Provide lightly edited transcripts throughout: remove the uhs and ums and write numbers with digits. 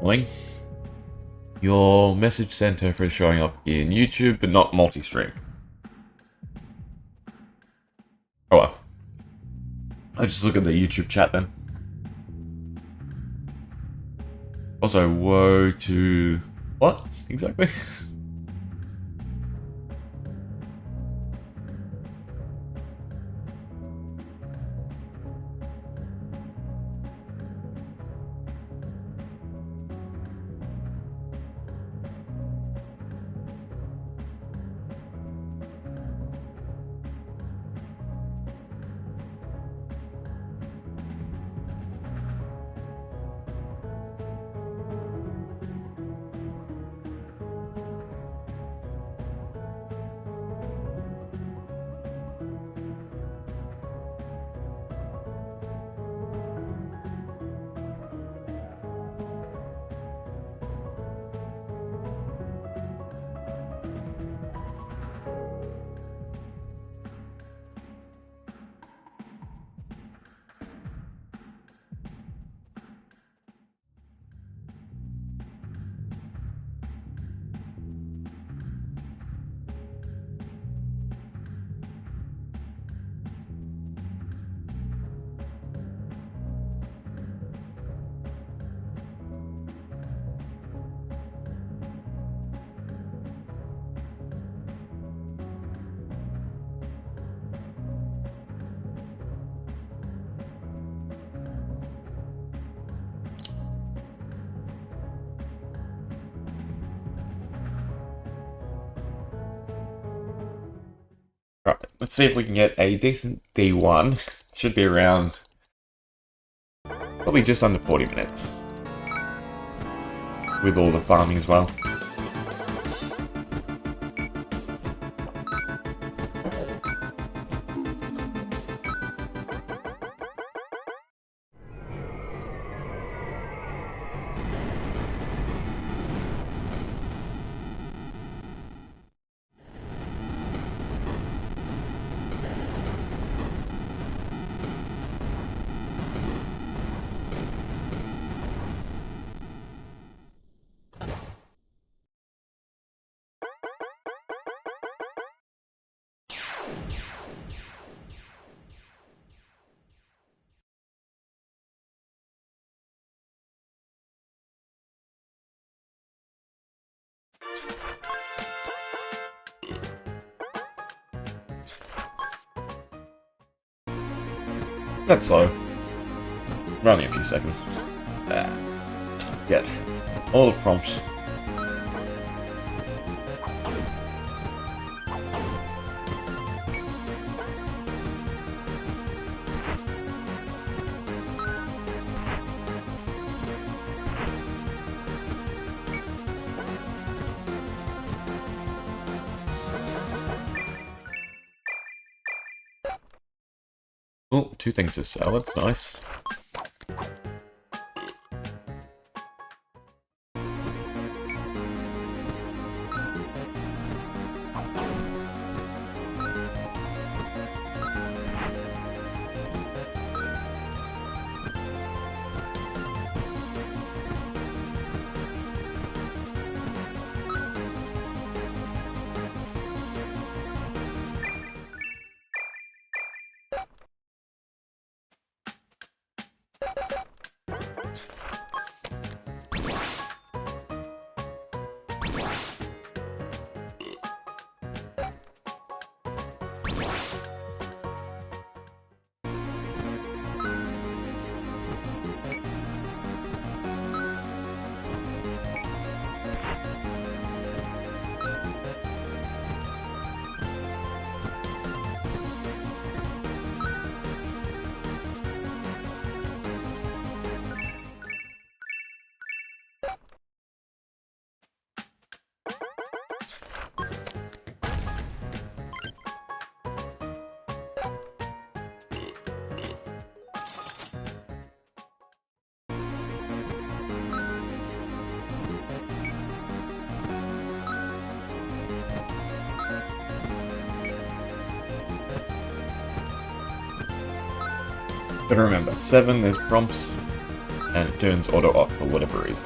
Annoying. Your message center for showing up in YouTube, but not multi-stream. Oh well. I just look at the YouTube chat then. Also, woe to... what? Exactly? Right, let's see if we can get a decent D1. Should be around probably just under 40 minutes. With all the farming as well. That's slow. We're only a few seconds. Get all the prompts. Oh, 2 things to sell, that's nice. But remember, 7 there's prompts, and it turns auto off for whatever reason.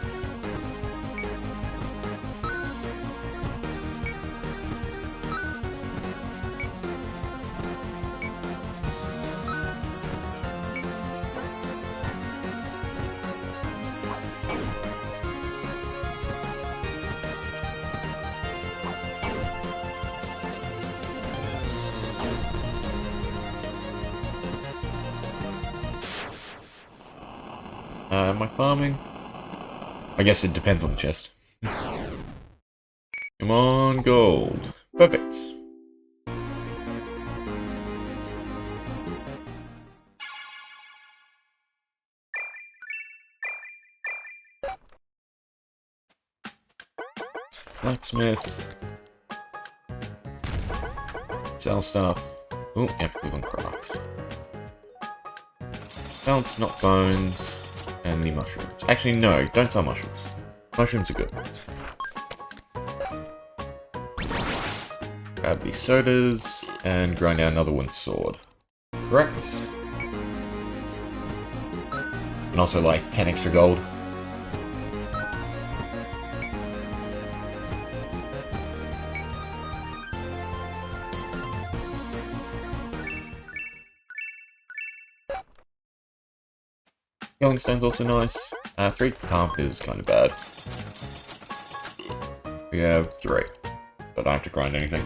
Am I farming? I guess it depends on the chest. Come on, gold. Perfect. Blacksmith. Sell stuff. Oh, you have to click on craft. Bounce, not bones. And the mushrooms. Actually, no, don't sell mushrooms. Mushrooms are good. Grab these sodas and grind out another one sword. Correct. And also like 10 extra gold. Healing stone's also nice. 3 camp is kind of bad. We have 3, but I don't have to grind anything.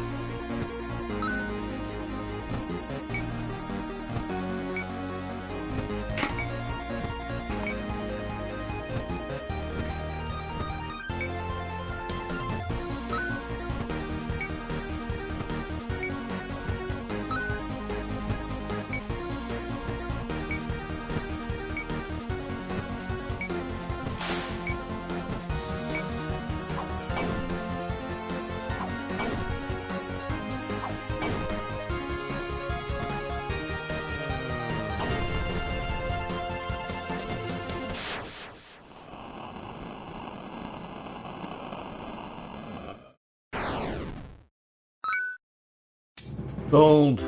Gold.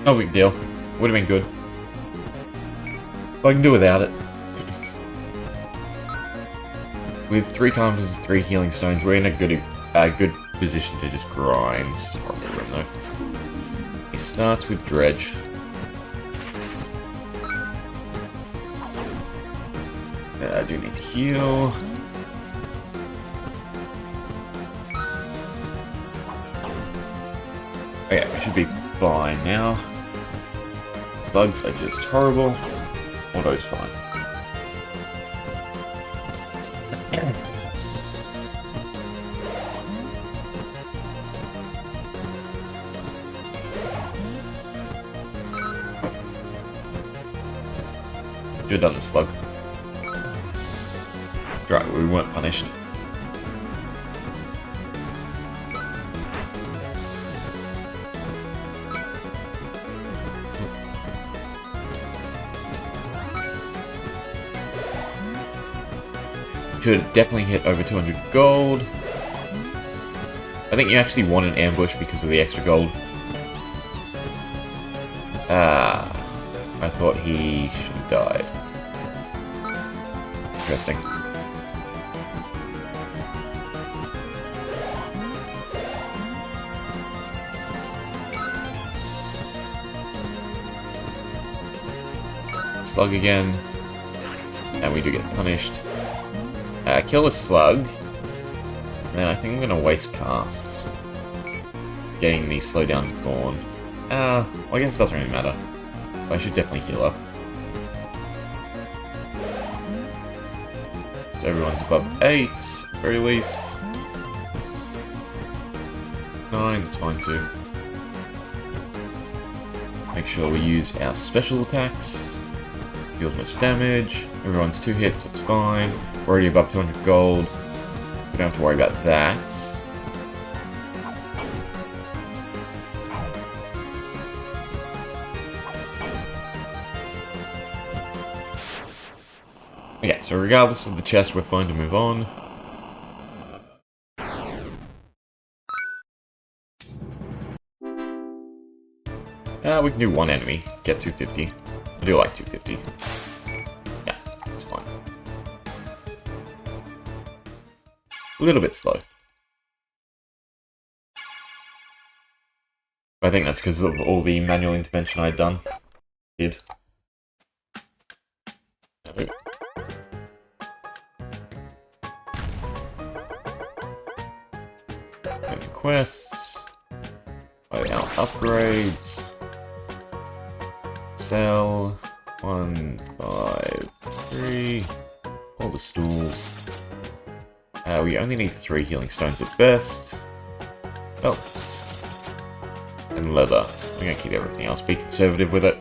No big deal. Would have been good. But I can do without it. With 3 compasses, 3 healing stones, we're in a good position to just grind. Probably room though. It starts with dredge. I do need to heal. Okay, we should be fine now. Slugs are just horrible. Auto's fine. Should have done the slug. Right, we weren't punished. Should definitely hit over 200 gold. I think you actually want an ambush because of the extra gold. I thought he should have died. Interesting. Slug again. And we do get punished. Kill a slug. And then I think I'm gonna waste casts. Getting the slow down thorn. Well, I guess it doesn't really matter. But I should definitely heal up. So everyone's above 8, very least. 9, that's fine too. Make sure we use our special attacks. Deals much damage. Everyone's 2 hits, that's fine. We're already above 200 gold. We don't have to worry about that. Okay, so regardless of the chest, we're fine to move on. We can do 1 enemy, get 250. I do like 250. Yeah, it's fine. A little bit slow. I think that's because of all the manual intervention I'd done. And quests. Buy out upgrades. Sell. 1, 5. 3. All the stools. We only need 3 healing stones at best. Belts. And leather. We're gonna keep everything else. Be conservative with it.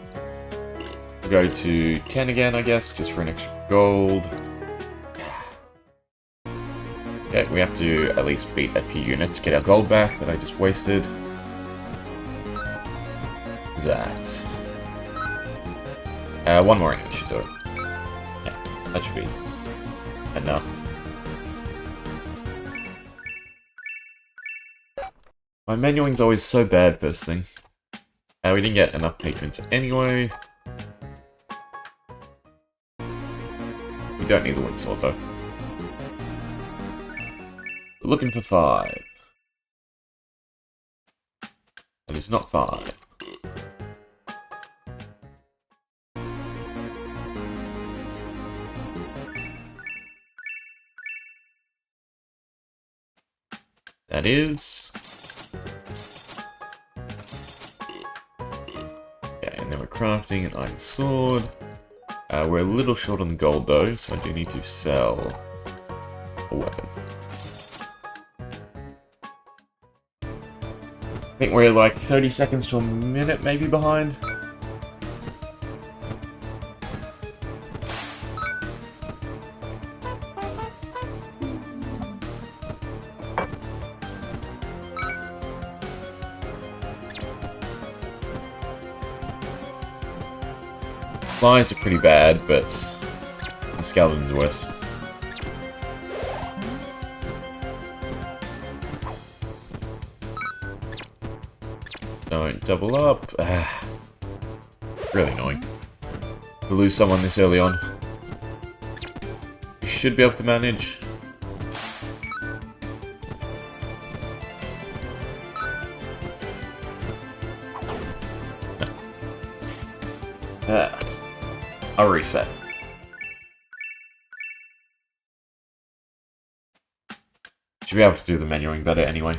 We'll go to 10 again, I guess, just for an extra gold. Yeah, we have to at least beat a few units, get our gold back that I just wasted. That. One more enemy should do it. Yeah, that should be enough. My menuing's always so bad first thing. We didn't get enough patrons anyway. We don't need the wind sword though. We're looking for 5. That is not 5. That is. Yeah, and then we're crafting an iron sword. We're a little short on gold though, so I do need to sell a weapon. I think we're like 30 seconds to a minute maybe behind. Flies are pretty bad, but the skeleton's worse. Don't double up. Really annoying. To lose someone this early on. You should be able to manage. I'll reset. Should be able to do the menuing better anyway.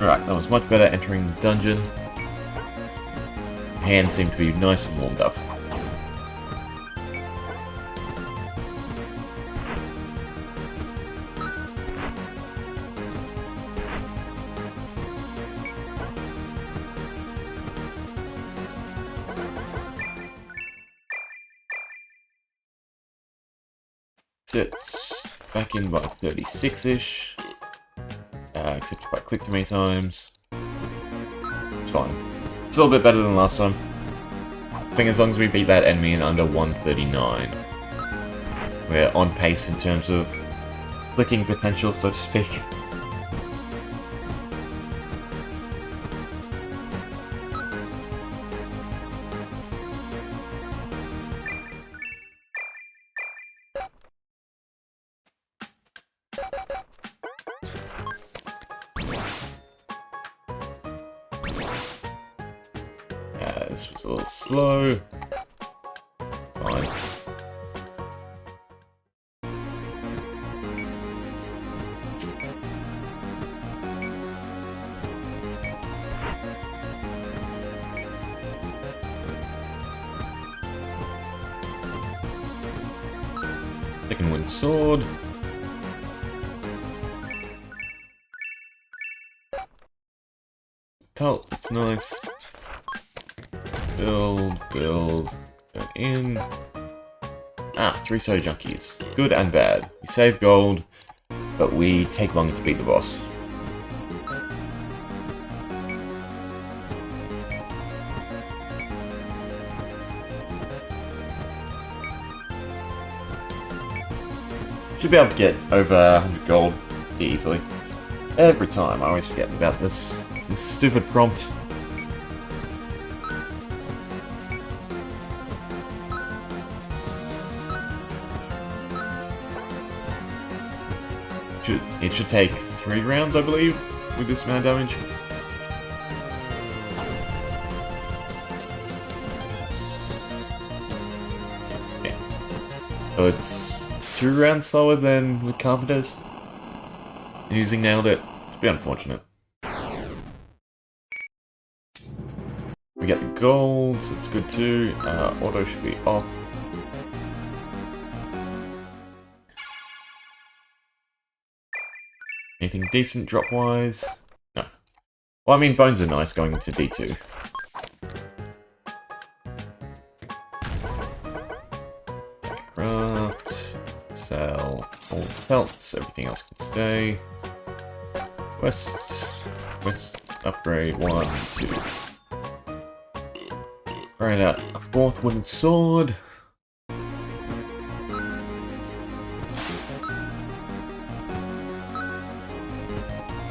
Alright, that was much better entering the dungeon. Hands seem to be nice and warmed up. Sits back in by 36-ish. Except if I click too many times. It's fine. It's a little bit better than last time. I think as long as we beat that enemy in under 139, we're on pace in terms of clicking potential, so to speak. This was a little slow. Fine. Second wind sword. pelt, it's nice. Build, go in. Ah, 3 soda junkies. Good and bad. We save gold, but we take longer to beat the boss. Should be able to get over 100 gold easily. Every time, I always forget about this stupid prompt. It should take 3 rounds, I believe, with this amount of damage. Yeah. So it's 2 rounds slower than with Carpenter's. Using nailed it. It's a bit unfortunate. We get the gold, so it's good too. Auto should be off. Anything decent drop-wise? No. Well, I mean, bones are nice going into D2. Craft. Sell all pelts. Everything else can stay. West. Upgrade 1, 2. Right out a 4th wooden sword.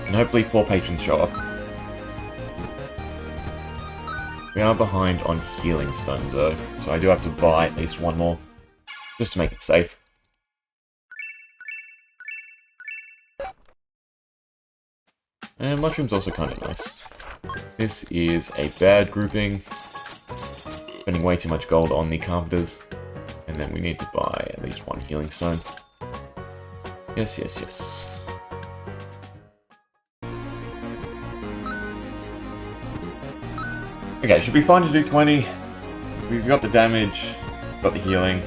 And hopefully 4 patrons show up. We are behind on healing stones though, so I do have to buy at least 1 more, just to make it safe. And mushroom's also kind of nice. This is a bad grouping. Spending way too much gold on the carpenters. And then we need to buy at least 1 healing stone. Yes. Okay, should be fine to do 20. We've got the damage, got the healing.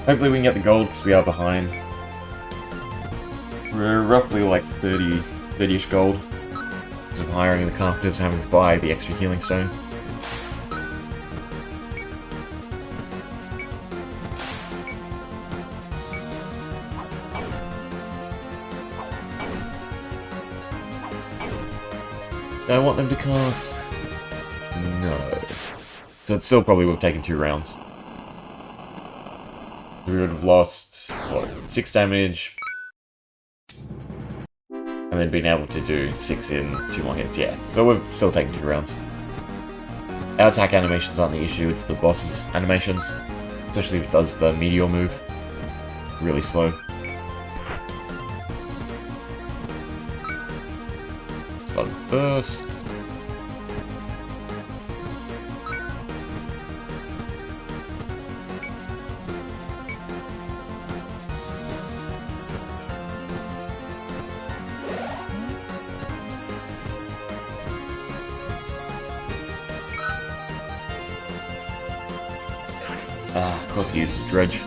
Hopefully we can get the gold because we are behind. We're roughly like 30-ish gold because of hiring the carpenters and having to buy the extra healing stone. Do I want them to cast? No. So it still probably would have taken 2 rounds. We would have lost, what, 6 damage, and then been able to do 6 in 2 more hits, yeah. So we're still taking 2 rounds. Our attack animations aren't the issue, it's the boss's animations. Especially if it does the meteor move. Really slow. Slug burst. Of course he uses Dredge.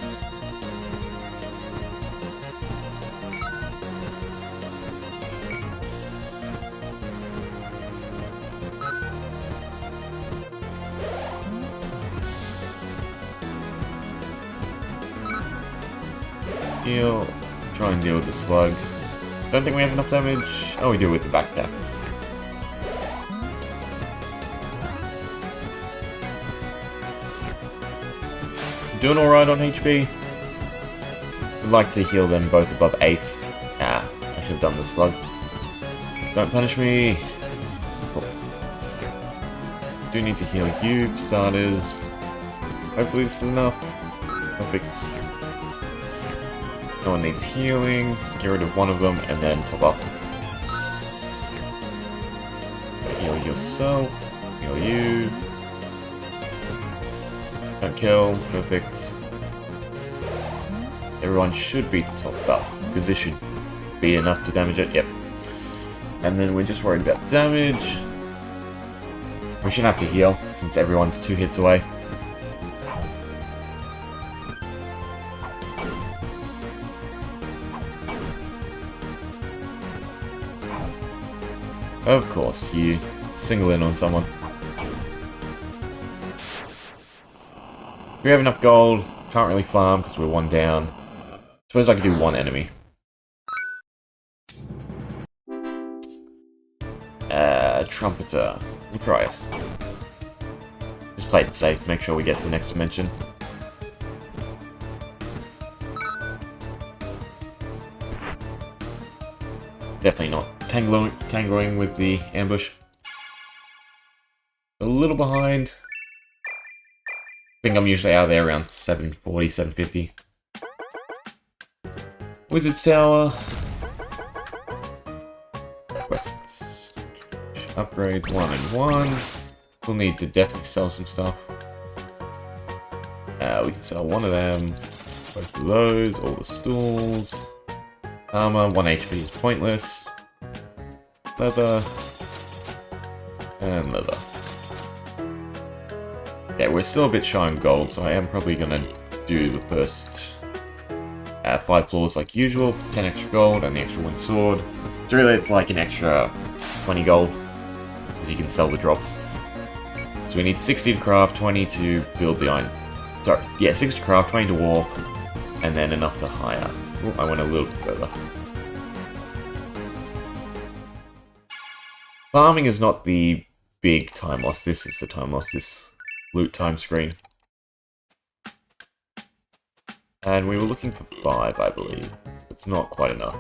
Heal. Try and deal with the slug. Don't think we have enough damage. Oh, we do with the backpack. Doing alright on HP. Would like to heal them both above 8. Ah, I should have done the slug. Don't punish me. Cool. Do need to heal you, starters. Hopefully this is enough. Perfect. No one needs healing. Get rid of one of them and then top up. Heal yourself. Heal you. Don't kill. Perfect. Everyone should be topped up, because this should be enough to damage it. Yep. And then we're just worried about damage. We shouldn't have to heal, since everyone's 2 hits away. Of course, you single in on someone. We have enough gold, can't really farm because we're one down. Suppose I could do one enemy. Trumpeter. We'll try it. Just play it safe, make sure we get to the next dimension. Definitely not tangling with the ambush. A little behind. I think I'm usually out there around 740, 750. Wizard's Tower. Quests. Upgrade 1 and 1. We'll need to definitely sell some stuff. We can sell one of them. Both of those. All the stools. Armor. 1 HP is pointless. Leather. And leather. Yeah, we're still a bit shy on gold, so I am probably going to do the first 5 floors like usual, 10 extra gold and the extra 1 sword. So really it's like an extra 20 gold, because you can sell the drops. So we need 60 to craft, 20 to build the iron. Sorry, yeah, 60 to craft, 20 to walk, and then enough to hire. Ooh, I went a little bit further. Farming is not the big time loss, this is the time loss, this loot time screen. And we were looking for 5, I believe. It's not quite enough.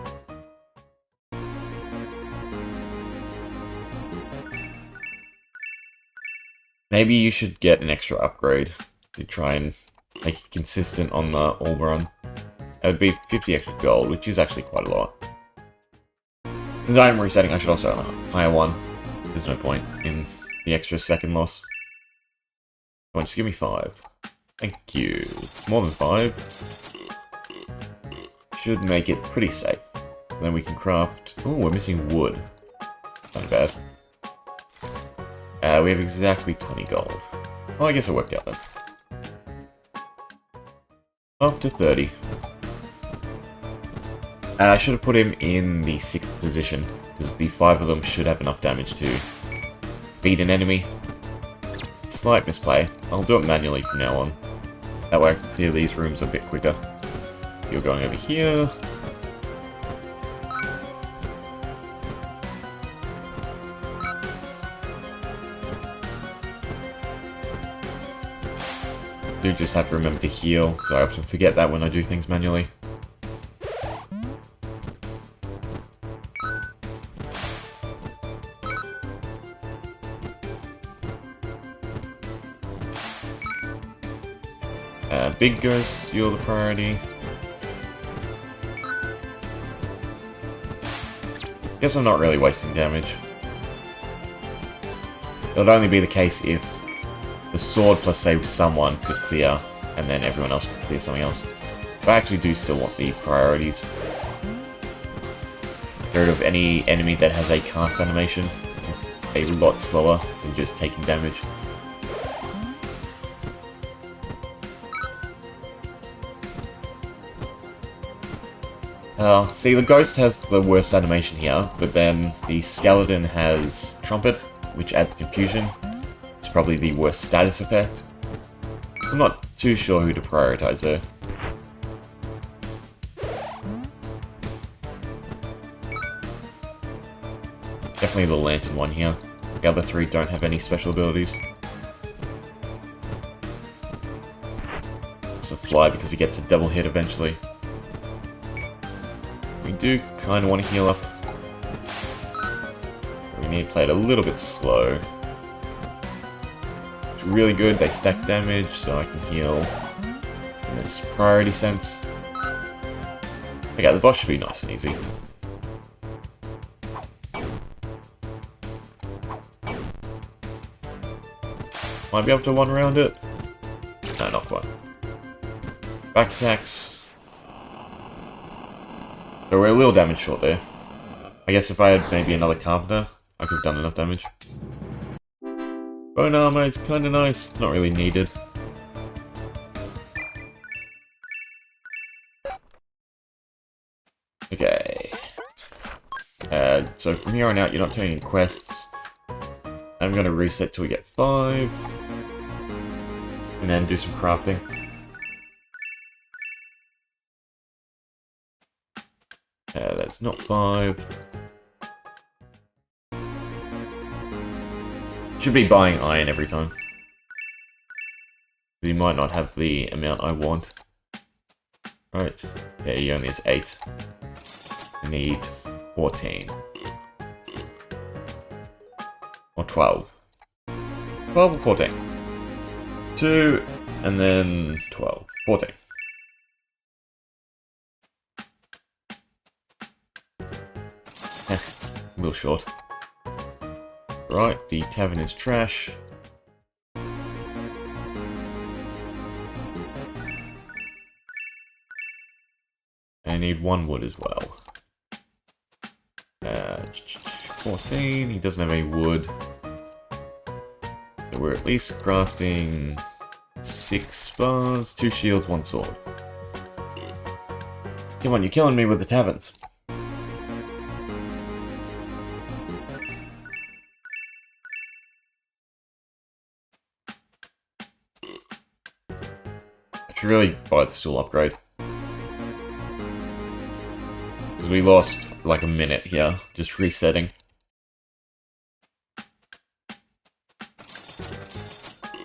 Maybe you should get an extra upgrade to try and make it consistent on the all run. It would be 50 extra gold, which is actually quite a lot. Since I'm resetting, I should also hire one. There's no point in the extra second loss. Come on, just give me 5. Thank you. More than 5. Should make it pretty safe. Then we can craft... Oh, we're missing wood. Not bad. We have exactly 20 gold. Well, I guess it worked out then. Up to 30. I should have put him in the 6th position, because the 5 of them should have enough damage to beat an enemy. Slight misplay. I'll do it manually from now on. That way I can clear these rooms a bit quicker. You're going over here. Do just have to remember to heal, because I often forget that when I do things manually. Big Ghost, you're the priority. Guess I'm not really wasting damage. It would only be the case if the sword plus save someone could clear, and then everyone else could clear something else. But I actually do still want the priorities. Get rid of any enemy that has a cast animation. It's a lot slower than just taking damage. See, the Ghost has the worst animation here, but then the Skeleton has Trumpet, which adds confusion. It's probably the worst status effect. I'm not too sure who to prioritize there. Definitely the Lantern one here. The other 3 don't have any special abilities. It's a Fly because he gets a double hit eventually. We do kind of want to heal up. We need to play it a little bit slow. It's really good, they stack damage, so I can heal in this priority sense. Okay, the boss should be nice and easy. Might be able to one-round it. No, not quite. Back attacks. So we're a little damage short there. I guess if I had maybe another Carpenter, I could have done enough damage. Bone armor is kinda nice, it's not really needed. Okay. So from here on out, you're not doing any quests. I'm going to reset till we get 5. And then do some crafting. That's not 5. Should be buying iron every time. You might not have the amount I want. Right. Yeah, he only has 8. I need 14. Or 12. 12 or 14? 2, and then 12. 14. A little short. Right, the tavern is trash. I need 1 wood as well. 14, he doesn't have any wood. So we're at least crafting 6 spars, 2 shields, 1 sword. Come on, you're killing me with the taverns. I should really buy the stool upgrade. Because we lost like a minute here, just resetting.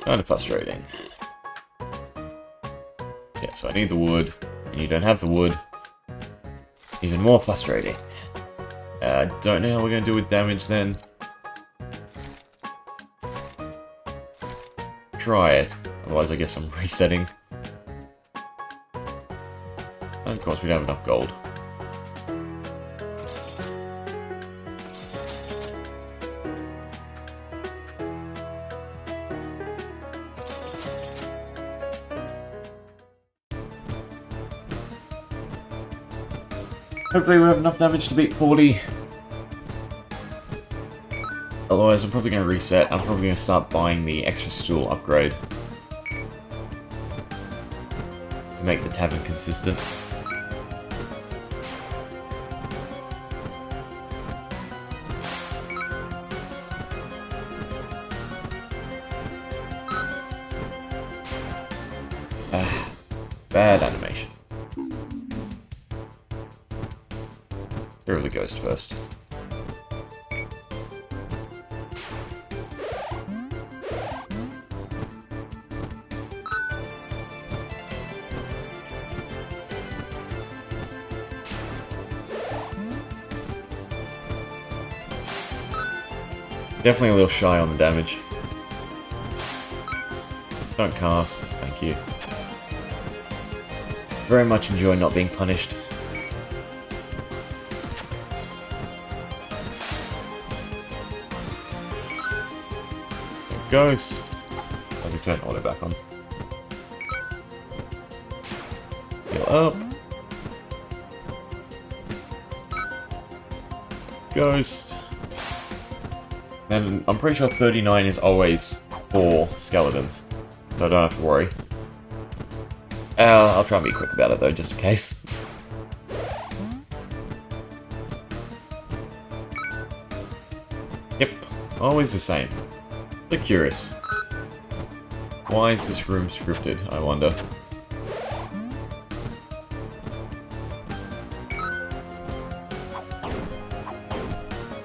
Kind of frustrating. Yeah, so I need the wood, and you don't have the wood. Even more frustrating. I don't know how we're going to do with damage then. Try it, otherwise I guess I'm resetting. And of course we don't have enough gold. Hopefully we have enough damage to beat 40. Otherwise I'm probably going to reset. I'm probably going to start buying the extra stool upgrade. To make the tavern consistent. Bad animation. Throw the ghost first. Definitely a little shy on the damage. Don't cast, thank you. Very much enjoy not being punished. Ghost. Let me turn auto back on. Heal up. Ghost. And I'm pretty sure 39 is always 4 skeletons, so I don't have to worry. I'll try and be quick about it though, just in case. Yep, always the same. They're curious. Why is this room scripted, I wonder?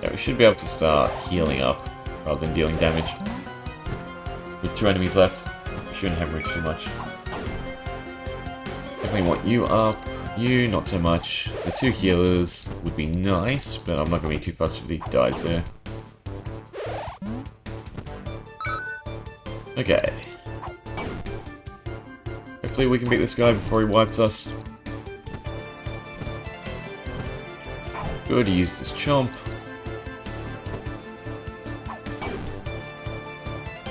Yeah, we should be able to start healing up, rather than dealing damage. With 2 enemies left, we shouldn't hemorrhage too much. Definitely want you up, you not so much. The 2 healers would be nice, but I'm not going to be too fussed if he dies there. Okay. Hopefully we can beat this guy before he wipes us. Good, he used his chomp.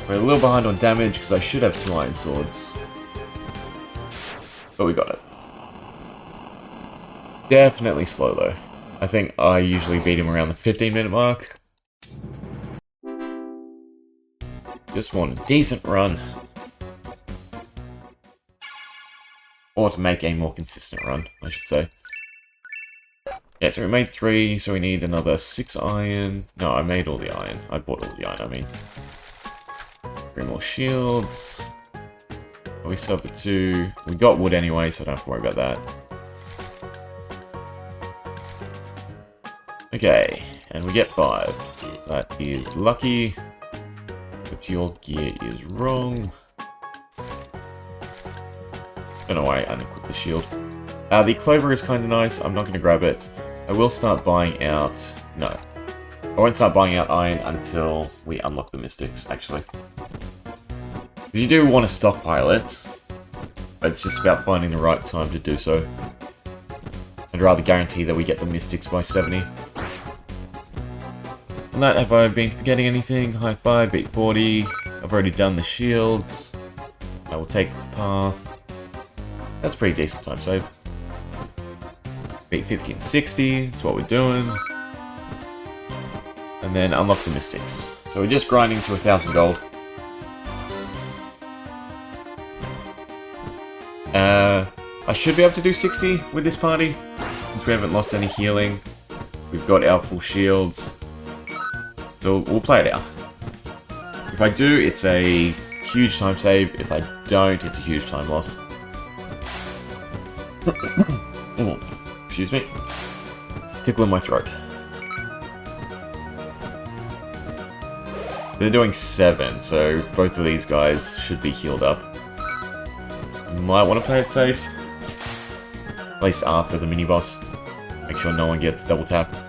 We're a little behind on damage because I should have 2 iron swords. But we got it. Definitely slow though. I think I usually beat him around the 15-minute mark. Just want a decent run. Or to make a more consistent run, I should say. Yeah, so we made 3, so we need another 6 iron. No, I made all the iron. I bought all the iron, I mean. 3 more shields. We still have the 2. We got wood anyway, so I don't have to worry about that. Okay, and we get 5. That is lucky. But your gear is wrong. Don't know why I unequipped the shield. The clover is kind of nice. I'm not going to grab it. I will start buying out... No. I won't start buying out iron until we unlock the mystics, actually. Because you do want to stockpile it. But it's just about finding the right time to do so. I'd rather guarantee that we get the mystics by 70. And that, have I been forgetting anything? High 5, beat 40. I've already done the shields. I will take the path. That's pretty decent time save. Beat 50 and 60, that's what we're doing. And then unlock the mystics. So we're just grinding to 1,000 gold. I should be able to do 60 with this party, since we haven't lost any healing. We've got our full shields. So we'll play it out. If I do, it's a huge time save. If I don't, it's a huge time loss. Oh, excuse me. Tickle in my throat. They're doing 7, so both of these guys should be healed up. Might want to play it safe. At least after the mini-boss. Make sure no one gets double tapped.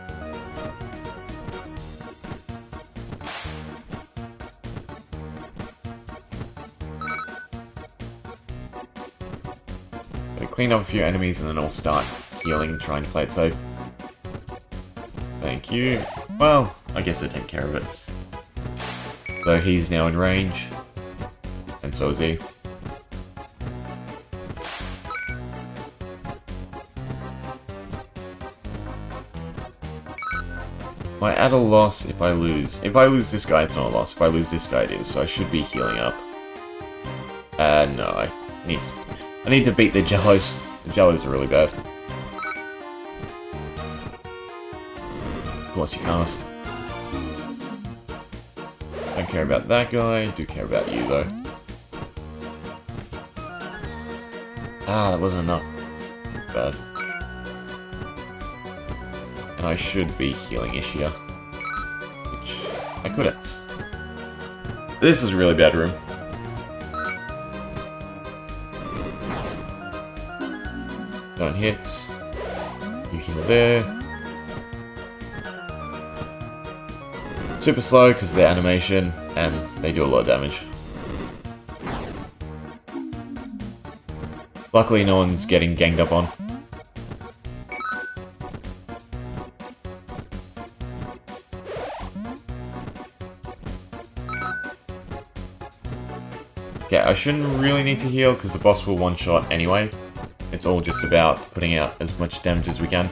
Clean up a few enemies and then I'll start healing and trying to play it safe. Thank you. Well, I guess I take care of it. Though he's now in range. And so is he. Am I at a loss if I lose? If I lose this guy, it's not a loss. If I lose this guy, it is. So I should be healing up. No, I need to beat the Jellos. The Jellos are really bad. Of course you cast. Don't care about that guy. Do care about you though. That wasn't enough. Bad. And I should be healing Ishia. Which I couldn't. This is a really bad room. Don't hit. You heal there. Super slow because of their animation, and they do a lot of damage. Luckily no one's getting ganged up on. Okay, I shouldn't really need to heal because the boss will one-shot anyway. It's all just about putting out as much damage as we can.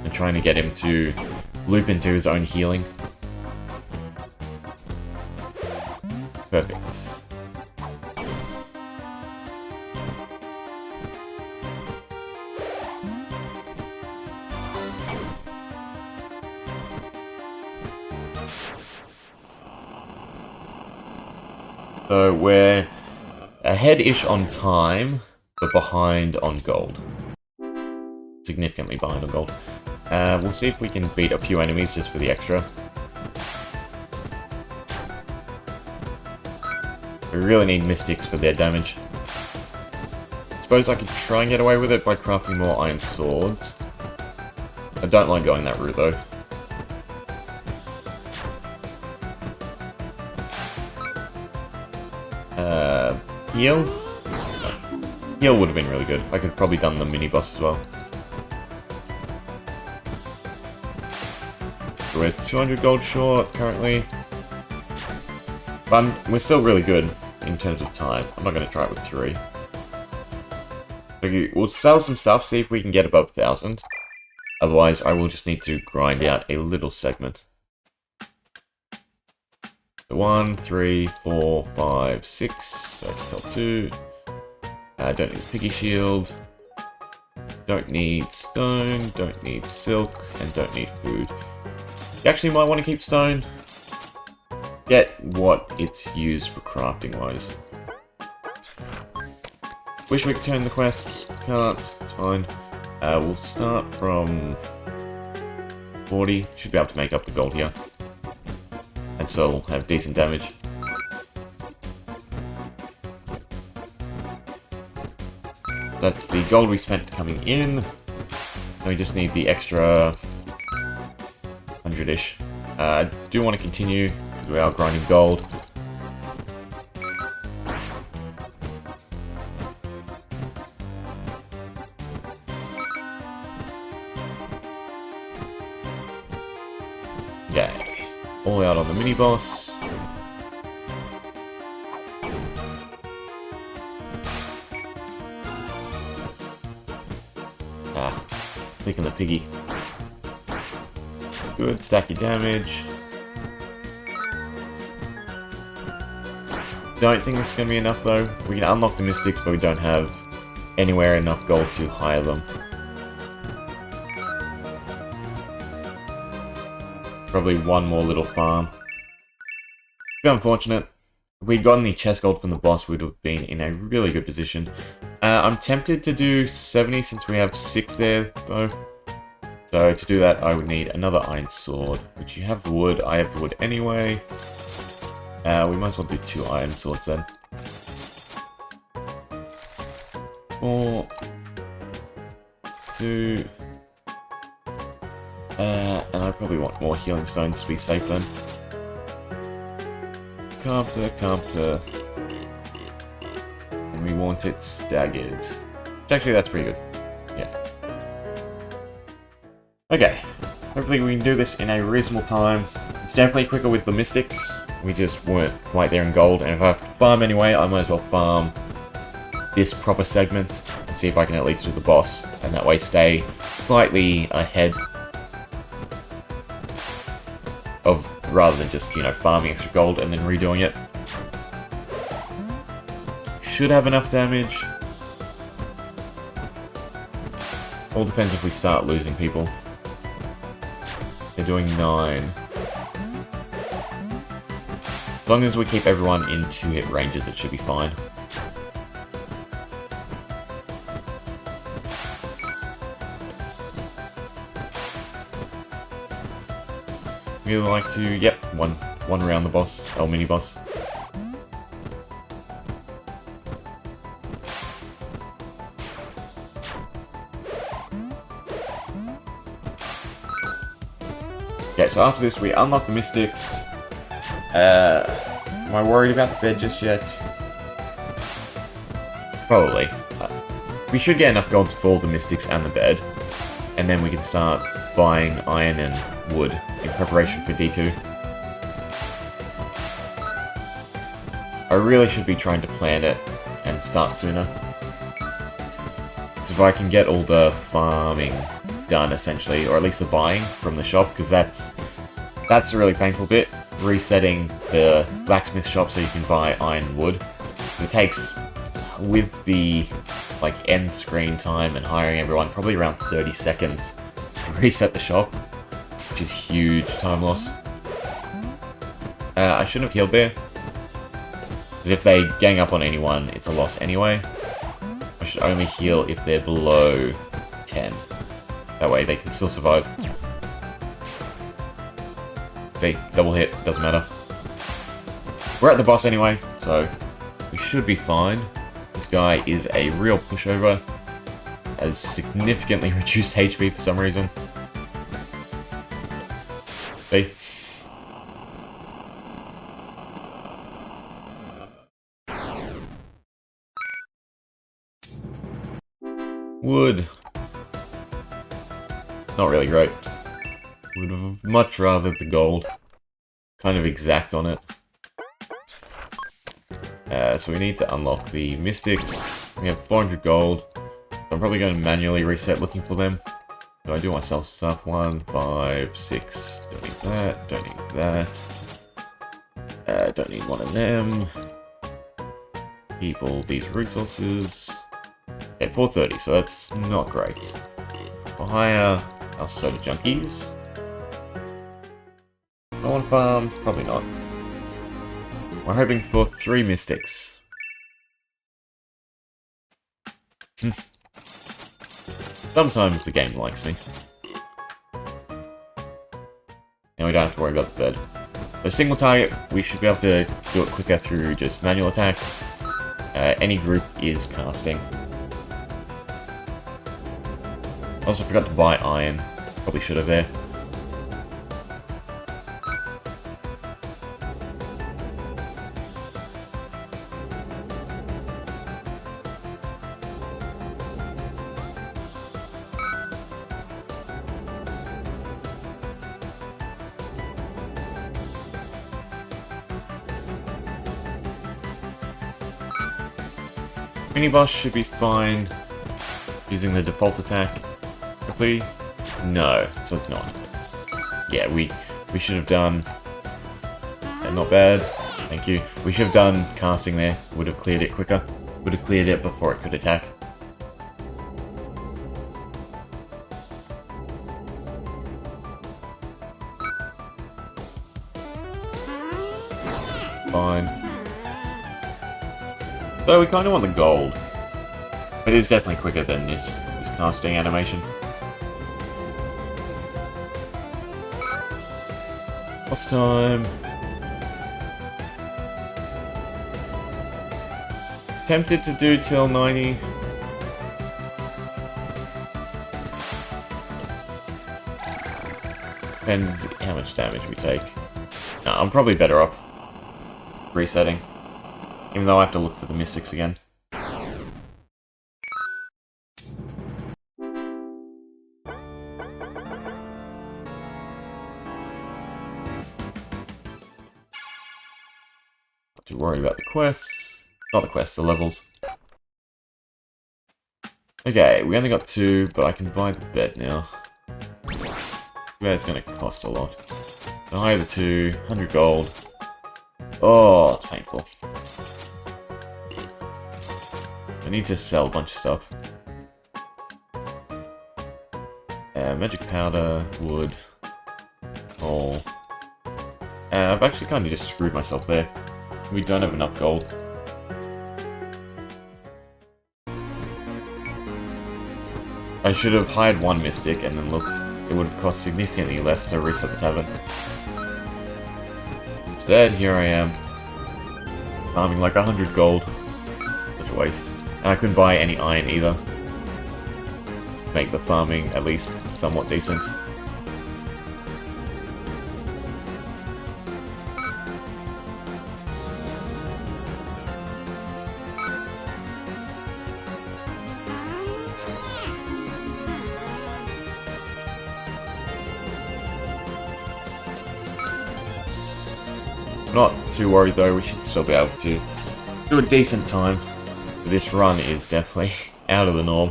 And trying to get him to loop into his own healing. Perfect. So we're ahead-ish on time, but behind on gold. Significantly behind on gold. We'll see if we can beat a few enemies just for the extra. We really need mystics for their damage. Suppose I could try and get away with it by crafting more iron swords. I don't like going that route though. Heal? No. Heal would have been really good. I could have probably done the mini-boss as well. So we're 200 gold short currently. But we're still really good in terms of time. I'm not going to try it with 3. Okay, we'll sell some stuff, see if we can get above 1,000. Otherwise, I will just need to grind out a little segment. 1, 3, 4, 5, 6. So I can sell 2. I don't need a piggy shield. Don't need stone, don't need silk, and don't need food. You actually might want to keep stone. Get what it's used for crafting wise. Wish we could turn the quests. Can't. It's fine. We'll start from 40. Should be able to make up the gold here. And still have decent damage. That's the gold we spent coming in. And we just need the extra 100-ish. I do want to continue. We are grinding gold. Yeah, all out on the mini boss. Click on the piggy. Good, stack your damage. Don't think this is going to be enough though. We can unlock the mystics, but we don't have anywhere enough gold to hire them. Probably one more little farm. Be unfortunate. If we'd gotten the chest gold from the boss, we'd have been in a really good position. I'm tempted to do 70 since we have 6 there, though. So to do that, I would need another iron sword, which you have the wood. I have the wood anyway. We might as well do 2 iron swords then. 4, 2, and I probably want more healing stones to be safe then. Carpenter. And we want it staggered. Actually, that's pretty good. Yeah. Okay. Hopefully we can do this in a reasonable time. It's definitely quicker with the mystics. We just weren't quite there in gold. And if I have to farm anyway, I might as well farm this proper segment and see if I can at least do the boss. And that way stay slightly ahead of, rather than just, you know, farming extra gold and then redoing it. Should have enough damage. All depends if we start losing people. They're doing 9. As long as we keep everyone in 2-hit ranges, it should be fine. We like to, yep, one round the boss, or mini boss. Okay, so after this we unlock the mystics. Am I worried about the bed just yet? Probably. We should get enough gold for all the mystics and the bed, and then we can start buying iron and wood in preparation for D2. I really should be trying to plan it and start sooner. So if I can get all the farming done essentially, or at least the buying from the shop, because that's a really painful bit. Resetting the blacksmith shop so you can buy iron and wood. It takes, with the like end screen time and hiring everyone, probably around 30 seconds to reset the shop, which is huge time loss. I shouldn't have healed there, because if they gang up on anyone, it's a loss anyway. I should only heal if they're below 10. That way they can still survive. If they double hit, doesn't matter. We're at the boss anyway, so we should be fine. This guy is a real pushover. Has significantly reduced HP for some reason. See? Wood. Not really great. Would have much rather the gold. Kind of exact on it. So we need to unlock the mystics. We have 400 gold. So I'm probably going to manually reset looking for them. So I do want to sell stuff. 1, 5, 6. Don't need that. Don't need that. Don't need one of them. Keep all these resources. Okay, poor 30, so that's not great. We'll hire our soda junkies. I want to farm? Probably not. We're hoping for 3 mystics. Sometimes the game likes me. And we don't have to worry about the bird. So single target, we should be able to do it quicker through just manual attacks. Any group is casting. Also forgot to buy iron. Probably should have there. Mini boss should be fine using the default attack. Quickly? No, so it's not. Yeah, we should have done... not bad. Thank you. We should have done casting there. Would have cleared it quicker. Would have cleared it before it could attack. Fine. Though we kind of want the gold. It is definitely quicker than this casting animation. Boss time. Tempted to do till 90. Depends how much damage we take. No, I'm probably better off resetting. Even though I have to look for the mystics again. Not too worried about the quests. Not the quests, the levels. Okay, we only got 2, but I can buy the bed now. Bed's gonna cost a lot. So hire the 2, 100 gold. Oh, it's painful. I need to sell a bunch of stuff. Magic powder, wood, coal. I've actually kind of just screwed myself there. We don't have enough gold. I should have hired 1 mystic and then looked. It would have cost significantly less to reset the tavern. Instead, here I am, farming like 100 gold. Such a waste. And I couldn't buy any iron either. Make the farming at least somewhat decent. Not too worried though, we should still be able to do a decent time. This run is definitely out of the norm.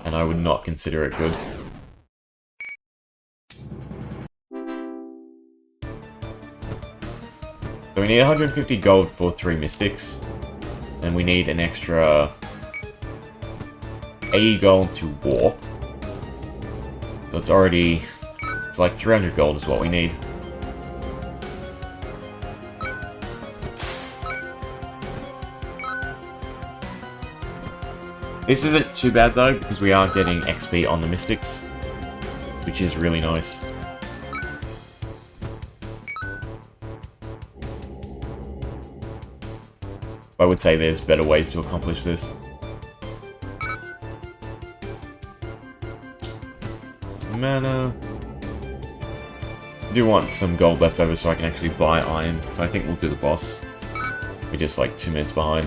And I would not consider it good. So we need 150 gold for 3 mystics. And we need an extra 80 gold to warp. So it's already... it's like 300 gold is what we need. This isn't too bad though, because we are getting XP on the mystics, which is really nice. I would say there's better ways to accomplish this. Mana. I do want some gold left over so I can actually buy iron, so I think we'll do the boss. We're just like 2 minutes behind.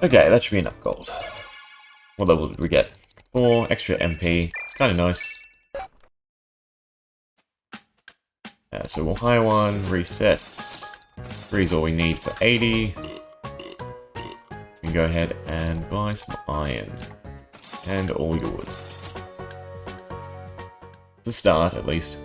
Okay, that should be enough gold. What level did we get? 4 extra MP. It's kind of nice. So we'll hire one, resets. 3 is all we need for 80. We can go ahead and buy some iron. And all your wood. To start, at least.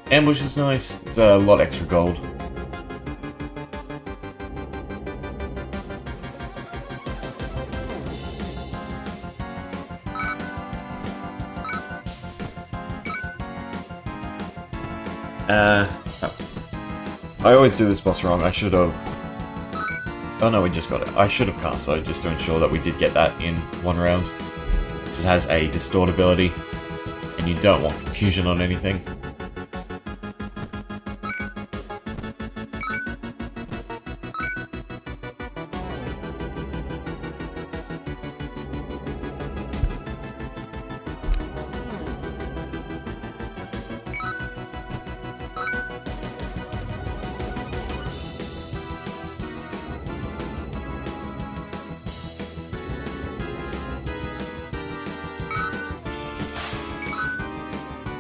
Ambush is nice. It's a lot extra gold. I always do this boss wrong. I should have... Oh no, we just got it. I should have cast though, just to ensure that we did get that in one round. So it has a distort ability, and you don't want confusion on anything.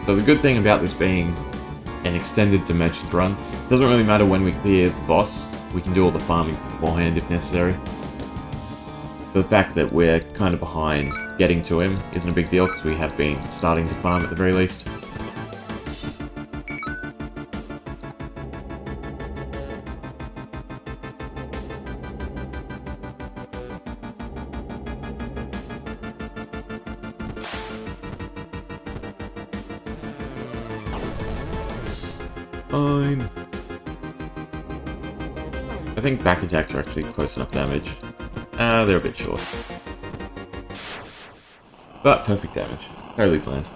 So the good thing about this being an extended dimensions run, it doesn't really matter when we clear the boss, we can do all the farming beforehand if necessary. The fact that we're kind of behind getting to him isn't a big deal because we have been starting to farm at the very least. Fine. I think back attacks are actually close enough damage. They're a bit short. But perfect damage. Totally planned.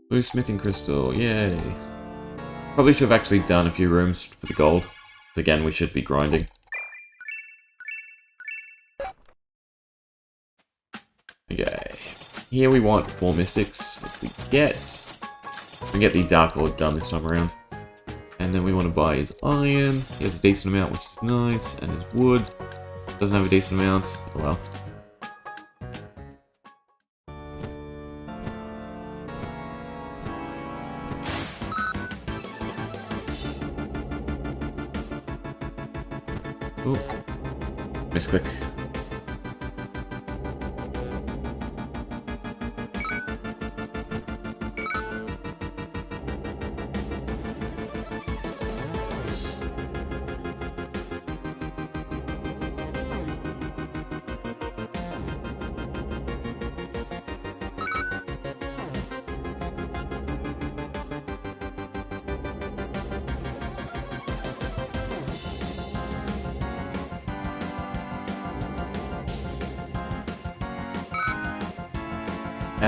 Blue smithing crystal, yay. Probably should have actually done a few rooms for the gold. Again, we should be grinding. Okay, here we want 4 mystics. If we get the Dark Lord done this time around. And then we want to buy his iron. He has a decent amount, which is nice. And his wood doesn't have a decent amount. Oh well. Ooh. Misclick.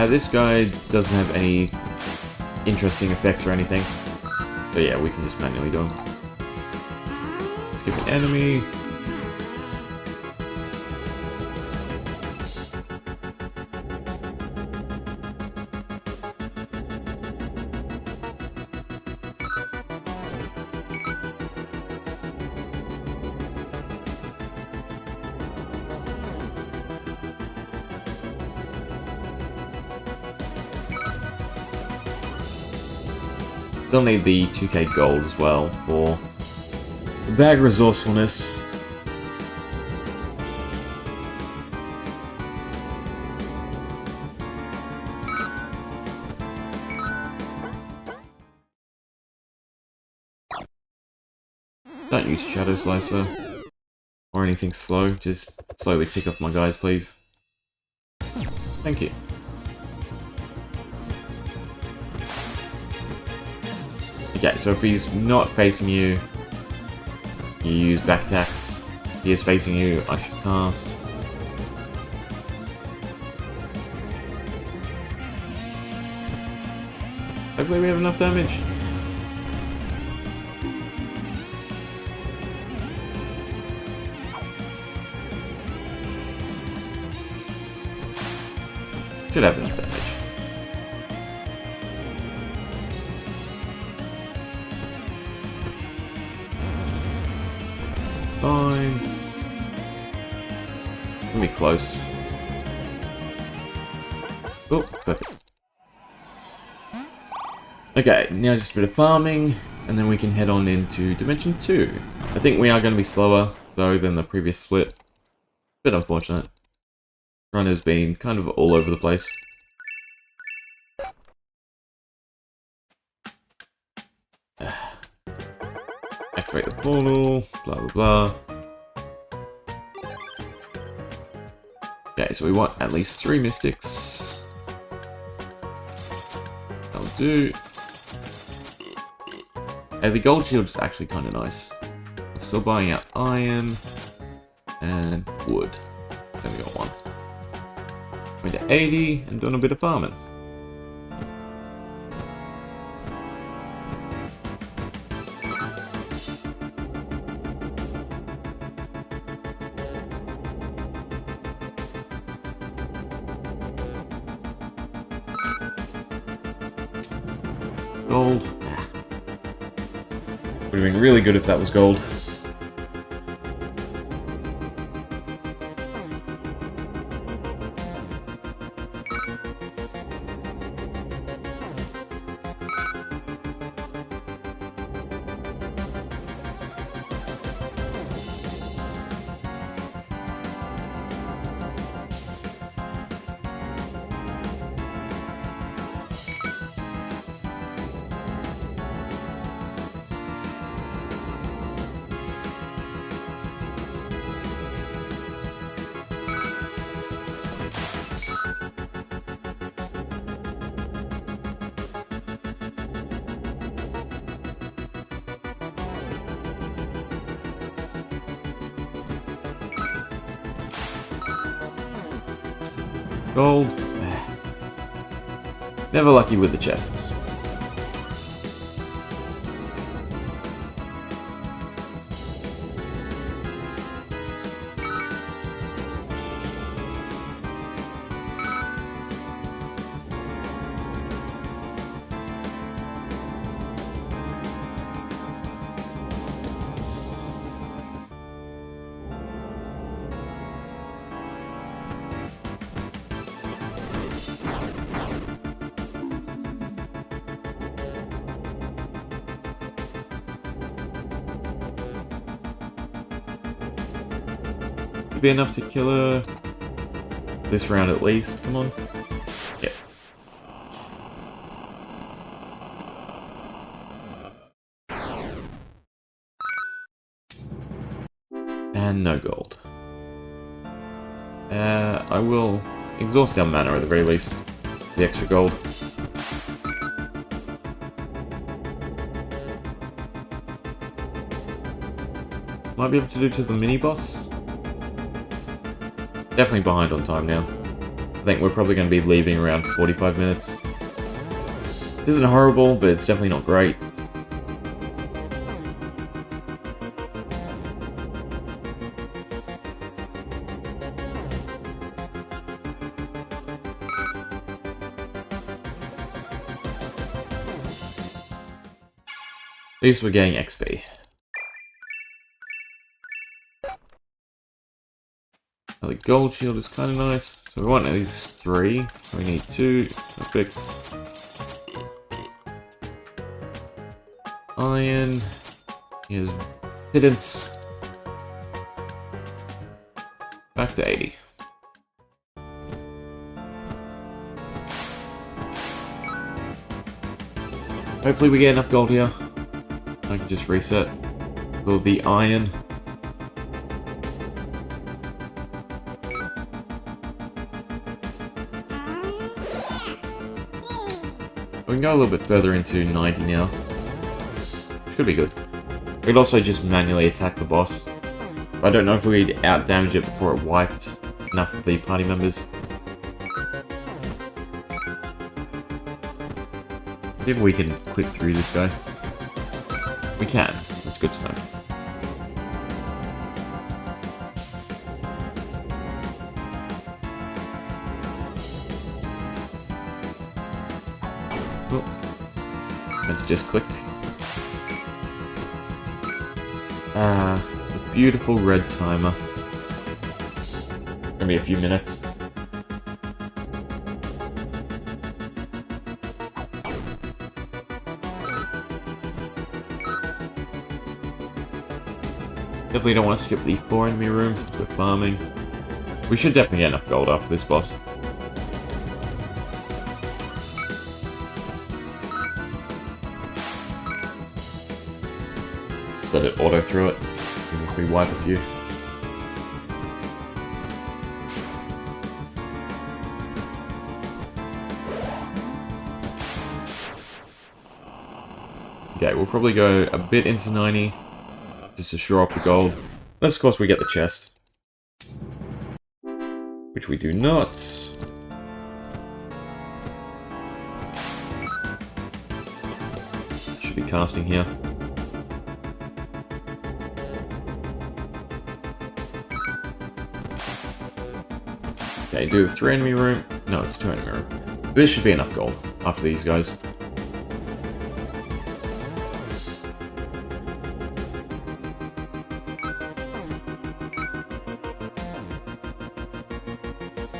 This guy doesn't have any interesting effects or anything. But yeah, we can just manually do them. Skip an enemy. They'll need the 2k gold as well for the bag resourcefulness. Don't use Shadow Slicer or anything slow, just slowly pick off my guys, please. Thank you. Okay, so if he's not facing you, you use back attacks. he is facing you, I should cast. Hopefully we have enough damage. Should have enough damage. Fine. Gonna be close. Oh, perfect. Okay, now just a bit of farming, and then we can head on into Dimension 2. I think we are going to be slower, though, than the previous split. Bit unfortunate. Run has been kind of all over the place. Activate the portal, blah blah blah. Okay, so we want at least 3 mystics. That'll do. Hey, the gold shield is actually kind of nice. We're still buying out iron and wood. Then we got 1. Went to 80 and done a bit of farming. Gold. Would have been really good if that was gold. Gold. Never lucky with the chests. Be enough to kill her this round at least. Come on. Yeah. And no gold. I will exhaust our mana at the very least. The extra gold. Might be able to do to the mini boss. Definitely behind on time now. I think we're probably going to be leaving around 45 minutes. This isn't horrible, but it's definitely not great. At least we're getting XP. The gold shield is kind of nice. So we want at least 3. So we need 2. Perfect. Iron. Here's pittance. Back to 80. Hopefully we get enough gold here. I can just reset. Build the iron. We can go a little bit further into 90 now. Which could be good. We could also just manually attack the boss. I don't know if we'd out-damage it before it wiped enough of the party members. Maybe we can click through this guy. We can. That's good to know. Let's just click. The beautiful red timer. Gonna be a few minutes. Definitely don't want to skip the 4 enemy rooms since we're farming. We should definitely get enough gold after this boss. Just let it auto through it, even if we wipe a few. Okay, we'll probably go a bit into 90, just to show off the gold. Unless, of course, we get the chest. Which we do not. Should be casting here. Okay, do a 3 enemy room. No, it's 2 enemy room. This should be enough gold after these guys.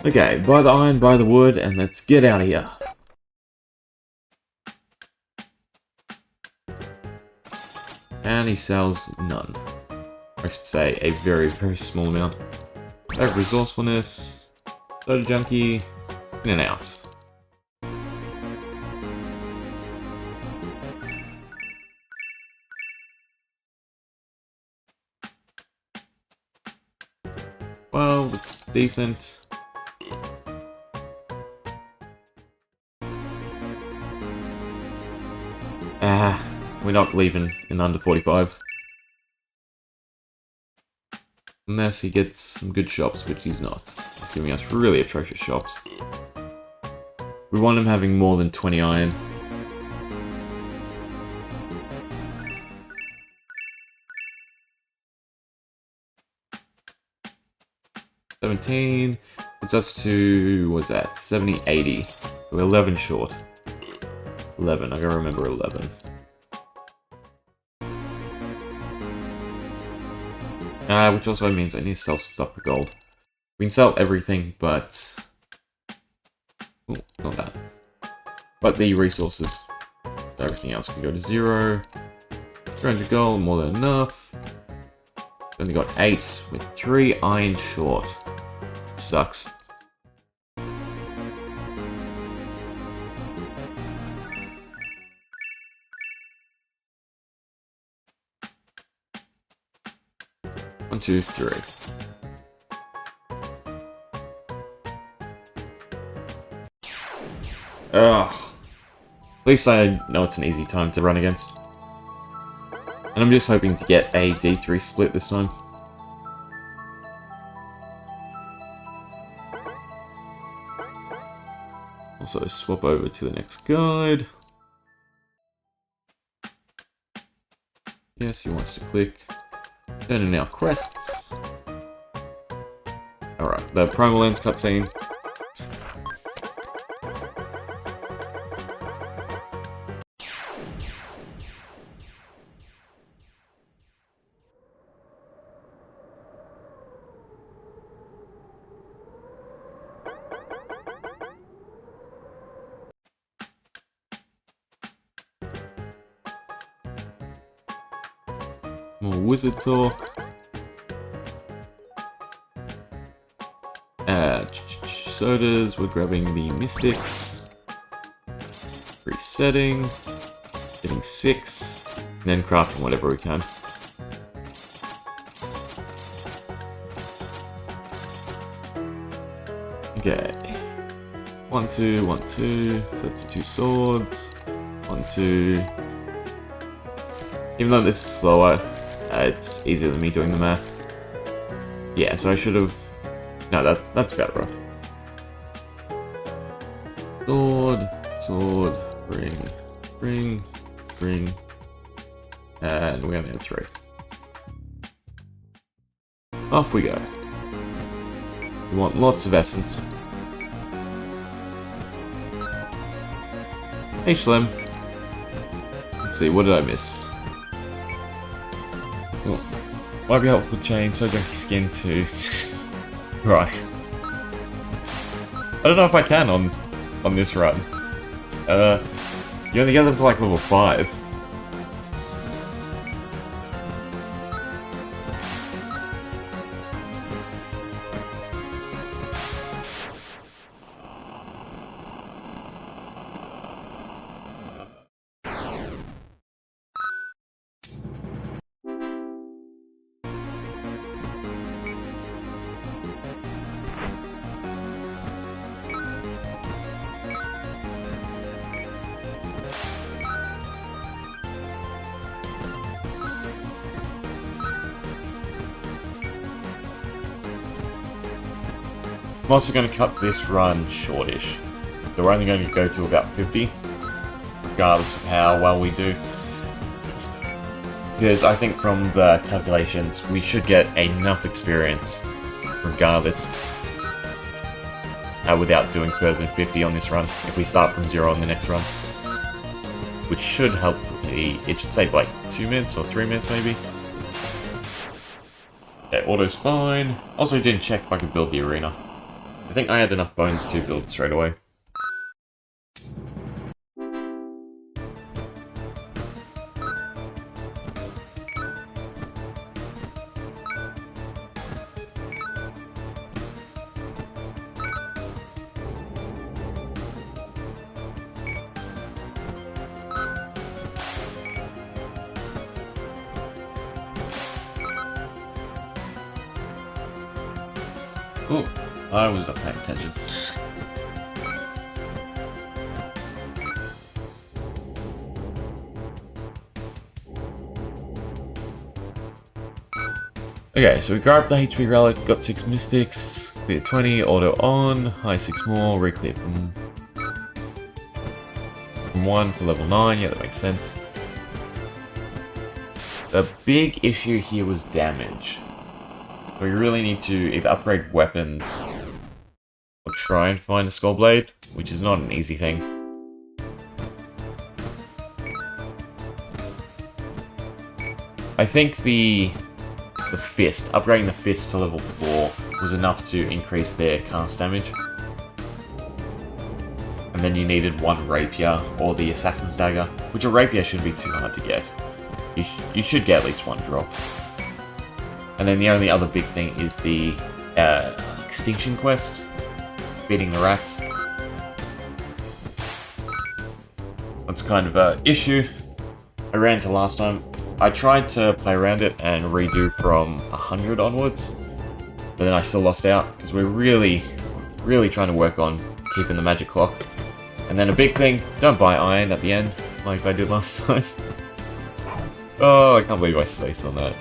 Okay, buy the iron, buy the wood, and let's get out of here. And he sells none. I should say a very, very small amount. I have resourcefulness, soda junkie, in and out. Well, it's decent. We're not leaving in under 45. Unless he gets some good shops, which he's not. He's giving us really atrocious shops. We want him having more than 20 iron. $17 puts us to, what's that, 70, 80. We're 11 short. 11, I gotta remember 11. Which also means I need to sell some stuff for gold. We can sell everything, but... Ooh, not that. But the resources. Everything else can go to 0. 300 gold, more than enough. Only got 8 with 3 iron short. Sucks. One, two, three. Ugh. At least I know it's an easy time to run against. And I'm just hoping to get a D3 split this time. Also swap over to the next guide. Yes, he wants to click. Turn in our quests. Alright, the Primal Lens cutscene. More wizard talk. Sodas, we're grabbing the mystics. Resetting. Getting 6. And then crafting whatever we can. Okay. 1, 2, 1, 2. So that's 2 swords. 1, 2. Even though this is slower, it's easier than me doing the math. Yeah, so I should have... No, that's better. Sword, sword, ring, and we're gonna have 3. Off we go. We want lots of essence. Hey Shlem. Let's see, what did I miss? Oh, might be helpful to change so junky skin to... Right. I don't know if I can on this run. You only get them to like level 5. I'm also going to cut this run shortish. So we're only going to go to about 50, regardless of how well we do. Because I think from the calculations, we should get enough experience, regardless, without doing further than 50 on this run, if we start from 0 on the next run. Which should help it should save like 2 minutes or 3 minutes maybe. Okay, auto's fine. Also didn't check if I could build the arena. I think I had enough bones to build it straight away. Oh, I was not paying attention. Okay, so we grabbed the HP relic, got 6 mystics, clear 20, auto on, high 6 more, re-clear from 1 for level 9, yeah that makes sense. The big issue here was damage. We really need to either upgrade weapons or try and find a skull blade, which is not an easy thing. I think the fist, upgrading the fist to level 4 was enough to increase their cast damage. And then you needed 1 rapier or the assassin's dagger, which a rapier shouldn't be too hard to get. You should get at least 1 drop. And then the only other big thing is the extinction quest, beating the rats. That's kind of an issue. I ran into last time. I tried to play around it and redo from 100 onwards, but then I still lost out because we're really trying to work on keeping the magic clock. And then a big thing, don't buy iron at the end, like I did last time. Oh, I can't believe I spaced on that.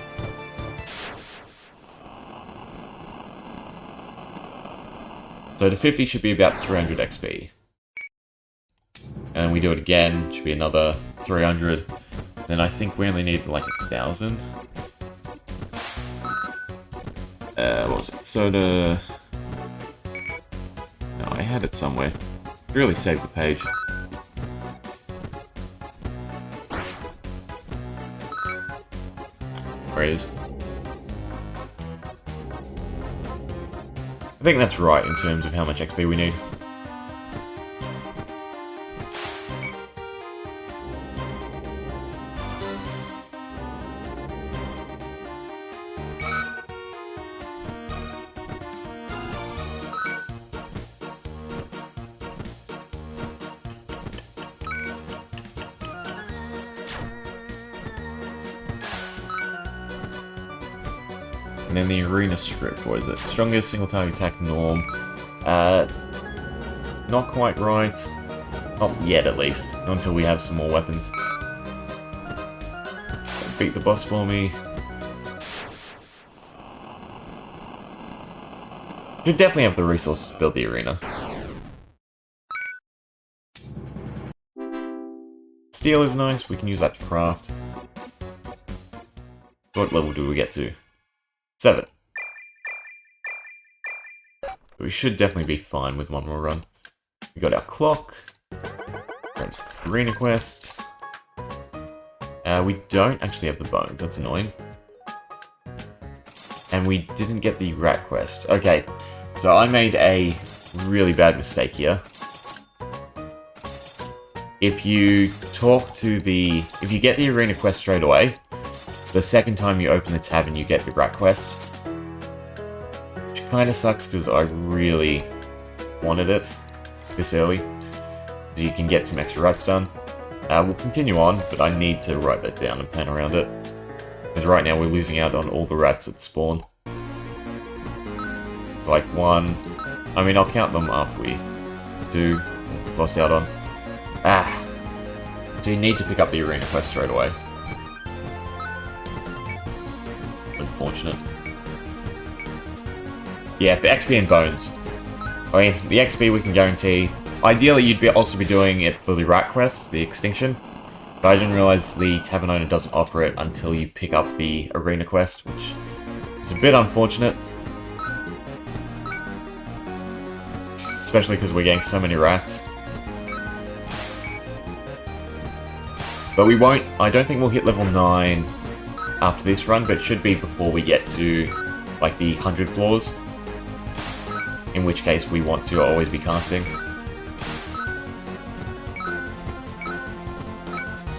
So the 50 should be about 300 XP. And we do it again, should be another 300. Then I think we only need like 1,000. What was it? Soda... No, I had it somewhere. Really saved the page. Where it is. I think that's right in terms of how much XP we need. And then the arena script, what is it? Strongest single target attack norm. Not quite right. Not yet, at least. Not until we have some more weapons. Beat the boss for me. Should definitely have the resources to build the arena. Steel is nice, we can use that to craft. What level do we get to? 7. We should definitely be fine with one more run. We got our clock. Arena quest. We don't actually have the bones, that's annoying. And we didn't get the rat quest. Okay, so I made a really bad mistake here. If you if you get the arena quest straight away, the second time you open the tavern you get the rat quest. Which kinda sucks because I really wanted it this early. So you can get some extra rats done. We'll continue on, but I need to write that down and plan around it. Because right now we're losing out on all the rats that spawn. So like 1... I mean, I'll count them after we do. Lost out on. So you need to pick up the arena quest straight away. Unfortunate. Yeah, the XP and bones. I mean, the XP we can guarantee. Ideally, you'd also be doing it for the rat quest, the extinction. But I didn't realize the tavern owner doesn't offer it until you pick up the arena quest, which is a bit unfortunate. Especially because we're getting so many rats. But we won't, I don't think we'll hit level 9 after this run, but it should be before we get to, like, the 100 floors. In which case we want to always be casting.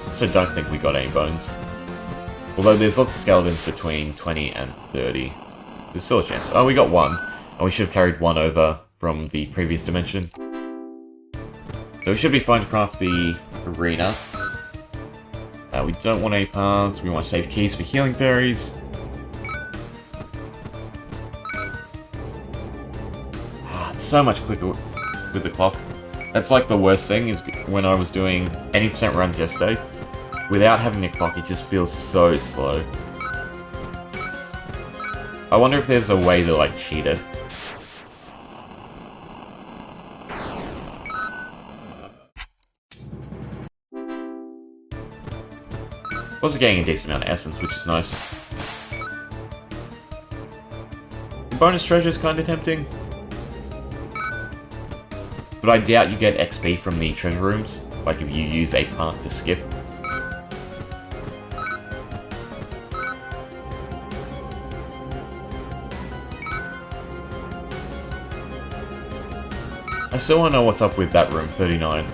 Also don't think we got any bones. Although there's lots of skeletons between 20 and 30. There's still a chance. Oh, we got 1. And we should have carried 1 over from the previous dimension. So we should be fine to craft the arena. We don't want any paths, we want to save keys for healing fairies. It's so much quicker with the clock. That's like the worst thing, is when I was doing 80% runs yesterday. Without having a clock, it just feels so slow. I wonder if there's a way to, like, cheat it. Also getting a decent amount of essence, which is nice. The bonus treasure is kind of tempting. But I doubt you get XP from the treasure rooms, like if you use a path to skip. I still want to know what's up with that room 39.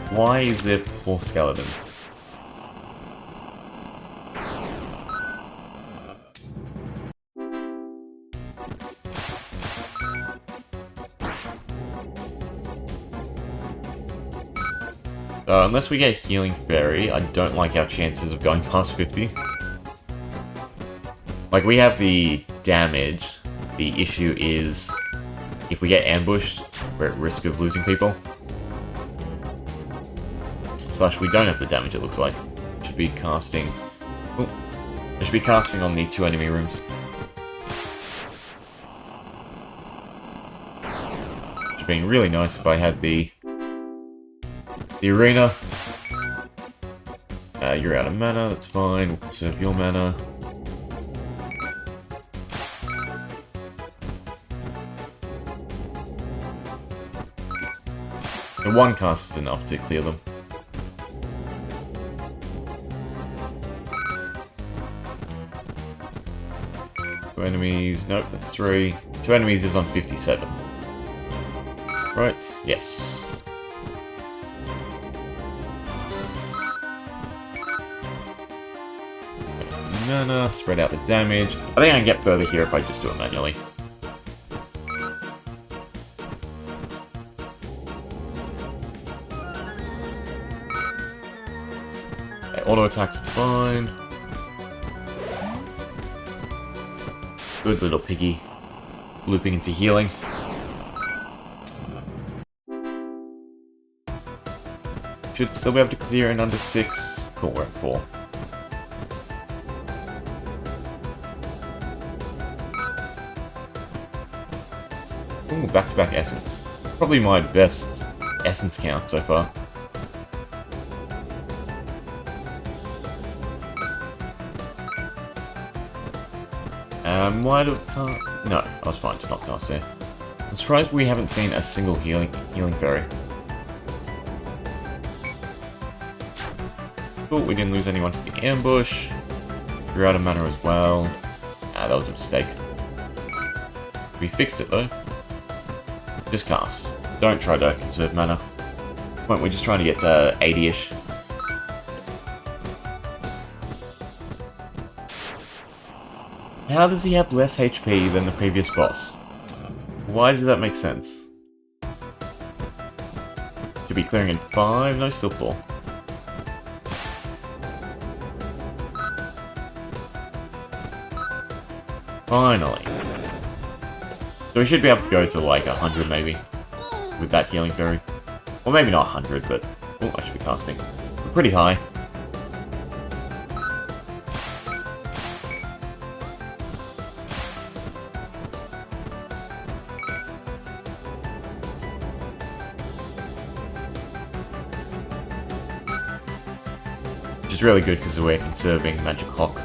Why is there 4 skeletons? Unless we get Healing Fairy, I don't like our chances of going past 50. Like, we have the damage. The issue is, if we get ambushed, we're at risk of losing people. Slash, we don't have the damage, it looks like. Should be casting... Oh, I should be casting on the 2 enemy rooms. Which would be really nice if I had the arena. You're out of mana, that's fine. We'll conserve your mana. The 1 cast is enough to clear them. Two enemies, nope, that's 3. 2 enemies is on 57. Right, yes. Mana, spread out the damage. I think I can get further here if I just do it manually. Okay, auto attacks are fine. Good little piggy. Looping into healing. Should still be able to clear in under 6. Cool, we're at 4. back-to-back essence. Probably my best essence count so far. Might have cast... No, I was fine to not cast there. I'm surprised we haven't seen a single healing fairy. Cool, we didn't lose anyone to the ambush. You're out of mana as well. Ah, that was a mistake. We fixed it though. Just cast. Don't try to conserve mana. We're just trying to get to 80-ish. How does he have less HP than the previous boss? Why does that make sense? Should be clearing in 5? No, still 4. Finally. So we should be able to go to like 100 maybe. With that healing fairy. Or maybe not 100, but... Oh, I should be casting. We're pretty high. Which is really good because we're conserving Magic Clock.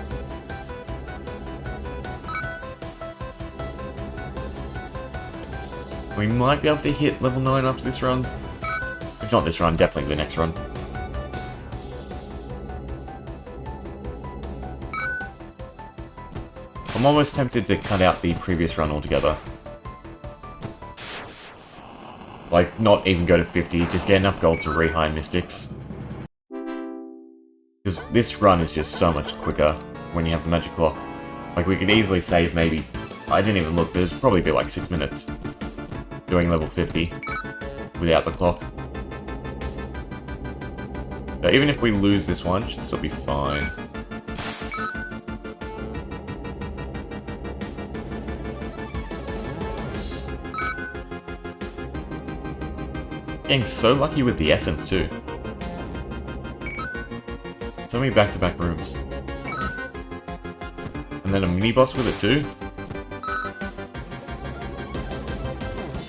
We might be able to hit level 9 after this run. If not this run, definitely the next run. I'm almost tempted to cut out the previous run altogether. Like, not even go to 50, just get enough gold to re-hire Mystics. Because this run is just so much quicker when you have the Magic Clock. Like, we could easily save maybe... I didn't even look, but it'd probably be like 6 minutes. Doing level 50 without the clock. So even if we lose this one, it should still be fine. Getting so lucky with the essence too. So many back-to-back rooms. And then a mini-boss with it too.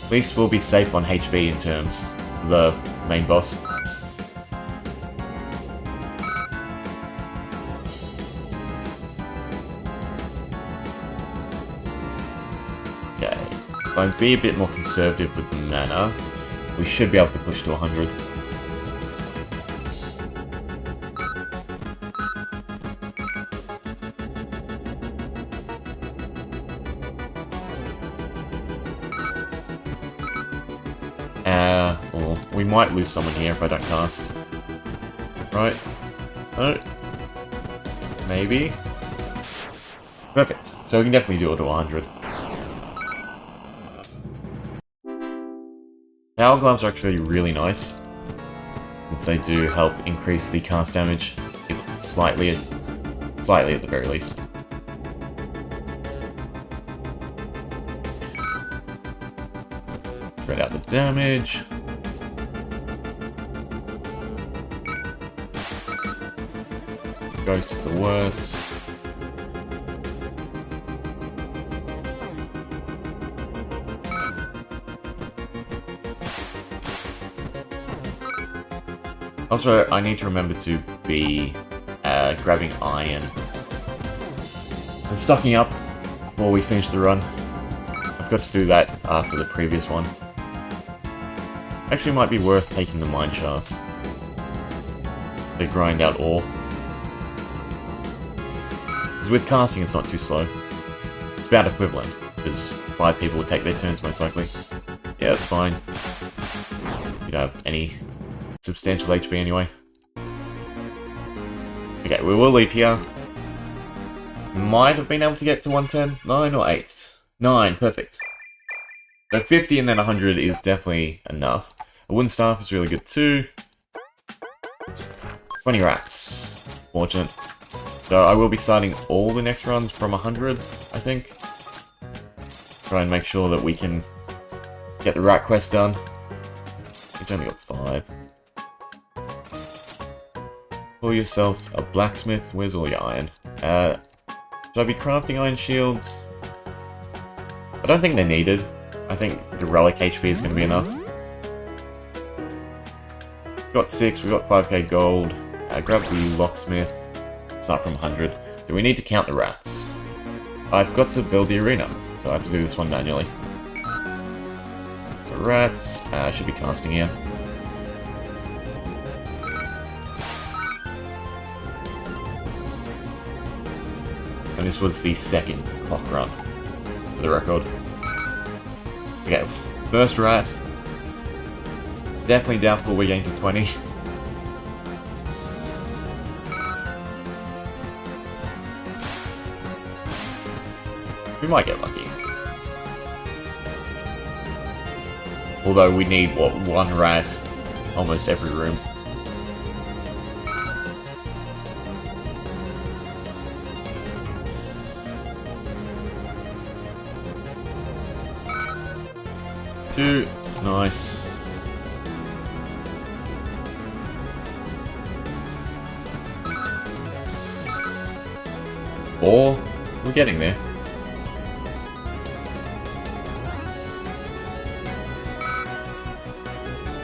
At least we'll be safe on HP in terms of the main boss. Okay, if I be a bit more conservative with the mana, we should be able to push to 100. Or we might lose someone here if I don't cast. Right? No? Maybe? Perfect. So we can definitely do it to 100. Power gloves are actually really nice, since they do help increase the cast damage slightly at the very least. Spread out the damage. Ghost the worst. Also, I need to remember to be grabbing iron and stocking up before we finish the run. I've got to do that after the previous one. Actually, might be worth taking the mine shafts to grind out ore. Because with casting, it's not too slow. It's about equivalent, because 5 people would take their turns most likely. Yeah, that's fine. You don't have any substantial HP anyway. Okay, we will leave here. Might have been able to get to 110. 9 or 8? 9, perfect. So 50 and then 100 is definitely enough. A wooden staff is really good too. 20 rats. Fortunate. So I will be starting all the next runs from 100, I think. Try and make sure that we can get the rat quest done. He's only got 5. Pull yourself a blacksmith. Where's all your iron? Should I be crafting iron shields? I don't think they're needed. I think the relic HP is going to be enough. We got 6, we got 5k gold. Grab the locksmith. Start from 100. So we need to count the rats. I've got to build the arena, so I have to do this one manually. The rats, I should be casting here. And this was the second clock run, for the record. Okay, first rat. Definitely doubtful we're getting to 20. We might get lucky. Although we need, what, 1 rat almost every room. Two, it's nice. Four, we're getting there.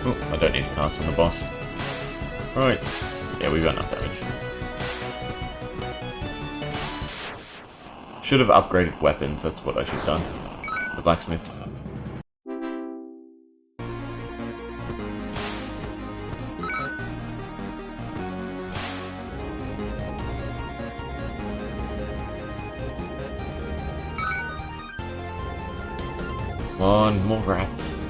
Oh, I don't need to cast on the boss. Right, yeah, we've got enough damage. Should have upgraded weapons, that's what I should have done. The blacksmith. Come on, more rats.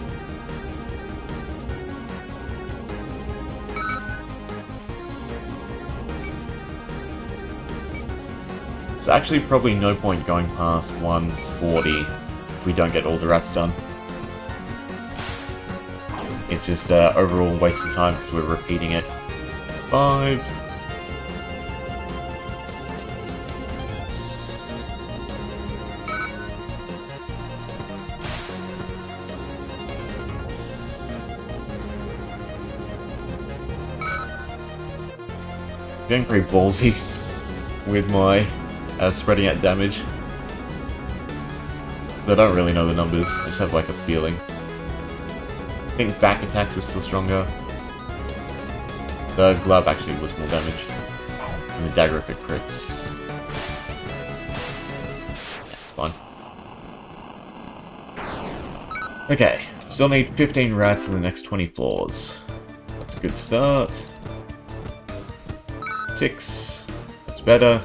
There's actually probably no point going past 140 if we don't get all the rats done. It's just overall waste of time because we're repeating it. 5. Getting pretty ballsy with my spreading out damage. I don't really know the numbers, I just have like a feeling. I think back attacks were still stronger. The glove actually was more damage. And the dagger if it crits. Yeah, it's fine. Okay, still need 15 rats in the next 20 floors. That's a good start. 6. That's better.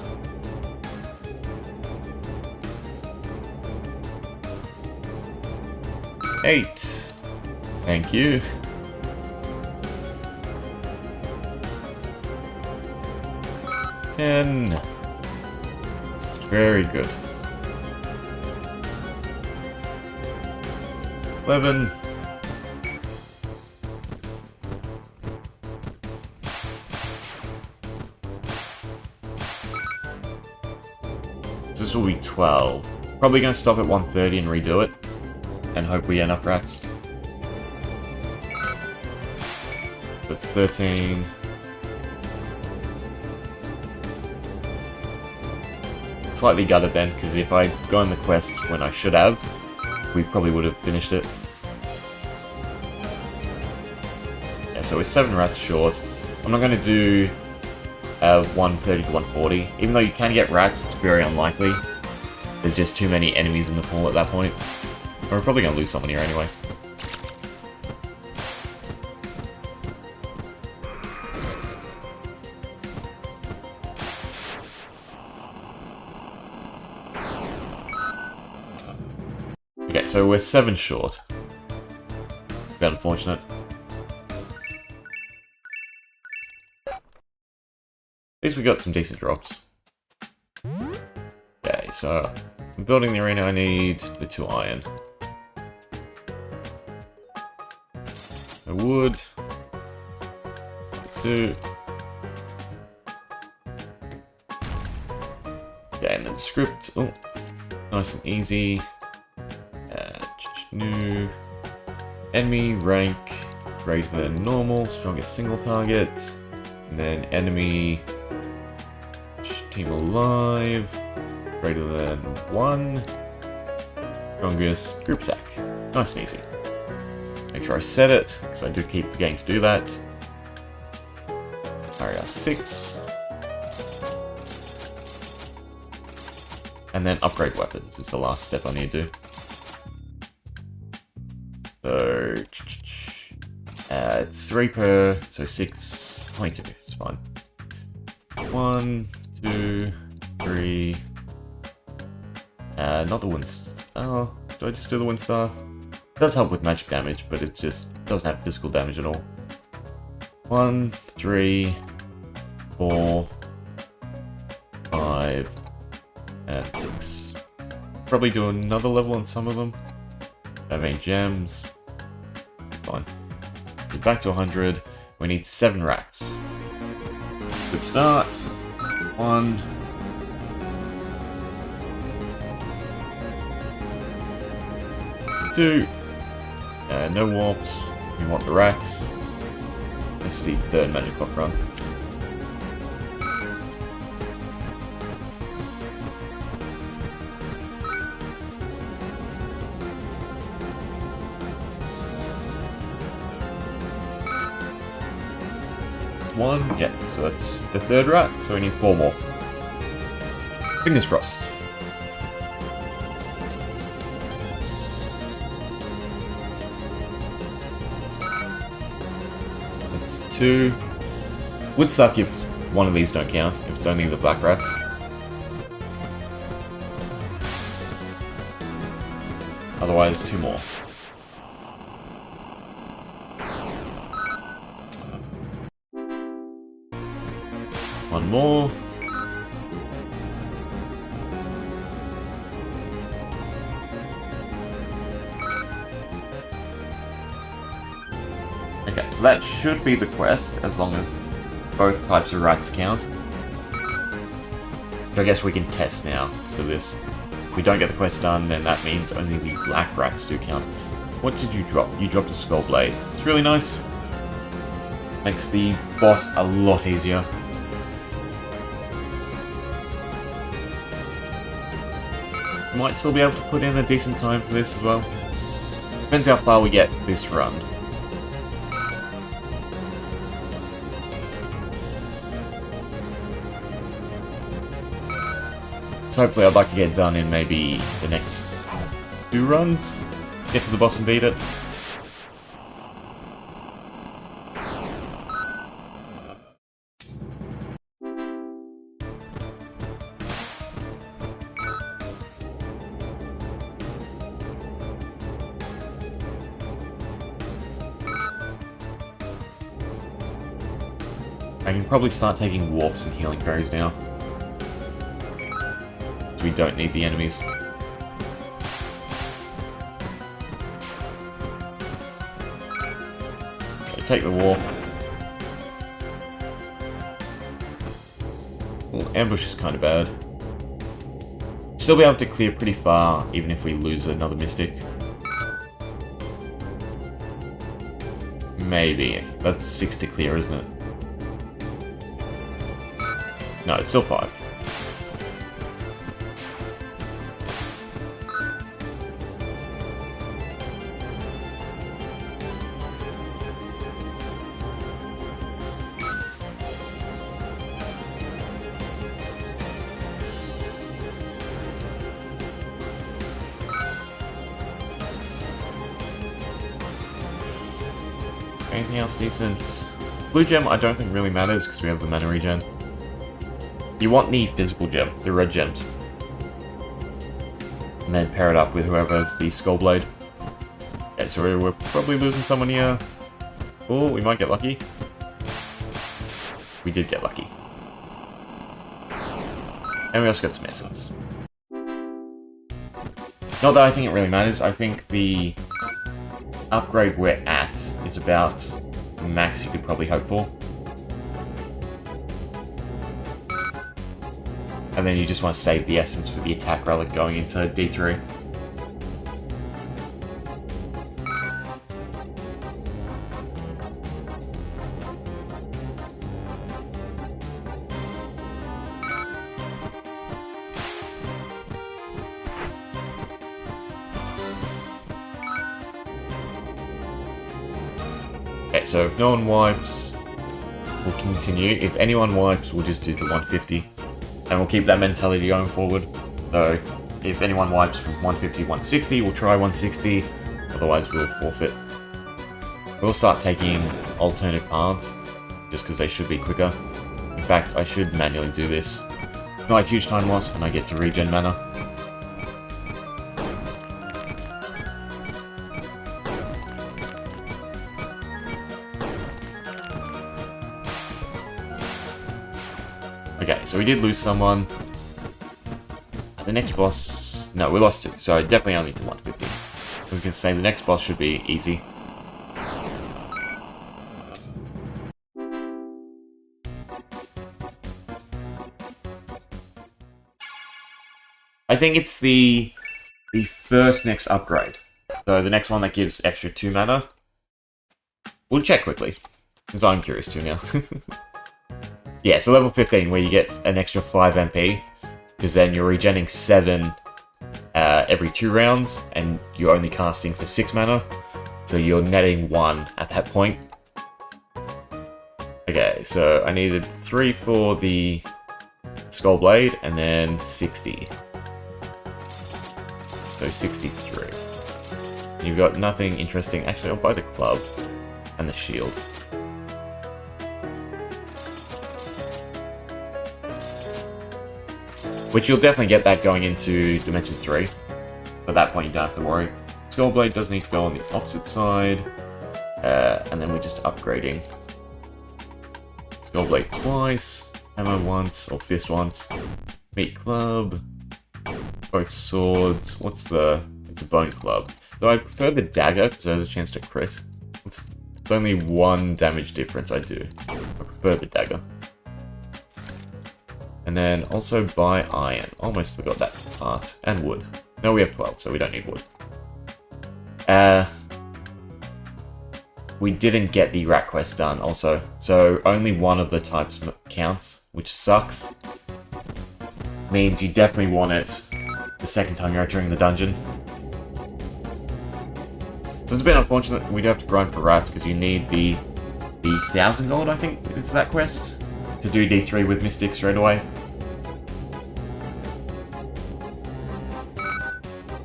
8. Thank you. 10. It's very good. 11. This will be 12. Probably going to stop at 130 and redo it. And hope we get enough rats. That's 13. Slightly gutted then, because if I'd gone the quest when I should have, we probably would have finished it. Yeah, so we're 7 rats short. I'm not going to do 130 to 140. Even though you can get rats, it's very unlikely. There's just too many enemies in the pool at that point. We're probably going to lose someone here anyway. Okay, so we're 7 short. A bit unfortunate. At least we got some decent drops. Okay, so I'm building the arena. I need the 2 iron. I would. 2. Okay, and then script. Oh, nice and easy. New. Enemy rank greater than normal, strongest single target. And then enemy team alive greater than 1. Strongest, group attack. Nice and easy. Make sure I set it, because I do keep forgetting to do that. Area 6. And then upgrade weapons is the last step I need to do. So, it's 3 per, so 6, 22, it's fine. 1, 2, 3. Not the wind. Oh, do I just do the wind star? It does help with magic damage, but it just doesn't have physical damage at all. 1, 3, 4, 5, and 6. Probably do another level on some of them. I mean, gems. Fine. Get back to 100. We need 7 rats. Good start. 1. 2. No warps. We want the rats. Let's see, third magic clock run. One, yeah, so that's the third rat, so we need 4 more. Fingers crossed. That's 2. Would suck if one of these don't count, if it's only the black rats. Otherwise, 2 more. One more. Okay, so that should be the quest, as long as both types of rats count. But I guess we can test now. So this, if we don't get the quest done, then that means only the black rats do count. What did you drop? You dropped a skull blade. It's really nice. Makes the boss a lot easier. Might still be able to put in a decent time for this as well. Depends how far we get this run. So hopefully I'd like to get it done in maybe the next 2 runs. Get to the boss and beat it. I can probably start taking warps and healing berries now. So we don't need the enemies. So take the warp. Well, ambush is kind of bad. Still be able to clear pretty far, even if we lose another mystic. Maybe. That's 6 to clear, isn't it? No, it's still 5. Anything else decent? Blue gem I don't think really matters because we have the mana regen. You want the physical gem, the red gems. And then pair it up with whoever has the skull blade. Okay, so we're probably losing someone here. Oh, we might get lucky. We did get lucky. And we also got some essence. Not that I think it really matters, I think the upgrade we're at is about the max you could probably hope for. And then you just want to save the essence for the attack relic going into D3. so if no one wipes, we'll continue. If anyone wipes, we'll just do to 150. And we'll keep that mentality going forward. So, if anyone wipes from 150 to 160, we'll try 160. Otherwise, we'll forfeit. We'll start taking alternative paths, just because they should be quicker. In fact, I should manually do this. Not a huge time loss, and I get to regen mana. Okay, so we did lose someone. The next boss... No, we lost two, so I definitely only to 150. I was going to say, the next boss should be easy. I think it's the first next upgrade. So the next one that gives extra 2 mana. We'll check quickly, because I'm curious too now. Yeah, so level 15, where you get an extra 5 MP, because then you're regenerating 7 every 2 rounds, and you're only casting for 6 mana, so you're netting 1 at that point. Okay, so I needed 3 for the Skull Blade, and then 60. So 63. You've got nothing interesting. Actually, I'll buy the club and the shield. Which you'll definitely get that going into Dimension 3. At that point, you don't have to worry. Skullblade does need to go on the opposite side. And then we're just upgrading. Skullblade twice. Hammer once, or fist once. Meat club. Both swords. What's the... It's a bone club. Though I prefer the dagger, because there's a chance to crit. It's only 1 damage difference I do. I prefer the dagger. And then also buy iron. Almost forgot that part. And wood. No, we have 12, so we don't need wood. We didn't get the rat quest done also. So only one of the types counts, which sucks. Means you definitely want it the second time you're entering the dungeon. So it's a bit unfortunate we do have to grind for rats because you need the 1,000 gold, I think, is that quest, to do D3 with Mystic straight away.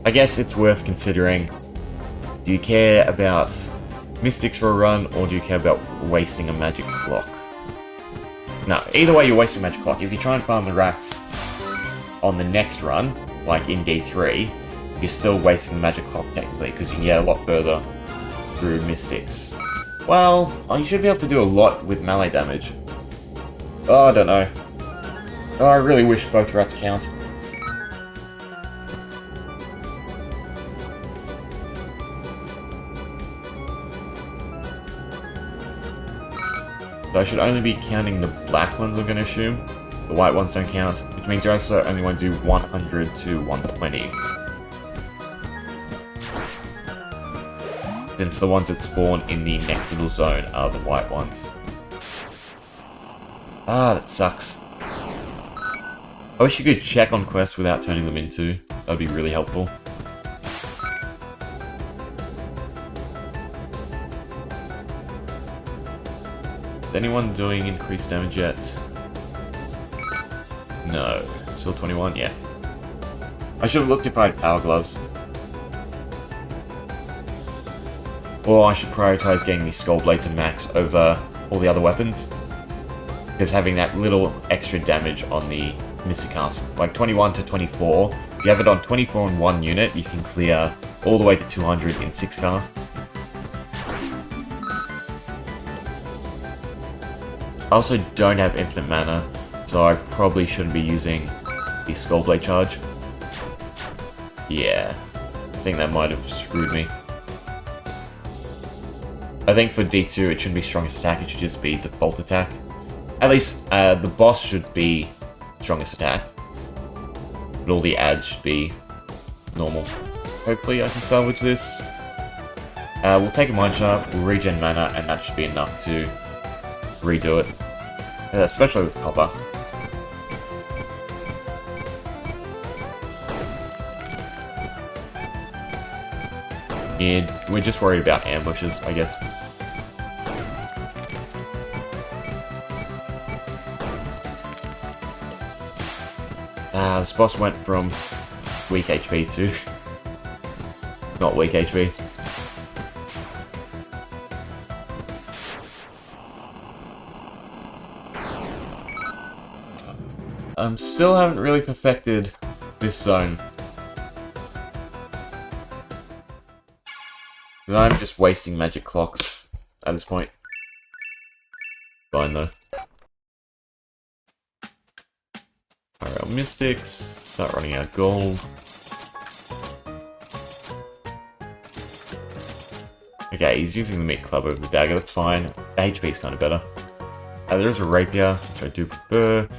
I guess it's worth considering. Do you care about Mystics for a run, or do you care about wasting a magic clock? No, either way you're wasting a magic clock. If you try and farm the rats on the next run, like in D3, you're still wasting the magic clock technically, because you can get a lot further through Mystics. Well, you should be able to do a lot with melee damage. Oh, I don't know. Oh, I really wish both rats count. So I should only be counting the black ones, I'm going to assume. The white ones don't count, which means you also only want to do 100 to 120. Since the ones that spawn in the next little zone are the white ones. Ah, that sucks. I wish you could check on quests without turning them into. That would be really helpful. Is anyone doing increased damage yet? No. Still 21? Yeah. I should have looked if I had power gloves. Or I should prioritize getting the Skull Blade to max over all the other weapons. Because having that little extra damage on the Mystic cast, like 21 to 24, if you have it on 24 in one unit, you can clear all the way to 200 in 6 casts. I also don't have infinite mana, so I probably shouldn't be using the Skull Blade charge. Yeah, I think that might have screwed me. I think for D2 it shouldn't be strongest attack, it should just be default attack. At least the boss should be strongest attack, but all the adds should be normal. Hopefully I can salvage this. We'll take a Mind Shard, we'll regen mana, and that should be enough to redo it. Especially with copper. Yeah, we're just worried about ambushes, I guess. This boss went from weak HP to not weak HP. Still haven't really perfected this zone. Because I'm just wasting magic clocks at this point. Fine though. Alright, mystics. Start running out of gold. Okay, he's using the meat club over the dagger, that's fine. The HP is kind of better. There is a rapier, which I do prefer.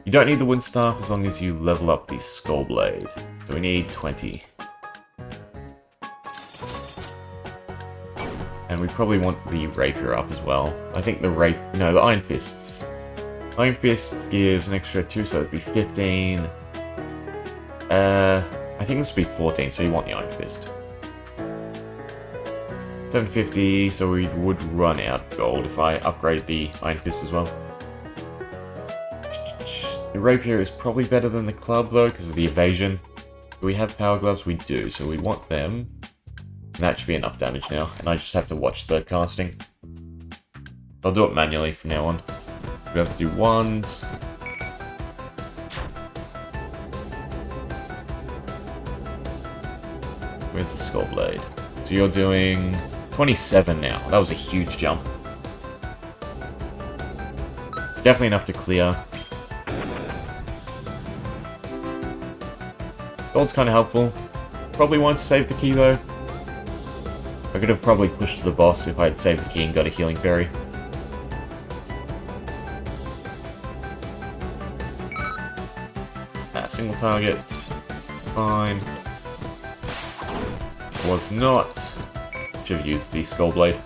You don't need the wind staff as long as you level up the skull blade. So we need 20. And we probably want the rapier up as well. I think the the iron fists. Iron fist gives an extra 2, so it'd be 15. I think this would be 14, so you want the iron fist. 750, so we would run out of gold if I upgrade the iron fist as well. The rapier is probably better than the club though, because of the evasion. Do we have power gloves? We do, so we want them. And that should be enough damage now, and I just have to watch the casting. I'll do it manually from now on. We have to do wands. Where's the skull blade? So you're doing 27 now. That was a huge jump. It's definitely enough to clear. Gold's kind of helpful. Probably won't save the key though. I could have probably pushed to the boss if I had saved the key and got a healing fairy. Single target. Fine. Was not. Should have used the skull blade.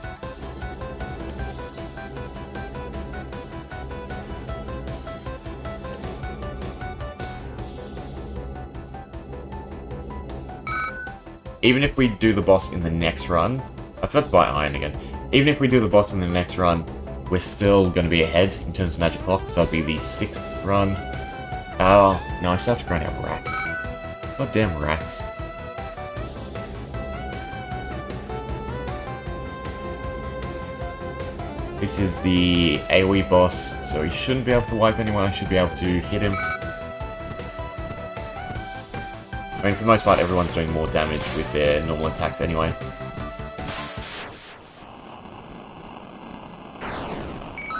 Even if we do the boss in the next run, I forgot to buy iron again. Even if we do the boss in the next run, we're still going to be ahead in terms of magic clock, because that'll be the 6th run. Oh, no, I still have to grind out rats. Goddamn rats. This is the AoE boss, so he shouldn't be able to wipe anyone. I should be able to hit him. I mean, for the most part, everyone's doing more damage with their normal attacks anyway.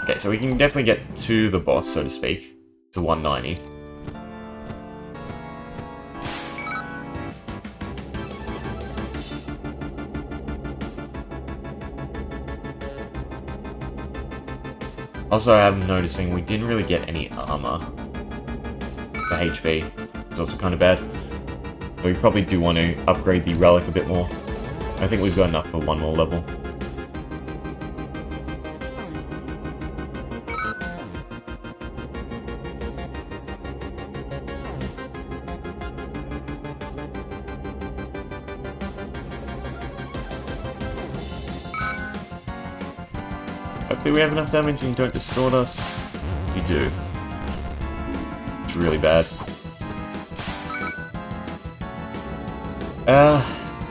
Okay, so we can definitely get to the boss, so to speak, to 190. Also, I'm noticing we didn't really get any armor. The HP is also kind of bad. But we probably do want to upgrade the relic a bit more. I think we've got enough for one more level. Hopefully we have enough damage and you don't distort us. You do. It's really bad.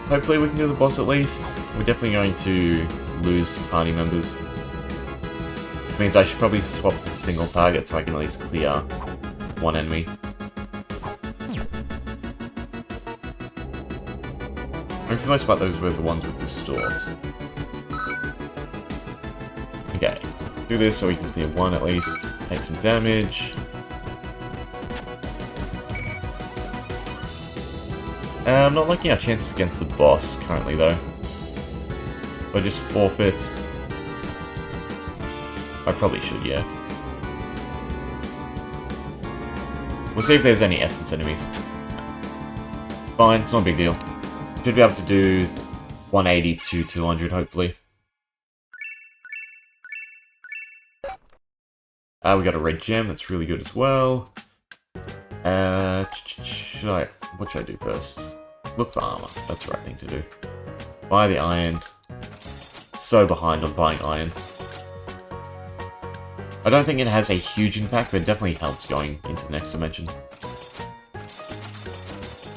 Hopefully we can do the boss at least. We're definitely going to lose some party members. Which means I should probably swap to single target so I can at least clear one enemy. And for the most part those were the ones with distort. Okay, do this so we can clear one at least, take some damage. I'm not liking our chances against the boss currently though. Or just forfeit. I probably should, yeah. We'll see if there's any essence enemies. Fine, it's not a big deal. Should be able to do 180 to 200 hopefully. We got a red gem, that's really good as well. What should I do first? Look for armor, that's the right thing to do. Buy the iron. So behind on buying iron. I don't think it has a huge impact, but it definitely helps going into the next dimension.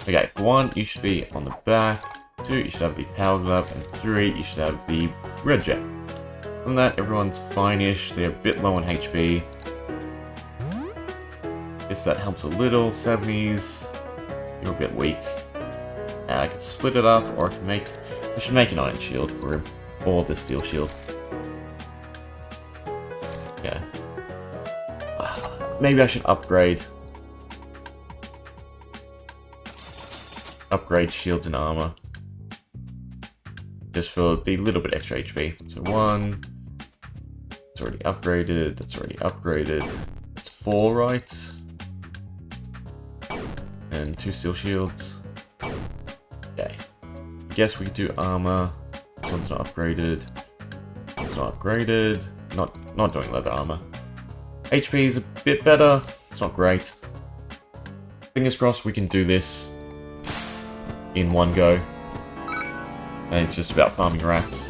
Okay, 1, you should be on the back. 2, you should have the power glove. And 3, you should have the red jet. Other than that, everyone's fine-ish. They're a bit low on HP. Guess that helps a little. 70s. You're a bit weak. I could split it up, or I should make an iron shield for him. Or the steel shield. Yeah. Maybe I should upgrade shields and armor. Just for the little bit extra HP. So 1. It's already upgraded. That's already upgraded. It's 4, right? And 2 steel shields. Okay. Guess we could do armor. This one's not upgraded. It's not upgraded. Not doing leather armor. HP is a bit better. It's not great. Fingers crossed we can do this in one go. And it's just about farming rats.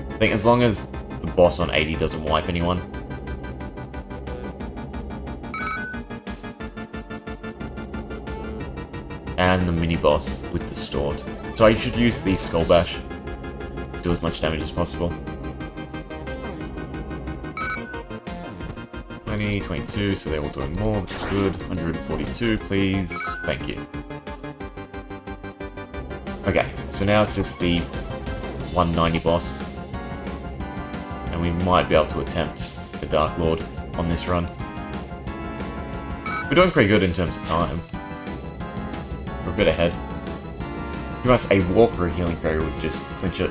I think as long as the boss on 80 doesn't wipe anyone. And the mini boss with distort. So I should use the skull bash to do as much damage as possible. 20, 22, so they're all doing more, that's good. 142, please. Thank you. Okay, so now it's just the 190 boss. And we might be able to attempt the Dark Lord on this run. We're doing pretty good in terms of time. We're a bit ahead. Give us a walk or a healing fairy would just clinch it.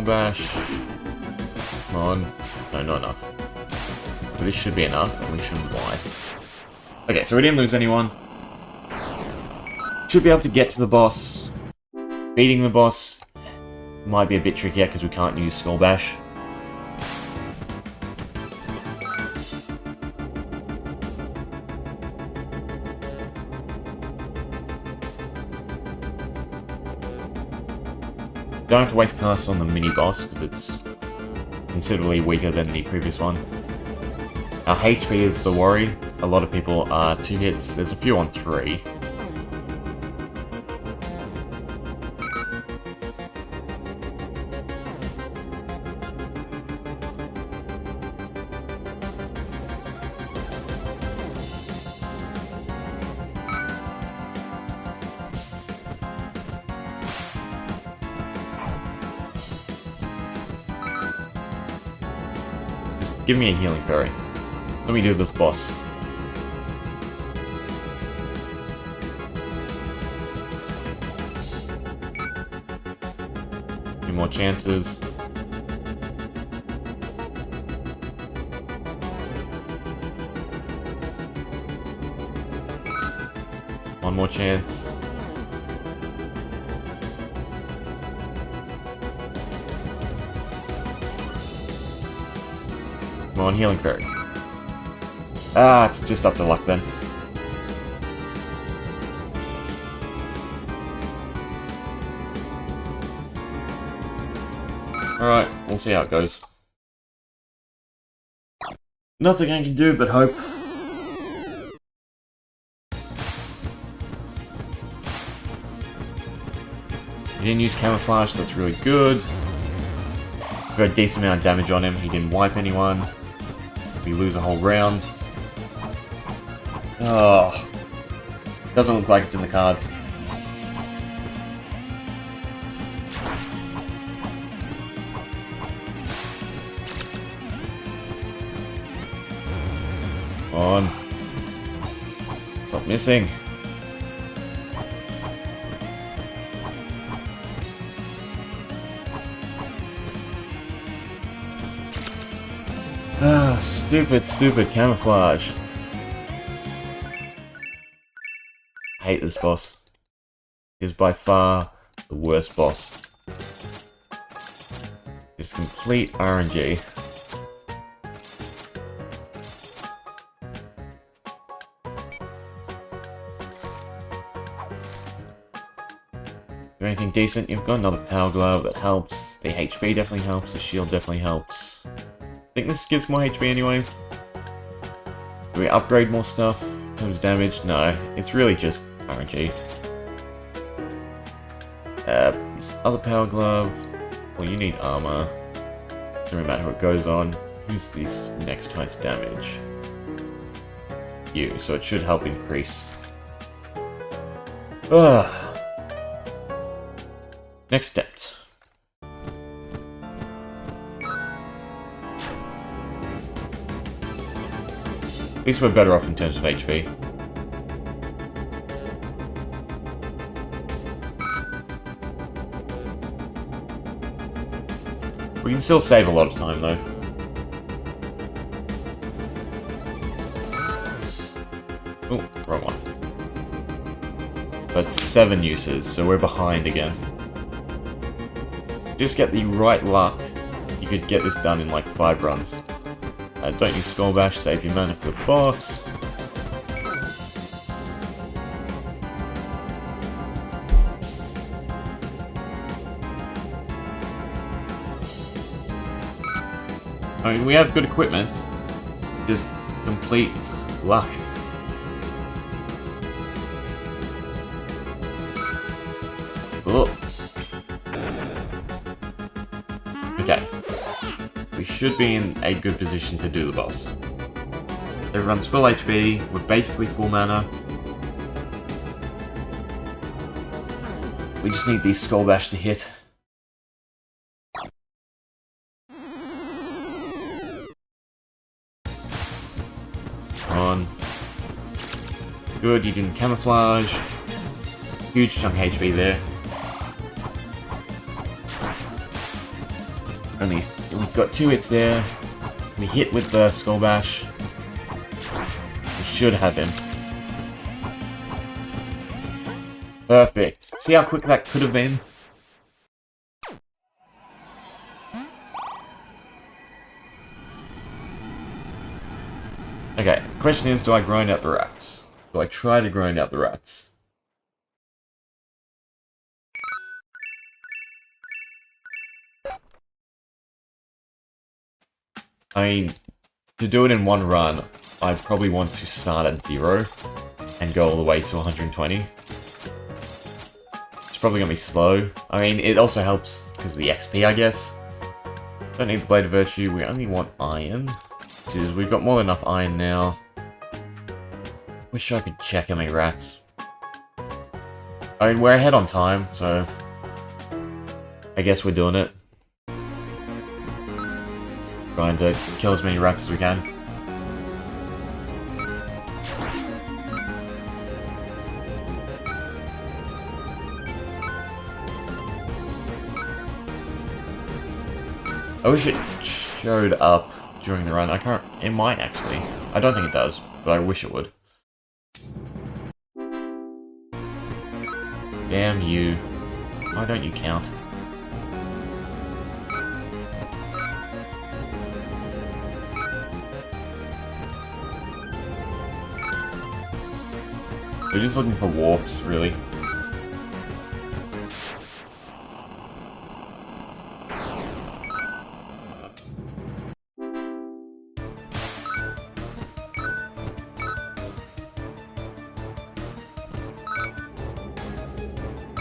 Bash. Come on. No, not enough. But this should be enough, and we shouldn't wipe. Okay, so we didn't lose anyone. Should be able to get to the boss. Beating the boss might be a bit trickier because we can't use Skull Bash. Don't have to waste casts on the mini-boss, because it's considerably weaker than the previous one. Our HP is the worry. A lot of people are 2 hits, there's a few on 3. Give me a healing fairy. Let me do the boss. A few more chances. One more chance. Come on, healing fairy. Ah, it's just up to luck then. Alright, we'll see how it goes. Nothing I can do but hope. He didn't use camouflage, so that's really good. We got a decent amount of damage on him, he didn't wipe anyone. We lose a whole round. Oh, doesn't look like it's in the cards. Come on. Stop missing. Ah, stupid camouflage. I hate this boss. He's by far the worst boss. Just complete RNG. do anything decent. You've got another Power Glove that helps. The HP definitely helps. The shield definitely helps. I think this gives more HP anyway. Do we upgrade more stuff in terms of damage? No, it's really just RNG. This other Power Glove. Well, you need armor. Doesn't really matter who it goes on. Who's this next highest damage? You, so it should help increase. Ugh. Next steps. At least we're better off in terms of HP. We can still save a lot of time though. Oh, wrong one. That's 7 uses, so we're behind again. Just get the right luck, you could get this done in like 5 runs. Don't use Skull Bash, save your mana for the boss. I mean, we have good equipment, just complete luck. Oh. Okay. We should be in a good position to do the boss. Everyone's full HP, we're basically full mana. We just need the Skull Bash to hit. On. Good, you didn't camouflage. Huge chunk of HP there. Only we've got 2 hits there. We hit with the Skull Bash. We should have him. Perfect. See how quick that could have been? Okay, question is, do I grind out the rats? Do I try to grind out the rats? I mean, to do it in one run, I'd probably want to start at 0 and go all the way to 120. It's probably gonna be slow. I mean, it also helps because of the XP, I guess. Don't need the Blade of Virtue, we only want iron. We've got more than enough iron now. Wish I could check how many rats. I mean, we're ahead on time, so I guess we're doing it. Trying to kill as many rats as we can. I wish it showed up during the run. I can't... It might, actually. I don't think it does, but I wish it would. Damn you. Why don't you count? We're just looking for warps, really.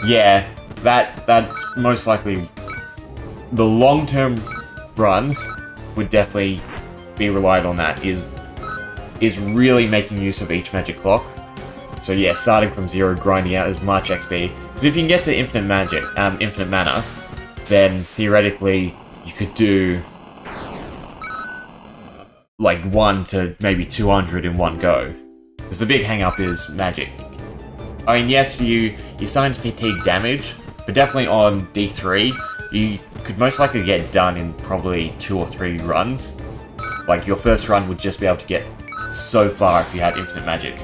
Yeah, that's most likely the long-term run would definitely be relied on. That is really making use of each magic clock. So yeah, starting from 0, grinding out as much XP. Because if you can get to infinite mana, then theoretically you could do like 1 to maybe 200 in one go. Because the big hang-up is magic. I mean, yes, you're starting to fatigue damage, but definitely on D3, you could most likely get done in probably 2 or 3 runs. Like, your first run would just be able to get so far if you had infinite magic.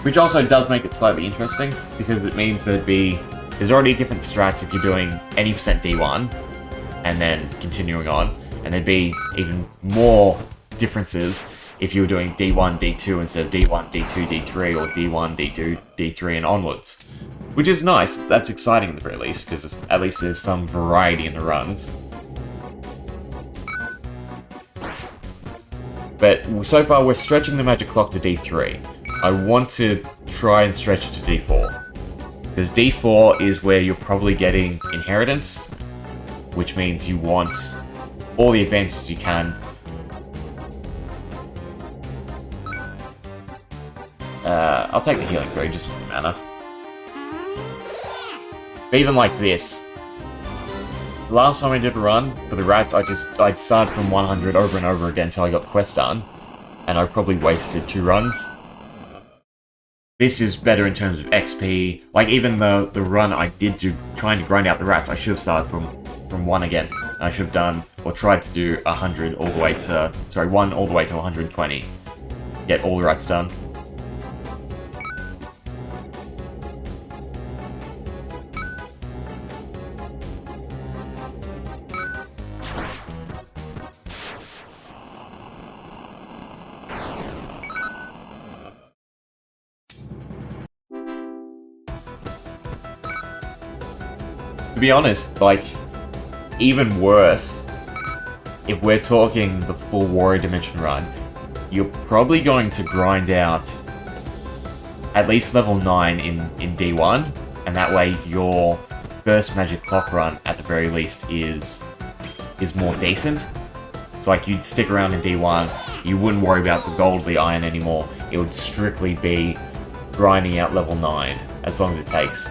Which also does make it slightly interesting, because it means there's already different strats if you're doing any percent D1, and then continuing on, and there'd be even more differences if you were doing D1, D2 instead of D1, D2, D3, or D1, D2, D3, and onwards. Which is nice, that's exciting at the very least, because at least there's some variety in the runs. But so far we're stretching the magic clock to D3. I want to try and stretch it to D4. Because D4 is where you're probably getting inheritance, which means you want all the advantages you can. I'll take the healing grade just for the mana. But even like this, the last time I did a run for the rats, I'd start from 100 over and over again until I got the quest done, and I probably wasted 2 runs. This is better in terms of XP. Like even the run I did do trying to grind out the rats, I should have started from 1 again. And I should have done, or tried to do 100 all the way to, sorry, 1 all the way to 120. Get all the rats done. To be honest, like, even worse, if we're talking the full Warrior Dimension run, you're probably going to grind out at least level 9 in D1, and that way your first Magic Clock run, at the very least, is more decent. So like, you'd stick around in D1, you wouldn't worry about the gold or the iron anymore, it would strictly be grinding out level 9, as long as it takes.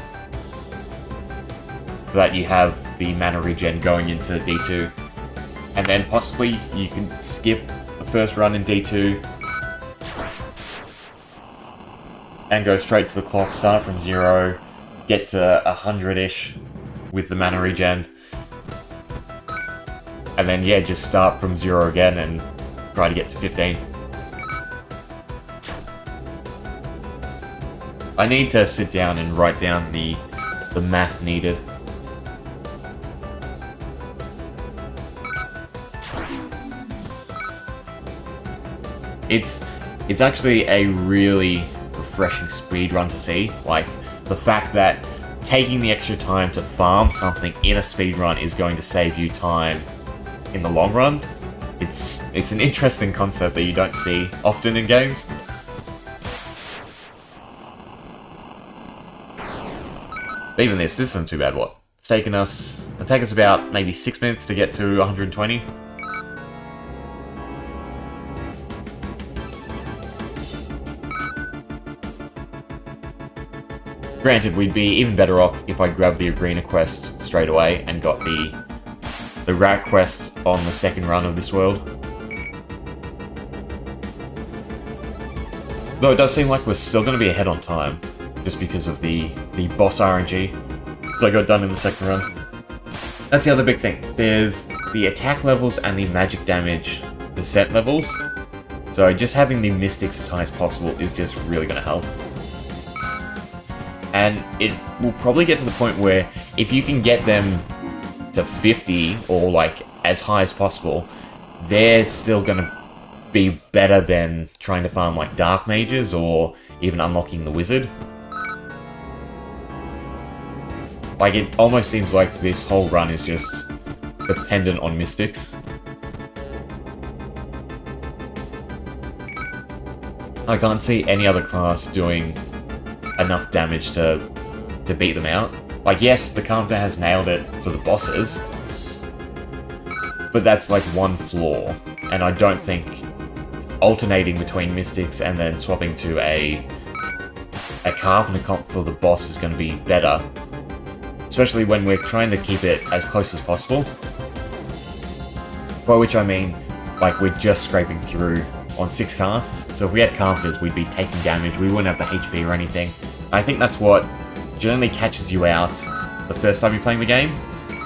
So that you have the mana regen going into D2. And then possibly you can skip the first run in D2 and go straight to the clock, start from 0, get to 100-ish with the mana regen. And then yeah, just start from 0 again and try to get to 15. I need to sit down and write down the math needed. It's actually a really refreshing speedrun to see. Like, the fact that taking the extra time to farm something in a speedrun is going to save you time in the long run. It's an interesting concept that you don't see often in games. But even this isn't too bad. What? It'll take us about maybe 6 minutes to get to 120. Granted, we'd be even better off if I grabbed the Arena quest straight away and got the rat quest on the second run of this world. Though it does seem like we're still going to be ahead on time, just because of the boss RNG. So I got done in the second run. That's the other big thing. There's the attack levels and the magic damage percent levels. So just having the mystics as high as possible is just really going to help. And it will probably get to the point where if you can get them to 50 or like as high as possible, they're still going to be better than trying to farm like dark mages or even unlocking the wizard. Like, it almost seems like this whole run is just dependent on mystics. I can't see any other class doing enough damage to beat them out. Like, yes, the Commander has nailed it for the bosses, but that's like one flaw, and I don't think alternating between mystics and then swapping to a Carpenter comp for the boss is going to be better, especially when we're trying to keep it as close as possible. By which I mean, like, we're just scraping through on 6 casts, so if we had Carpenters, we'd be taking damage, we wouldn't have the HP or anything. I think that's what generally catches you out the first time you're playing the game,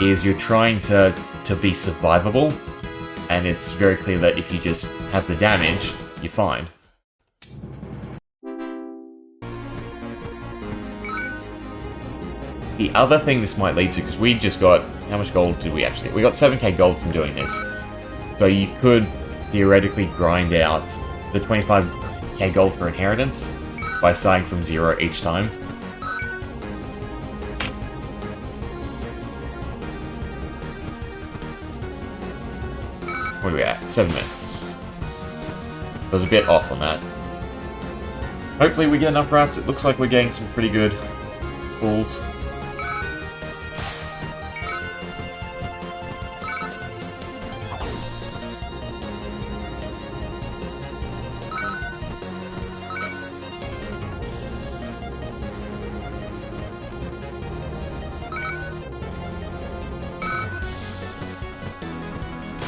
is you're trying to be survivable, and it's very clear that if you just have the damage, you're fine. The other thing this might lead to, because we just got, how much gold did we actually get? We got 7k gold from doing this. So you could theoretically grind out the 25k gold for inheritance by starting from 0 each time. What are we at? 7 minutes. I was a bit off on that. Hopefully we get enough rats. It looks like we're getting some pretty good pulls.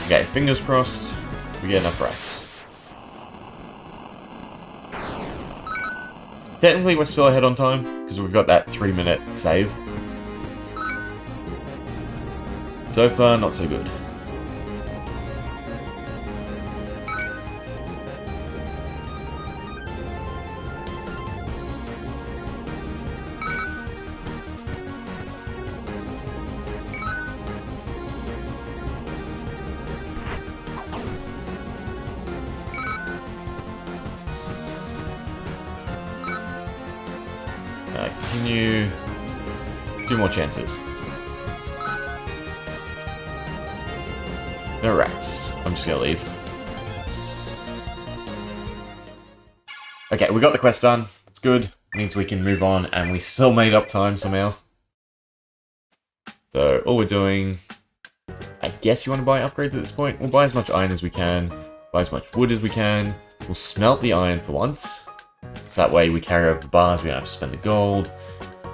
Okay, fingers crossed we get enough rats. Technically we're still ahead on time, because we've got that 3-minute save. So far, not so good. Continue. 2 more chances. No rats. I'm just gonna leave. Okay, we got the quest done. It's good. It means we can move on, and we still made up time somehow. So, all we're doing... I guess you want to buy upgrades at this point? We'll buy as much iron as we can. Buy as much wood as we can. We'll smelt the iron for once. So that way we carry over the bars, we don't have to spend the gold.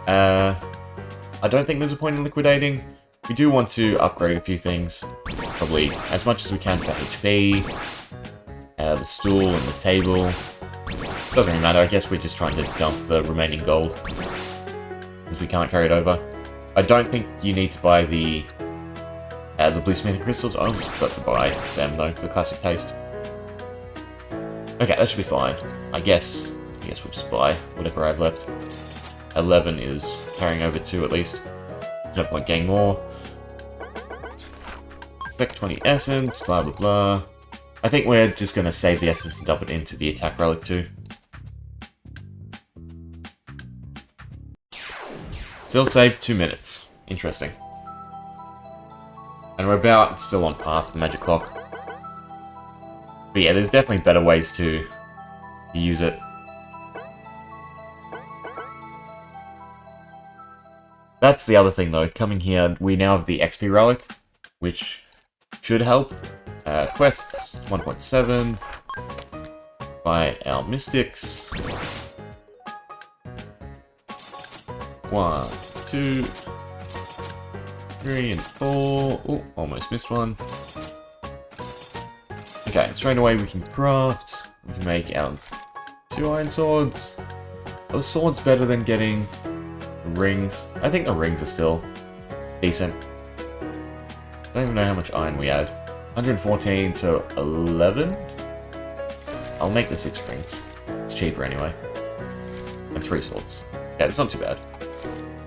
I don't think there's a point in liquidating. We do want to upgrade a few things. Probably as much as we can for HP. The stool and the table. Doesn't really matter, I guess we're just trying to dump the remaining gold. Because we can't carry it over. I don't think you need to buy the blue smithing crystals. I almost forgot to buy them though, for classic taste. Okay, that should be fine. I guess we'll just buy whatever I have left. 11 is carrying over 2 at least. There's no point getting more. Effect 20 essence, blah blah blah. I think we're just going to save the essence and dump it into the attack relic too. Still saved 2 minutes. Interesting. And we're about still on par for the magic clock. But yeah, there's definitely better ways to use it. That's the other thing though, coming here, we now have the XP relic, which should help. Quests, 1.7, by our mystics. 1, 2, 3, and 4. Oh, almost missed one. Okay, straight away we can craft. We can make our 2 iron swords. Are the swords better than getting rings? I think the rings are still decent. Don't even know how much iron we add. 114, so 11? I'll make the 6 rings. It's cheaper anyway. And 3 swords. Yeah, it's not too bad.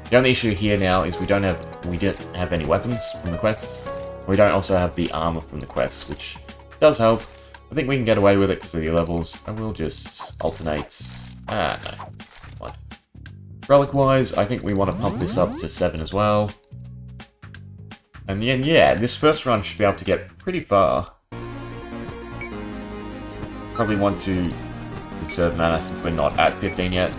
The only issue here now is we didn't have any weapons from the quests. We don't also have the armor from the quests, which does help. I think we can get away with it because of the levels. I will just alternate. No. What? Relic-wise, I think we want to pump this up to 7 as well. And then, yeah, this first run should be able to get pretty far. Probably want to conserve mana since we're not at 15 yet.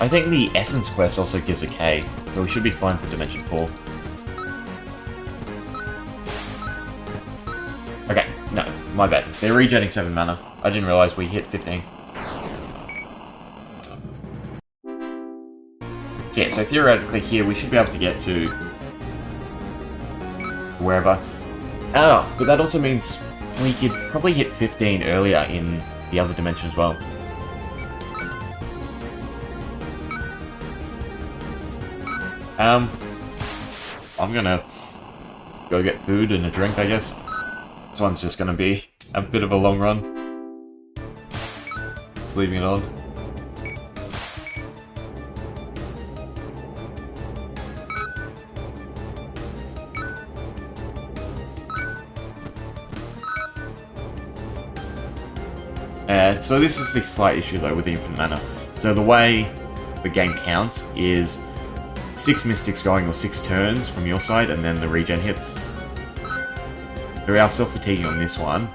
I think the Essence quest also gives a K, so we should be fine for Dimension 4. Okay, no, my bad. They're regenerating 7 mana. I didn't realise we hit 15. So yeah, so theoretically here we should be able to get to wherever. Oh, but that also means we could probably hit 15 earlier in the other dimension as well. I'm gonna go get food and a drink, I guess. This one's just gonna be a bit of a long run. Just leaving it on. So this is the slight issue though with the infinite mana. So the way the game counts is 6 mystics going or 6 turns from your side, and then the regen hits. We are self-fatiguing on this one.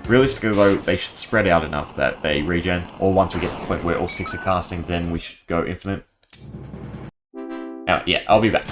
Realistically though, they should spread out enough that they regen, or once we get to the point where all 6 are casting, then we should go infinite. Yeah, I'll be back.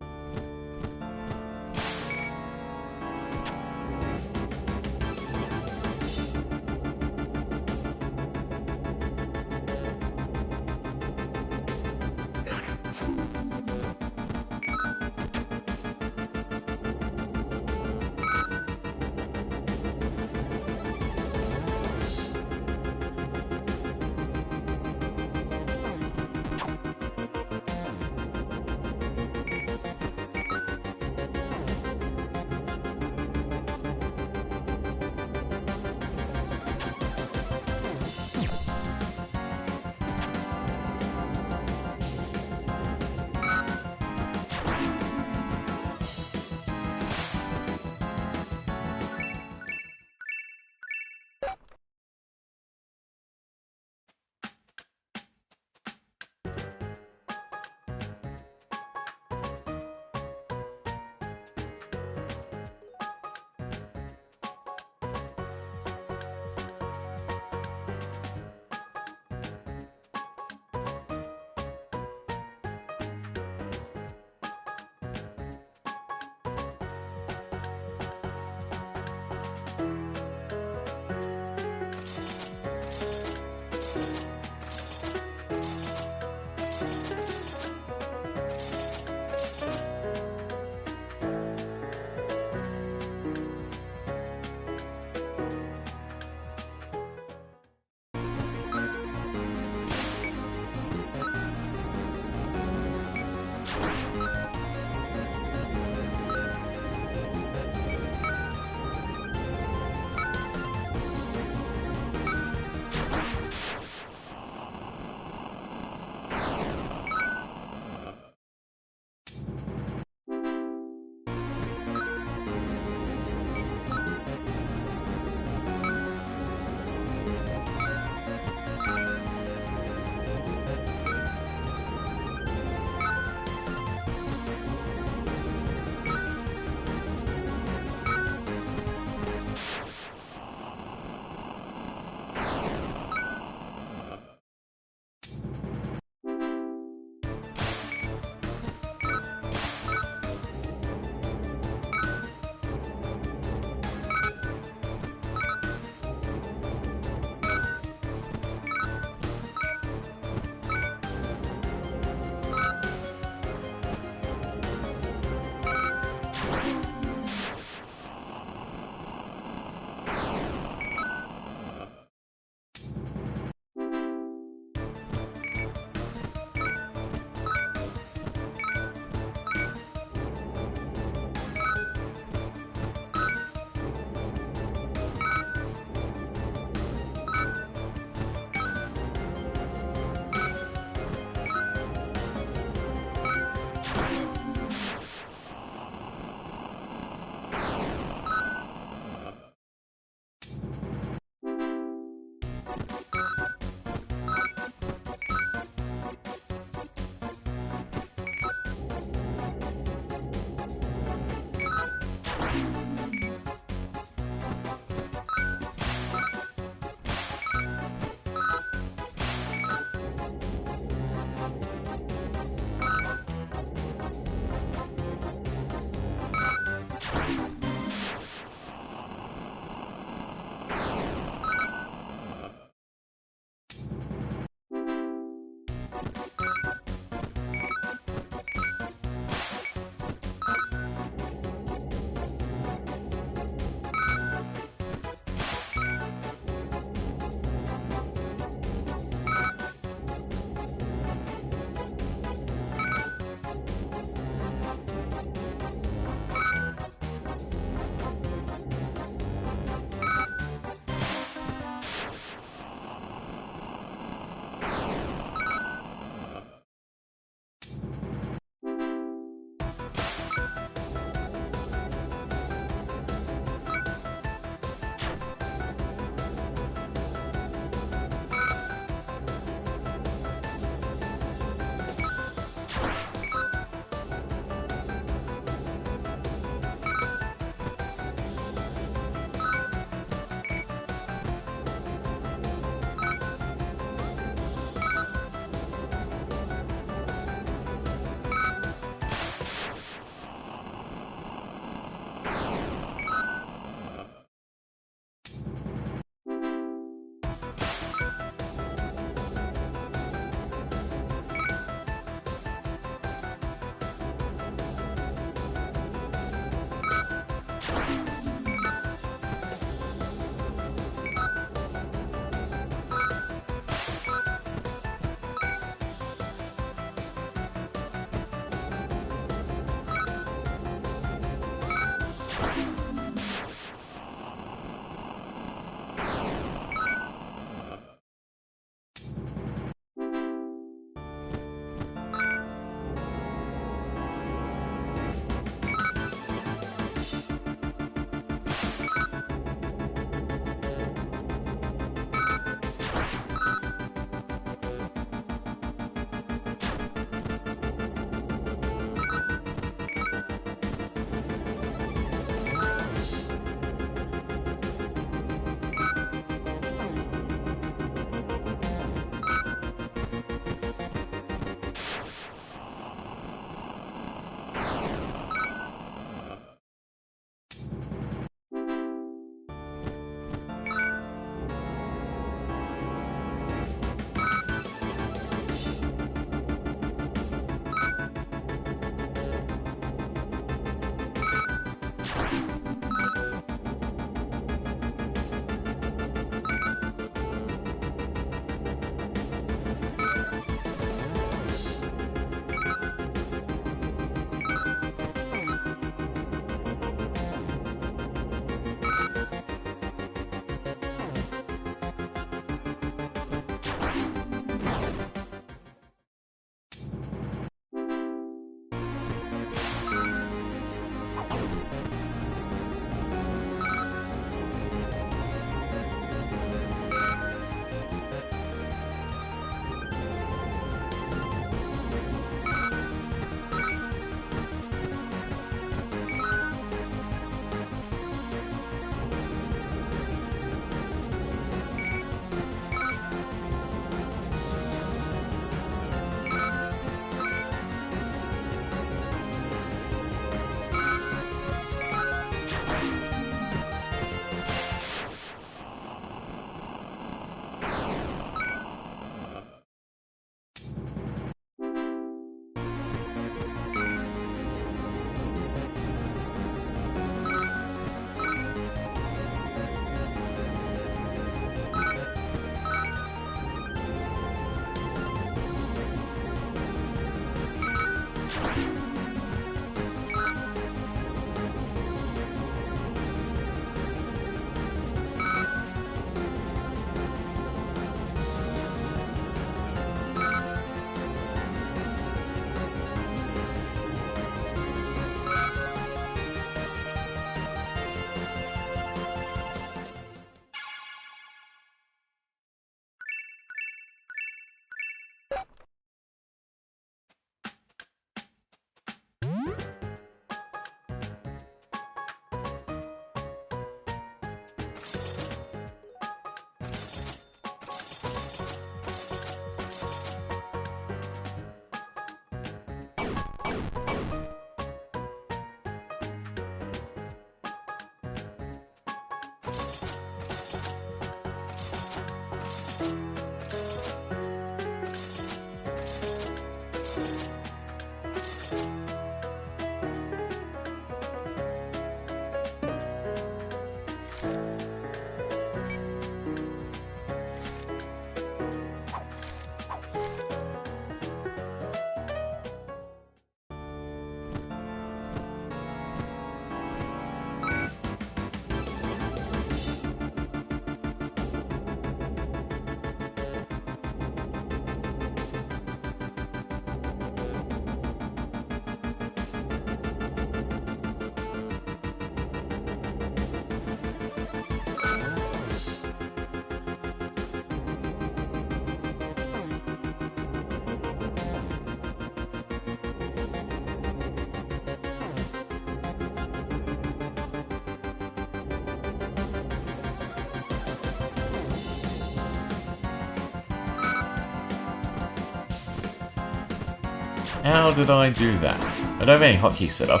How did I do that? I don't have any hotkeys set up.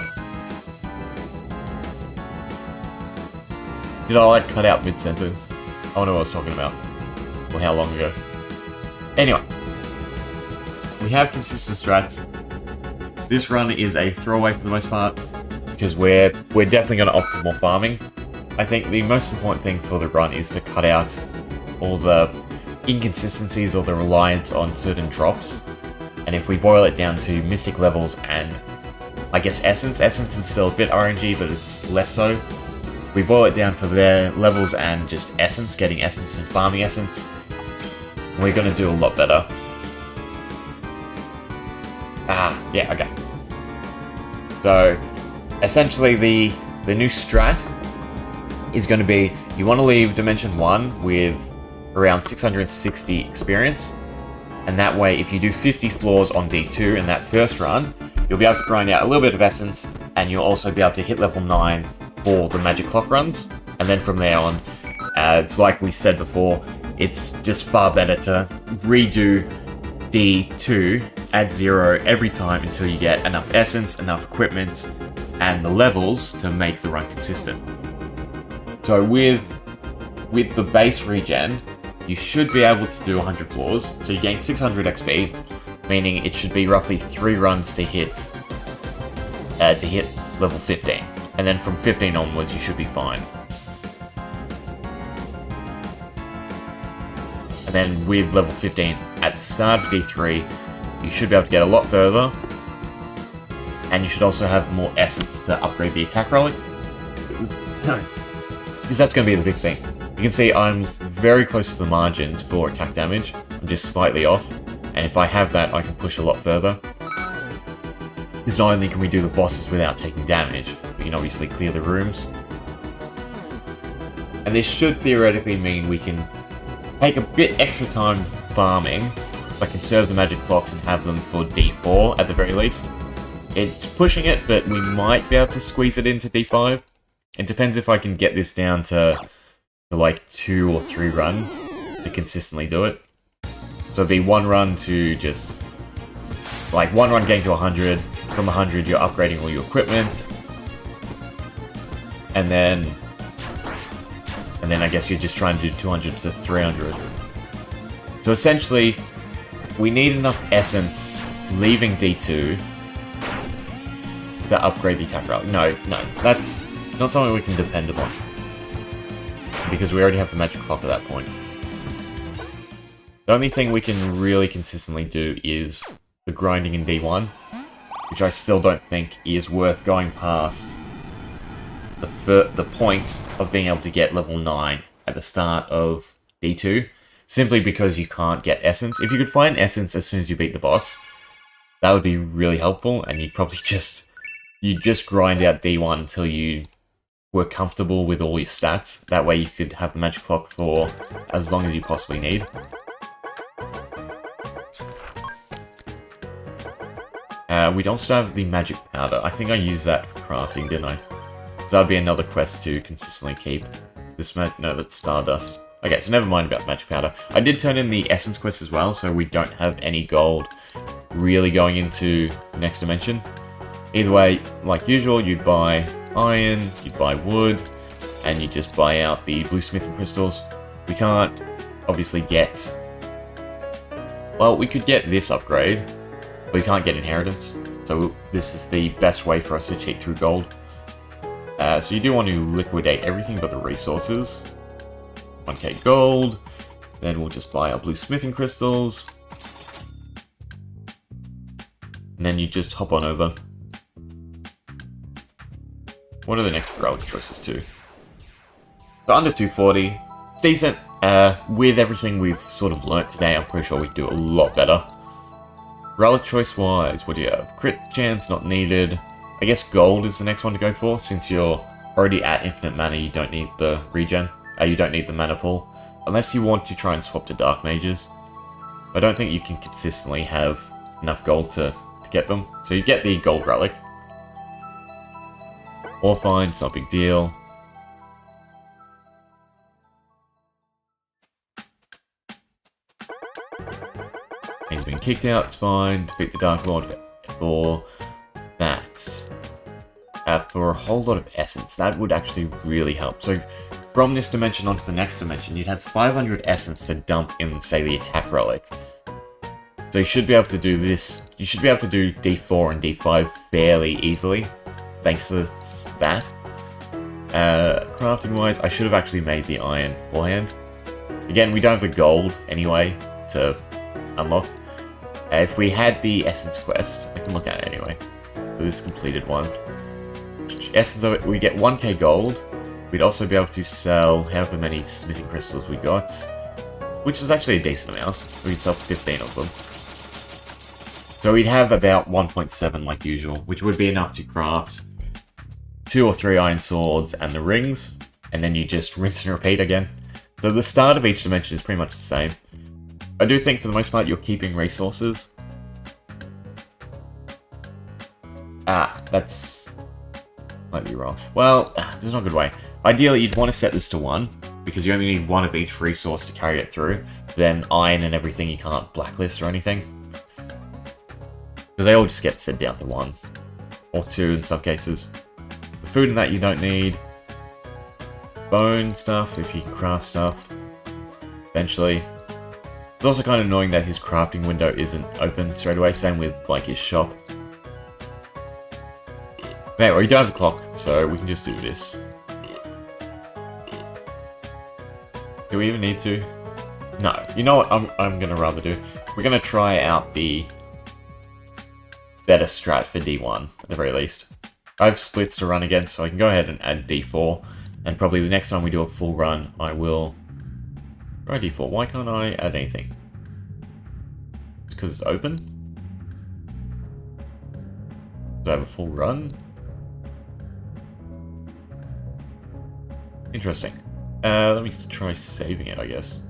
Did I like cut out mid-sentence? I don't know what I was talking about. Or how long ago. Anyway. We have consistent strats. This run is a throwaway for the most part. Because we're definitely going to opt for more farming. I think the most important thing for the run is to cut out all the inconsistencies or the reliance on certain drops. And if we boil it down to Mystic levels and, I guess, Essence is still a bit RNG, but it's less so. We boil it down to their levels and just Essence, getting Essence and farming Essence. We're going to do a lot better. Yeah, okay. So, essentially the new strat is going to be, you want to leave Dimension 1 with around 660 experience. And that way, if you do 50 floors on D2 in that first run, you'll be able to grind out a little bit of Essence, and you'll also be able to hit level 9 for the Magic Clock runs. And then from there on, it's like we said before, it's just far better to redo D2 at 0 every time until you get enough Essence, enough equipment, and the levels to make the run consistent. So with the base regen, you should be able to do 100 floors, so you gain 600 XP, meaning it should be roughly 3 runs to hit level 15. And then from 15 onwards, you should be fine. And then with level 15, at the start of D3, you should be able to get a lot further. And you should also have more Essence to upgrade the attack relic. Because that's going to be the big thing. You can see I'm very close to the margins for attack damage. I'm just slightly off. And if I have that, I can push a lot further. Because not only can we do the bosses without taking damage, we can obviously clear the rooms. And this should theoretically mean we can take a bit extra time farming, but conserve the magic clocks and have them for D4 at the very least. It's pushing it, but we might be able to squeeze it into D5. It depends if I can get this down to like 2 or 3 runs to consistently do it. So it'd be 1 run to just, like 1 run getting to 100, from 100 you're upgrading all your equipment, and then I guess you're just trying to do 200 to 300. So essentially, we need enough Essence leaving D2 to upgrade the attack relic. No, that's not something we can depend upon. Because we already have the magic clock at that point. The only thing we can really consistently do is the grinding in D1, which I still don't think is worth going past the point of being able to get level 9 at the start of D2, simply because you can't get Essence. If you could find Essence as soon as you beat the boss, that would be really helpful, and you'd probably just grind out D1 until you were comfortable with all your stats. That way you could have the magic clock for as long as you possibly need. We don't still have the magic powder. I think I used that for crafting, didn't I? So that'd be another quest to consistently keep. No, that's Stardust. Okay, so never mind about magic powder. I did turn in the Essence quest as well, so we don't have any gold really going into the next dimension. Either way, like usual, you'd buy iron, you'd buy wood, and you just buy out the blue smithing crystals. We can't obviously get... Well, we could get this upgrade, but we can't get inheritance. So this is the best way for us to cheat through gold. So you do want to liquidate everything but the resources. 1k gold. Then we'll just buy our blue smithing crystals. And then you just hop on over. What are the next relic choices too? So under 240. It's decent. With everything we've sort of learnt today, I'm pretty sure we do a lot better. Relic choice wise, what do you have? Crit chance, not needed. I guess gold is the next one to go for, since you're already at infinite mana, you don't need the regen. You don't need the mana pool. Unless you want to try and swap to dark mages. I don't think you can consistently have enough gold to get them. So you get the gold relic. Or fine, it's not a big deal. He's been kicked out, it's fine. Defeat the Dark Lord for that. For a whole lot of essence, that would actually really help. So from this dimension onto the next dimension, you'd have 500 essence to dump in, say, the attack relic. So you should be able to do this. You should be able to do D4 and D5 fairly easily, thanks to that. Crafting wise, I should have actually made the iron beforehand. Again, we don't have the gold anyway to unlock. If we had the essence quest, I can look at it anyway. So this completed one. Essence of it, we get 1k gold. We'd also be able to sell however many smithing crystals we got, which is actually a decent amount. We'd sell 15 of them. So we'd have about 1.7 like usual, which would be enough to craft 2 or 3 iron swords and the rings, and then you just rinse and repeat again. So the start of each dimension is pretty much the same. I do think for the most part you're keeping resources. That's slightly wrong. Well, there's not a good way. Ideally you'd want to set this to 1, because you only need 1 of each resource to carry it through. Then iron and everything you can't blacklist or anything. Because they all just get set down to 1. Or 2 in some cases. The food and that you don't need. Bone stuff, if you can craft stuff. Eventually. It's also kind of annoying that his crafting window isn't open straight away. Same with, like, his shop. Anyway, we don't have the clock, so we can just do this. Do we even need to? No. You know what I'm going to rather do? We're going to try out the better strat for D1, at the very least. I have splits to run again, so I can go ahead and add D4. And probably the next time we do a full run, I will try D4. Why can't I add anything? It's because it's open? Do I have a full run? Interesting. Let me try saving it, I guess.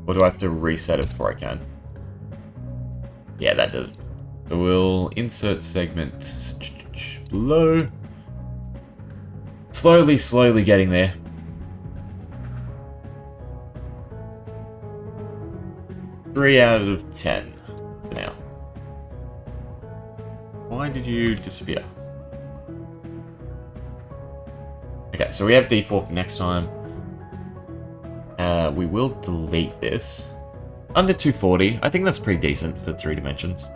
Or do I have to reset it before I can? Yeah, that does. So we'll insert segment below. Slowly getting there. Three out of 10 for now. Why did you disappear? Okay, so we have D4 for next time. We will delete this. Under 240, I think that's pretty decent for 3 dimensions.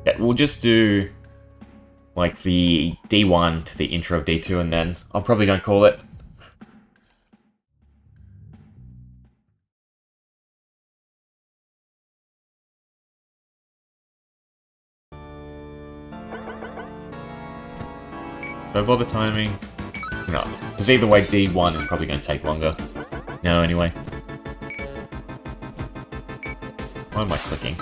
Yeah, we'll just do like the D1 to the intro of D2, and then I'm probably going to call it. Don't bother timing. No, because either way D1 is probably going to take longer. No, anyway. Why am I clicking?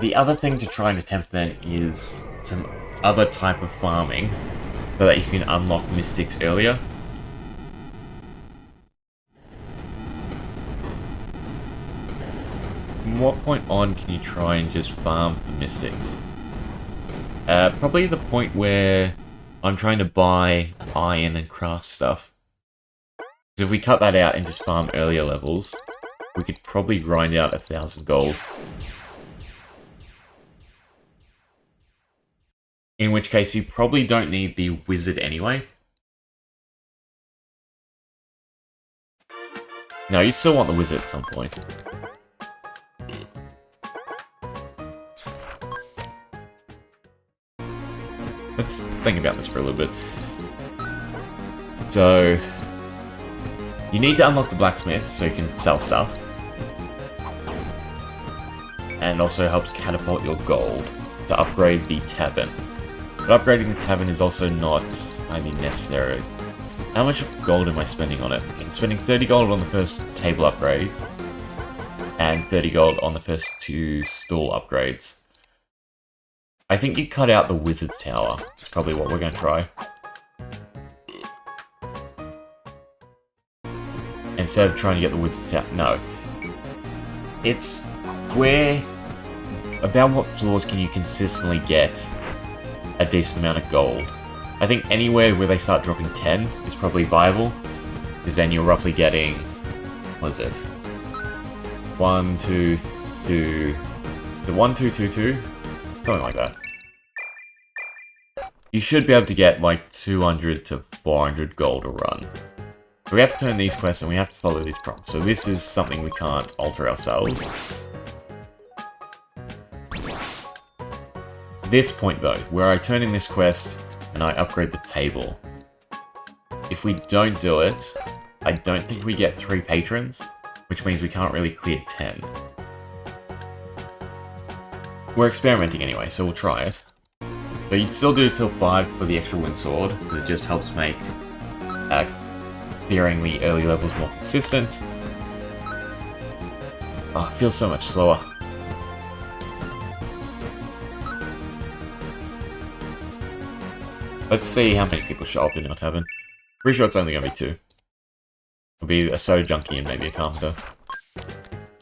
The other thing to try and attempt then is some other type of farming so that you can unlock mystics earlier. From what point on can you try and just farm for mystics? Probably the point where I'm trying to buy iron and craft stuff. If we cut that out and just farm earlier levels, we could probably grind out 1,000 gold. In which case, you probably don't need the wizard anyway. No, you still want the wizard at some point. let's think about this for a little bit. So, you need to unlock the blacksmith so you can sell stuff. And also helps catapult your gold to upgrade the tavern. But upgrading the tavern is also not highly necessary. How much gold am I spending on it? I'm spending 30 gold on the first table upgrade. And 30 gold on the first 2 stool upgrades. I think you cut out the wizard's tower. That's probably what we're going to try. Instead of trying to get the wizard's tower. No. It's where... About what floors can you consistently get a decent amount of gold? I think anywhere where they start dropping 10 is probably viable. Because then you're roughly getting... What is it? 1, 2, 2... The 1, 2, 2, 2? Something like that. You should be able to get like 200 to 400 gold a run. We have to turn these quests and we have to follow these prompts. So this is something we can't alter ourselves. This point though, where I turn in this quest and I upgrade the table. If we don't do it, I don't think we get 3 patrons, which means we can't really clear 10. We're experimenting anyway, so we'll try it. But you'd still do it till 5 for the extra wind sword, because it just helps make clearing the early levels more consistent. Oh, it feels so much slower. Let's see how many people show up in our tavern. Pretty sure it's only going to be 2. It'll be a soda junkie and maybe a carpenter.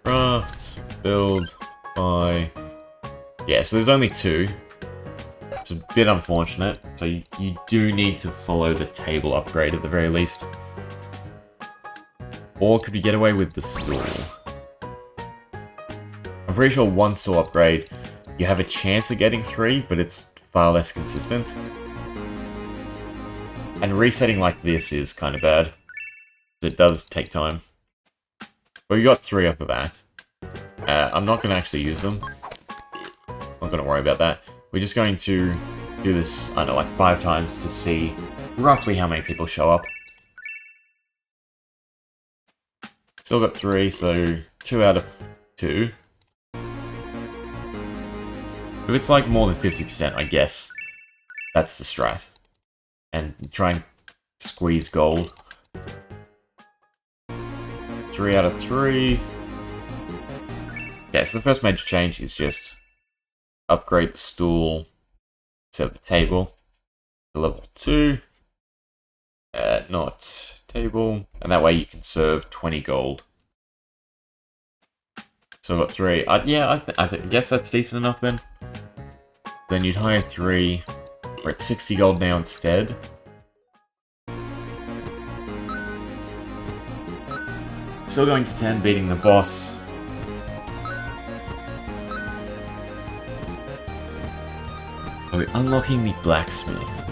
Craft, build, buy... Yeah, so there's only 2. It's a bit unfortunate, so you do need to follow the table upgrade at the very least. Or could we get away with the stool? I'm pretty sure 1 stool upgrade, you have a chance of getting 3, but it's far less consistent. And resetting like this is kind of bad. It does take time. But we got 3 off of that. I'm not going to actually use them. Not going to worry about that. We're just going to do this, I don't know, like 5 times to see roughly how many people show up. Still got 3, so 2 out of 2. If it's like more than 50%, I guess that's the strat. And try and squeeze gold. 3 out of 3. Yeah, so the first major change is just upgrade the stool instead of the table to level 2. Not table. And that way you can serve 20 gold. So I've got 3. Yeah, I guess that's decent enough then. Then you'd hire 3. We're at 60 gold now instead. Still going to 10, beating the boss. Are we unlocking the blacksmith?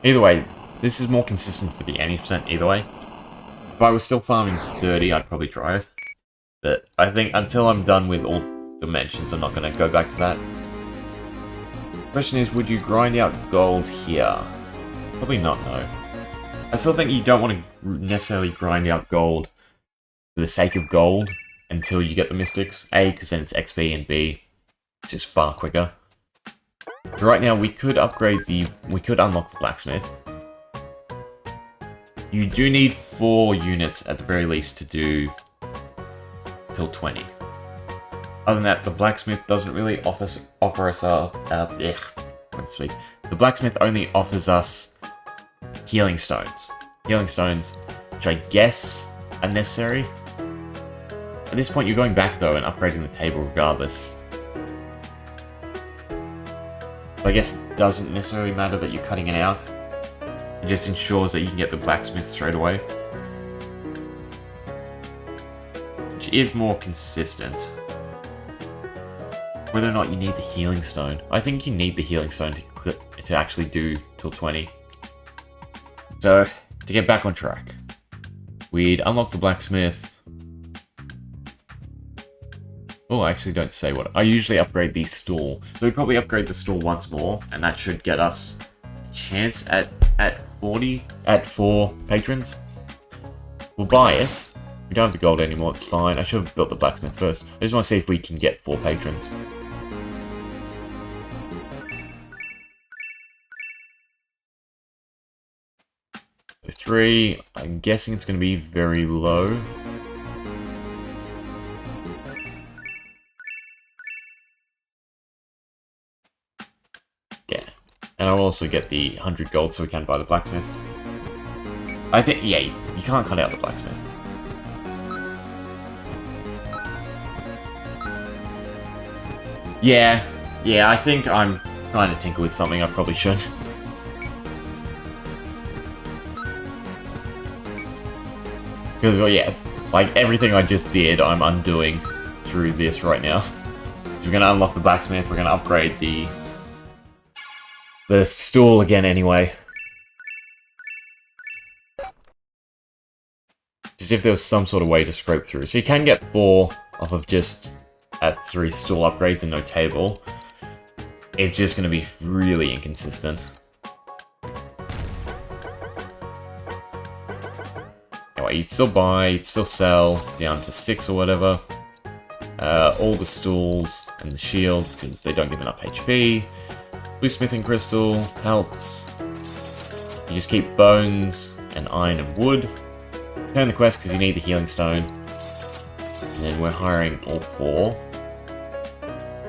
Either way, this is more consistent for the 80% either way. If I was still farming 30, I'd probably try it. But I think until I'm done with all dimensions, I'm not going to go back to that. Question is, would you grind out gold here? Probably not, no. I still think you don't want to necessarily grind out gold for the sake of gold until you get the mystics. A, because then it's XP, and B, it's just far quicker. But right now, we could unlock the blacksmith. You do need 4 units at the very least to do till 20. Other than that, the blacksmith doesn't really offer us the blacksmith only offers us healing stones. Healing stones, which I guess are necessary. At this point, you're going back though and upgrading the table regardless. But I guess it doesn't necessarily matter that you're cutting it out. It just ensures that you can get the blacksmith straight away. Which is more consistent. Whether or not you need the healing stone. I think you need the healing stone to actually do till 20. So, to get back on track, we'd unlock the blacksmith. Oh, I actually don't say what. I usually upgrade the stall. So we'd probably upgrade the stall once more, and that should get us a chance at 4 patrons. We'll buy it. We don't have the gold anymore, it's fine. I should have built the blacksmith first. I just want to see if we can get 4 patrons. So 3, I'm guessing it's going to be very low. Yeah. And I'll also get the 100 gold so we can buy the blacksmith. I think, yeah, you can't cut out the blacksmith. Yeah, I think I'm trying to tinker with something I probably shouldn't. Because, well, yeah, like everything I just did, I'm undoing through this right now. So we're going to unlock the blacksmith, we're going to upgrade the stall again anyway. Just if there was some sort of way to scrape through. So you can get 4 off of just... at 3 stall upgrades and no table. It's just going to be really inconsistent. Anyway, you'd still buy, you'd still sell down to 6 or whatever. All the stalls and the shields because they don't give enough HP. Blue smithing crystal, pelts. You just keep bones and iron and wood. Turn the quest because you need the healing stone. And then we're hiring all 4.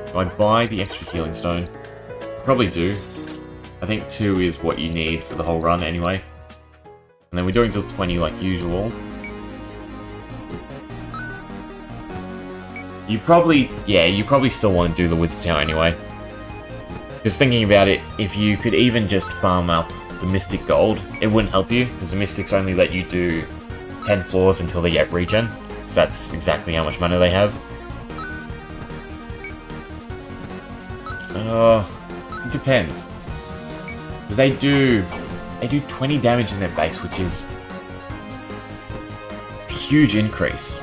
Do I buy the extra healing stone? I probably do. I think 2 is what you need for the whole run anyway. And then we're doing till 20 like usual. You probably still want to do the Wit's Tower anyway. Just thinking about it, if you could even just farm up the Mystic Gold, it wouldn't help you, because the Mystics only let you do 10 floors until they get regen. Because that's exactly how much mana they have. It depends. Because they do 20 damage in their base, which is a huge increase.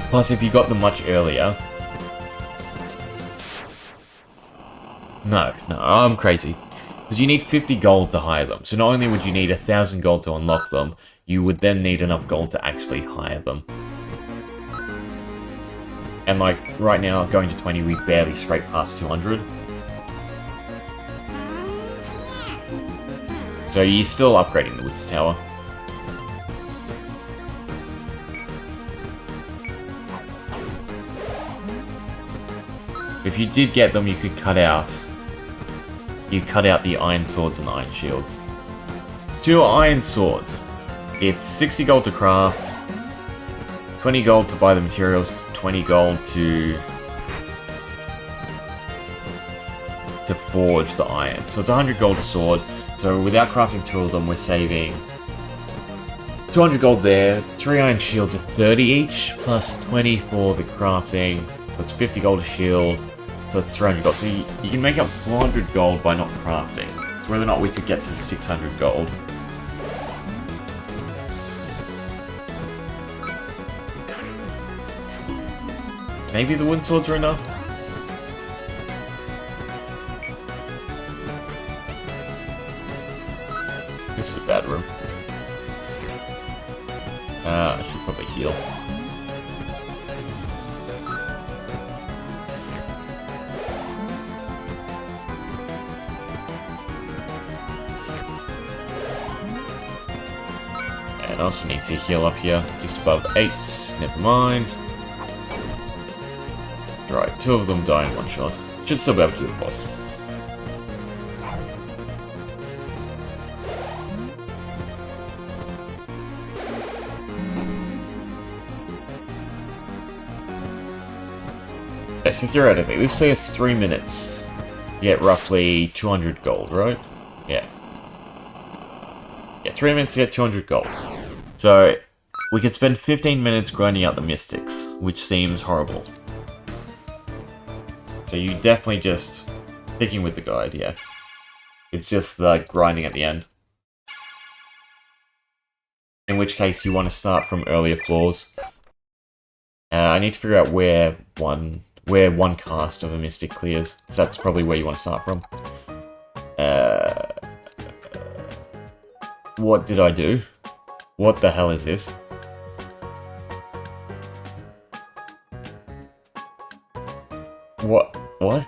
Plus, if you got them much earlier... No, I'm crazy. Because you need 50 gold to hire them. So not only would you need 1,000 gold to unlock them, you would then need enough gold to actually hire them. And like, right now, going to 20, we barely scrape past 200. So you're still upgrading the Wit's Tower. If you did get them, you could cut out the iron swords and the iron shields. 2 iron swords. It's 60 gold to craft, 20 gold to buy the materials, 20 gold to forge the iron. So it's 100 gold a sword. So without crafting 2 of them, we're saving 200 gold there. 3 iron shields are 30 each, plus 20 for the crafting. So it's 50 gold a shield. So it's 300 gold. So you can make up 400 gold by not crafting. So whether or not we could get to 600 gold. Maybe the wooden swords are enough? This is a bad room. I should probably heal. And I also need to heal up here, just above 8. Never mind. Right, 2 of them die in one shot. Should still be able to do the boss. Okay, so theoretically, this takes us 3 minutes. get roughly 200 gold, right? Yeah. Yeah, 3 minutes to get 200 gold. So, we could spend 15 minutes grinding out the mystics, which seems horrible. So you definitely just sticking with the guide, yeah. It's just the grinding at the end. In which case you want to start from earlier floors. I need to figure out where one cast of a mystic clears. So that's probably where you want to start from. What did I do? What the hell is this? What? What?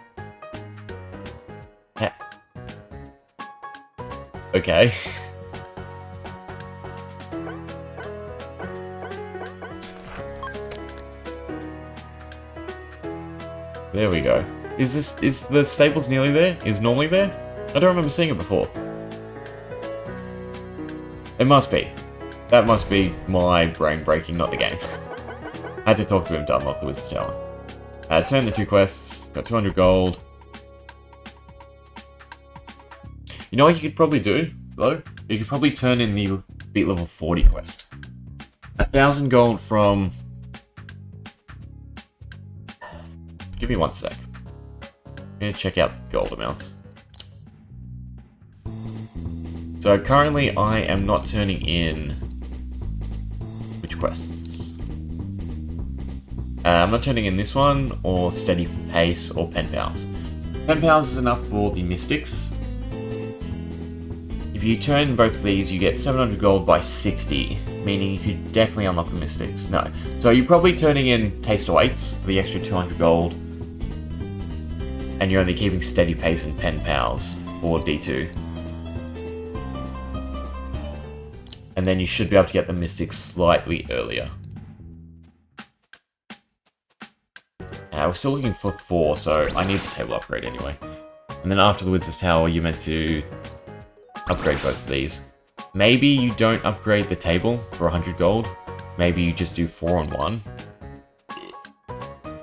Okay. There we go. Is the stables nearly there? Is normally there? I don't remember seeing it before. It must be. That must be my brain breaking, not the game. I had to talk to him to unlock the Wizard's Tower. Turn the 2 quests, got 200 gold. You know what you could probably do, though? You could probably turn in the beat level 40 quest. 1,000 gold from... Give me 1 sec. I'm gonna check out the gold amounts. So currently I am not turning in... Which quests? I'm not turning in this one, or Steady Pace, or Pen Pals. Pen Pals is enough for the Mystics. If you turn both of these, you get 700 gold by 60, meaning you could definitely unlock the Mystics. No. So you're probably turning in Taste Awaits for the extra 200 gold, and you're only keeping Steady Pace and Pen Pals for D2. And then you should be able to get the Mystics slightly earlier. We're still looking for 4, so I need the table upgrade anyway. And then after the Wizard's Tower, you're meant to upgrade both of these. Maybe you don't upgrade the table for 100 gold. Maybe you just do 4 on 1.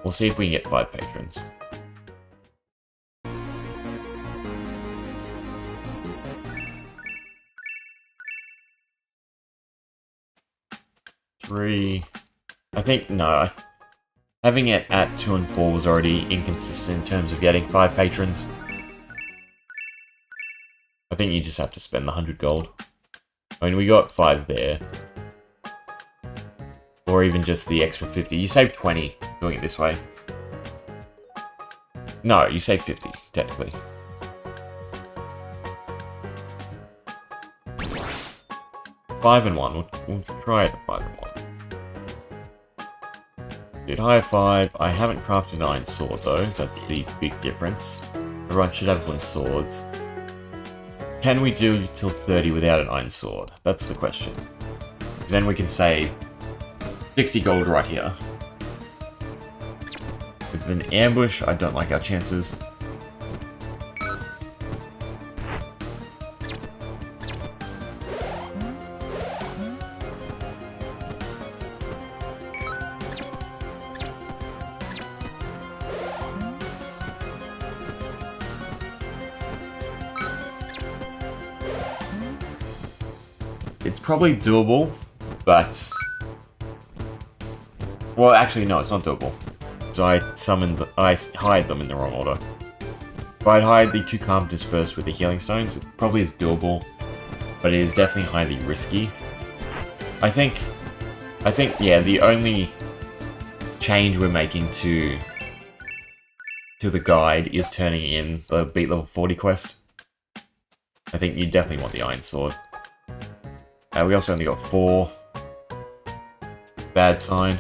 We'll see if we can get 5 patrons. I think, no. Having it at 2 and 4 was already inconsistent in terms of getting 5 patrons. I think you just have to spend the 100 gold. I mean, we got 5 there. Or even just the extra 50. You save 20 doing it this way. No, you save 50, technically. Five and 1. We'll try it at 5 and 1. Did high 5. I haven't crafted an iron sword though. That's the big difference. Everyone should have wooden swords. Can we do till 30 without an iron sword? That's the question. Because then we can save 60 gold right here. With an ambush, I don't like our chances. It's probably doable, but... Well, actually, no, it's not doable. So I hide them in the wrong order. If I'd hide the 2 carpenters first with the healing stones, it probably is doable, but it is definitely highly risky. I think, yeah, the only change we're making to the guide is turning in the beat level 40 quest. I think you definitely want the iron sword. We also only got 4. Bad sign.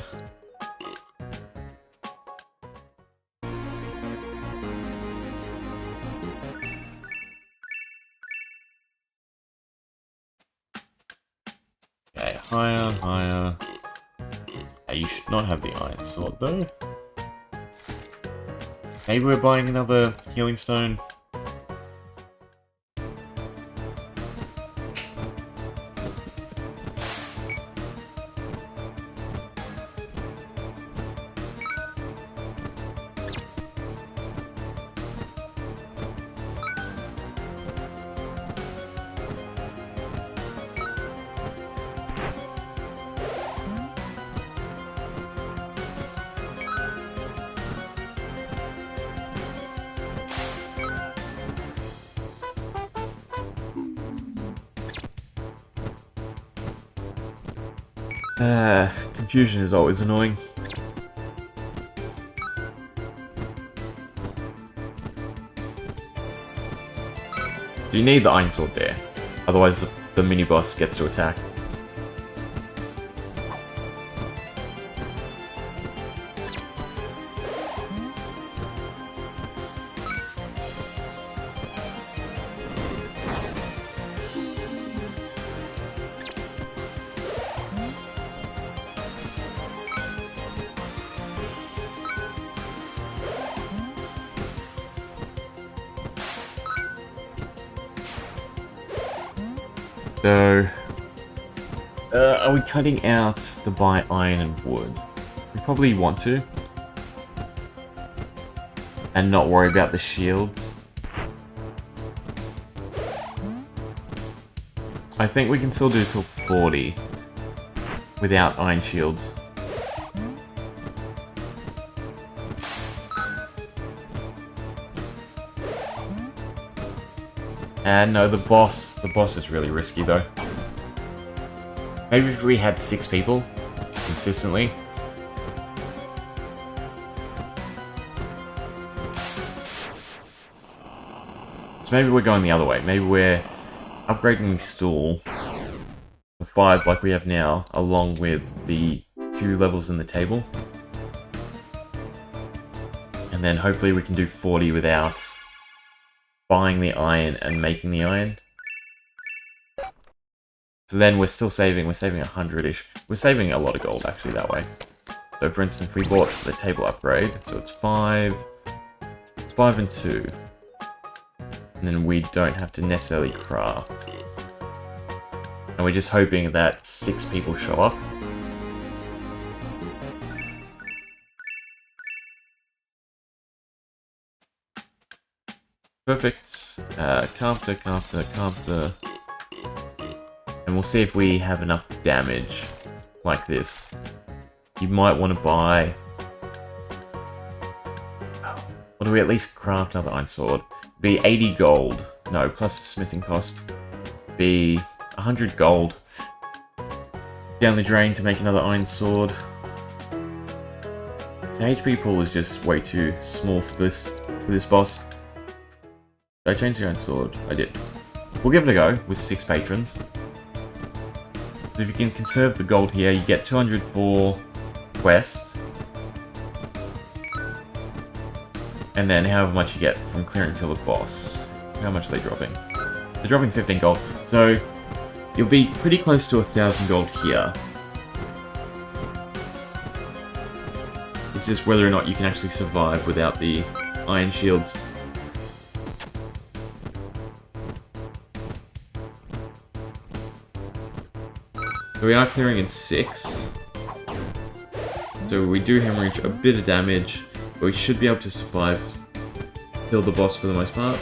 Okay, higher, higher. You should not have the iron sword though. Maybe we're buying another healing stone. Confusion is always annoying. Do you need the Iron Sword there? Otherwise the mini-boss gets to attack. So, are we cutting out the buy iron and wood? We probably want to. And not worry about the shields. I think we can still do till 40 without iron shields. And no, the boss is really risky though. Maybe if we had 6 people consistently. So maybe we're going the other way. Maybe we're upgrading the stool to 5 like we have now, along with the 2 levels in the table. And then hopefully we can do 40 without buying the iron and making the iron. So then we're still saving, we're saving 100-ish. We're saving a lot of gold actually that way. So for instance, if we bought the table upgrade, so it's 5 and 2. And then we don't have to necessarily craft. And we're just hoping that 6 people show up. Perfect. Crafter. And we'll see if we have enough damage like this. You might want to buy... Or do we at least craft another iron sword? Be 80 gold. No, plus smithing cost. Be 100 gold. Down the drain to make another iron sword. The HP pool is just way too small for this boss. Did I change the iron sword? I did. We'll give it a go with 6 patrons. So if you can conserve the gold here, you get 200 for quest. And then however much you get from clearing till the boss. How much are they dropping? They're dropping 15 gold. So you'll be pretty close to 1,000 gold here. It's just whether or not you can actually survive without the iron shields. So we are clearing in 6. So we do hemorrhage a bit of damage, but we should be able to survive. Kill the boss for the most part.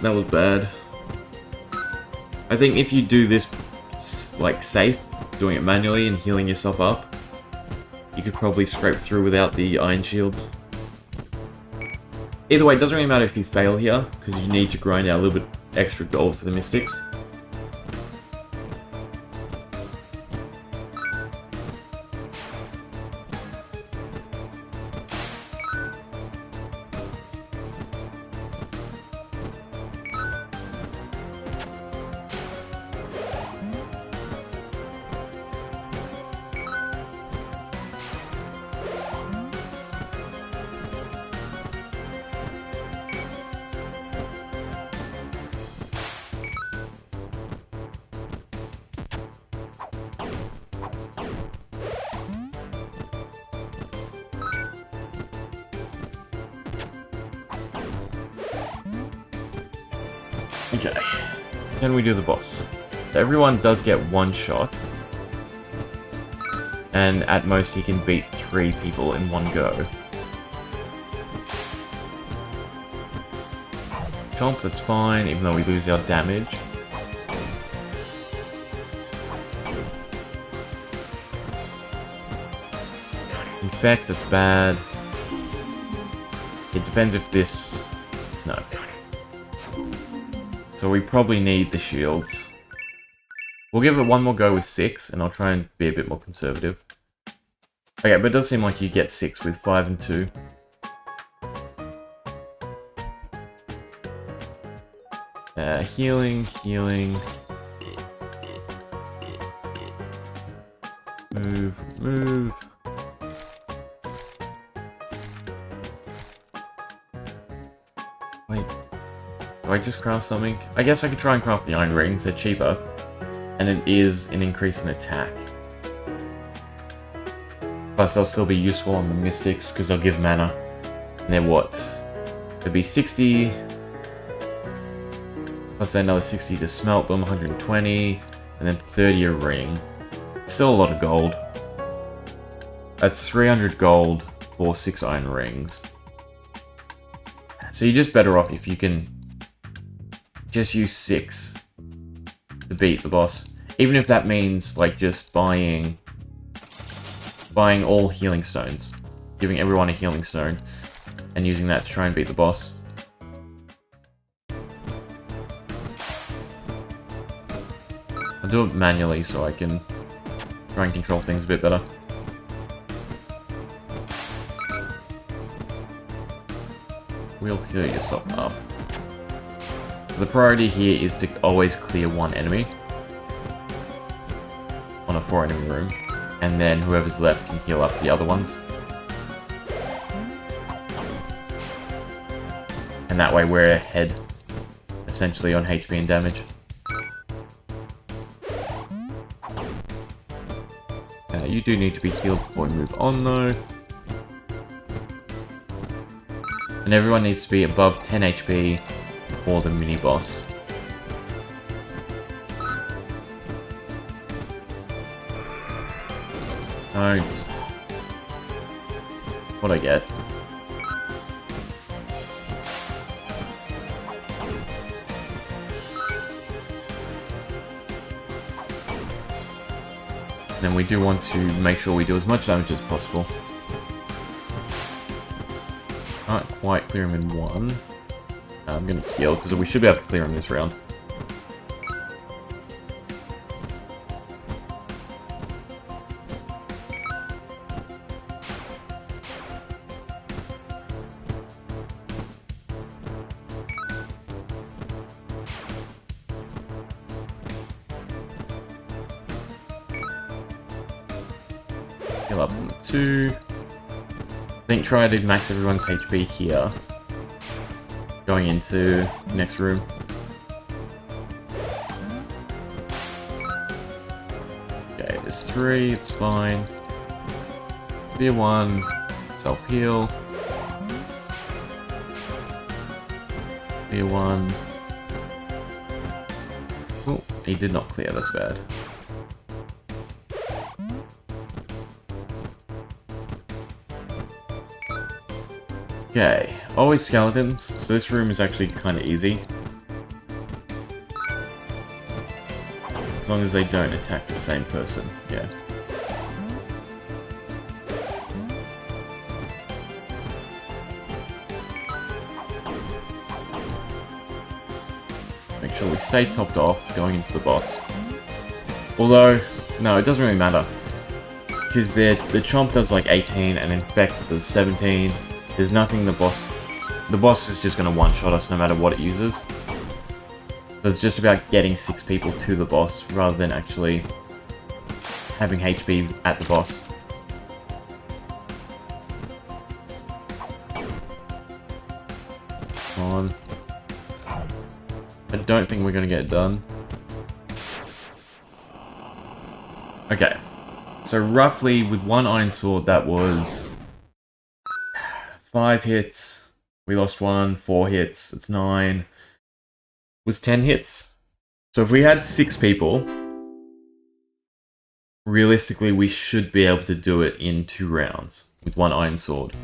That was bad. I think if you do this, like, safe, doing it manually and healing yourself up, you could probably scrape through without the iron shields. Either way, it doesn't really matter if you fail here, because you need to grind out a little bit extra gold for the mystics. Okay, can we do the boss? Everyone does get one shot. And at most he can beat 3 people in one go. Chomp, that's fine, even though we lose our damage. Infect, that's bad. It depends if this... No. So we probably need the shields. We'll give it one more go with 6, and I'll try and be a bit more conservative. Okay, but it does seem like you get 6 with 5 and 2. Healing, healing. Move, move. Wait. Do I just craft something? I guess I could try and craft the iron rings, they're cheaper. And it is an increase in attack. Plus they'll still be useful on the mystics, because they'll give mana. And they're what? It'd be 60... Plus another 60 to smelt them, 120, and then 30 a ring. Still a lot of gold. That's 300 gold for 6 iron rings. So you're just better off if you can just use 6 to beat the boss. Even if that means like just buying all healing stones. Giving everyone a healing stone and using that to try and beat the boss. I'll do it manually so I can try and control things a bit better. We'll heal yourself up. So the priority here is to always clear one enemy on a 4 enemy room, and then whoever's left can heal up the other ones. And that way we're ahead, essentially, on HP and damage. You do need to be healed before we move on though. And everyone needs to be above 10 HP for the mini-boss. Don't. What'd I get? Then we do want to make sure we do as much damage as possible. Can't quite clear him in one. I'm gonna heal, because we should be able to clear him this round. Heal up on 2. I think try to max everyone's HP here. Going into next room. Okay, there's 3, it's fine. Clear 1, self-heal. Clear 1. Oh, he did not clear, that's bad. Okay, always skeletons, so this room is actually kind of easy. As long as they don't attack the same person, yeah. Make sure we stay topped off going into the boss. Although, no, it doesn't really matter. Because the chomp does like 18 and infect does 17. There's nothing the boss is just going to one-shot us no matter what it uses. So it's just about getting 6 people to the boss rather than actually having HP at the boss. Come on. I don't think we're going to get it done. Okay. So roughly with one iron sword that was 5 hits, we lost 1, 4 hits, it's 9. Was 10 hits. So if we had 6 people, realistically we should be able to do it in 2 rounds with 1 iron sword.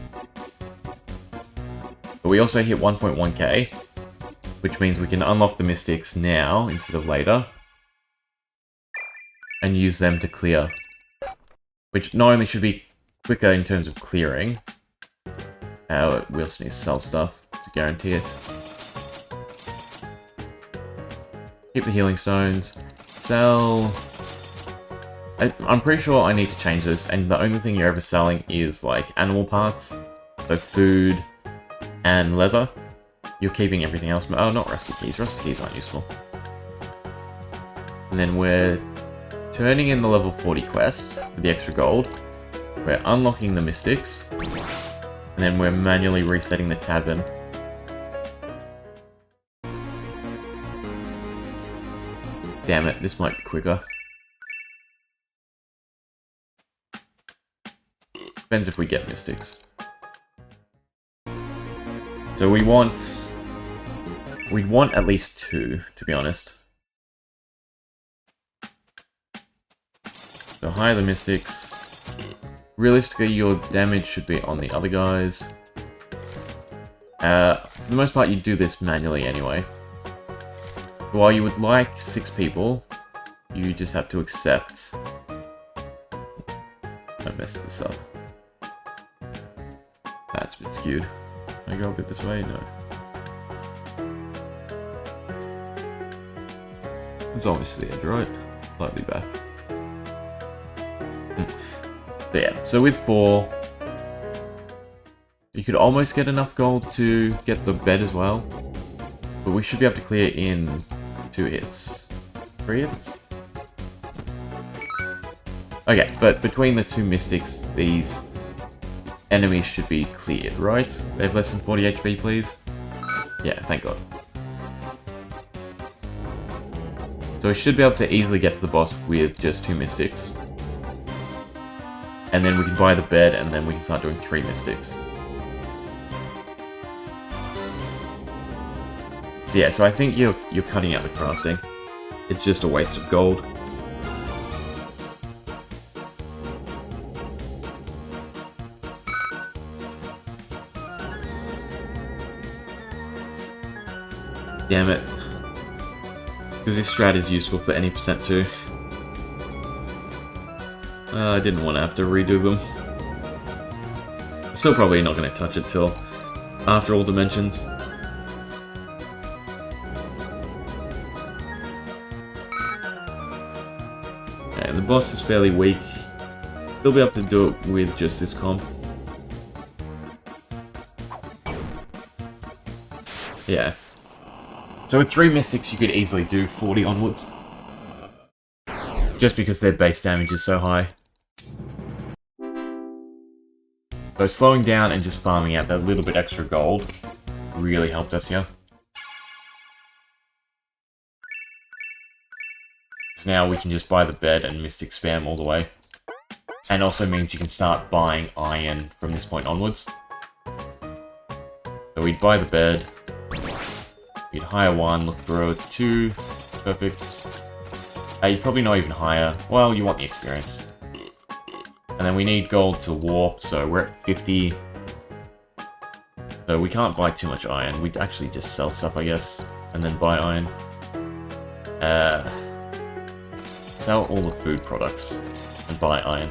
But we also hit 1.1k, which means we can unlock the mystics now instead of later, and use them to clear. Which not only should be quicker in terms of clearing, we also need to sell stuff to guarantee it. Keep the healing stones. Sell. I'm pretty sure I need to change this, and the only thing you're ever selling is like animal parts, so food and leather. You're keeping everything else. Oh, not rusty keys. Rusty keys aren't useful. And then we're turning in the level 40 quest with the extra gold. We're unlocking the mystics, and then we're manually resetting the tavern. Damn it, this might be quicker. Depends if we get mystics. So we'd want at least 2, to be honest. So hire the mystics. Realistically, your damage should be on the other guys. For the most part, you do this manually anyway. While you would like 6 people, you just have to accept. I messed this up. That's a bit skewed. Can I go a bit this way? No. It's obviously the edge, right? Slightly back. So yeah, so with 4, you could almost get enough gold to get the bed as well. But we should be able to clear in 2 hits. 3 hits? Okay, but between the 2 mystics, these enemies should be cleared, right? They have less than 40 HP, please? Yeah, thank God. So we should be able to easily get to the boss with just 2 mystics. And then we can buy the bed, and then we can start doing 3 mystics. So yeah, so I think you're cutting out the crafting. It's just a waste of gold. Damn it. Because this strat is useful for any percent too. I didn't want to have to redo them. Still probably not going to touch it till after all dimensions. And the boss is fairly weak. He'll be able to do it with just this comp. Yeah. So with 3 mystics you could easily do 40 onwards. Just because their base damage is so high. So slowing down and just farming out that little bit extra gold really helped us here. So now we can just buy the bed and mystic spam all the way. And also means you can start buying iron from this point onwards. So we'd buy the bed. We'd hire 1, look through it, 2, perfect. You'd probably not even hire. Well, you want the experience. And then we need gold to warp, so we're at 50. So we can't buy too much iron. We'd actually just sell stuff, I guess, and then buy iron. Sell all the food products and buy iron.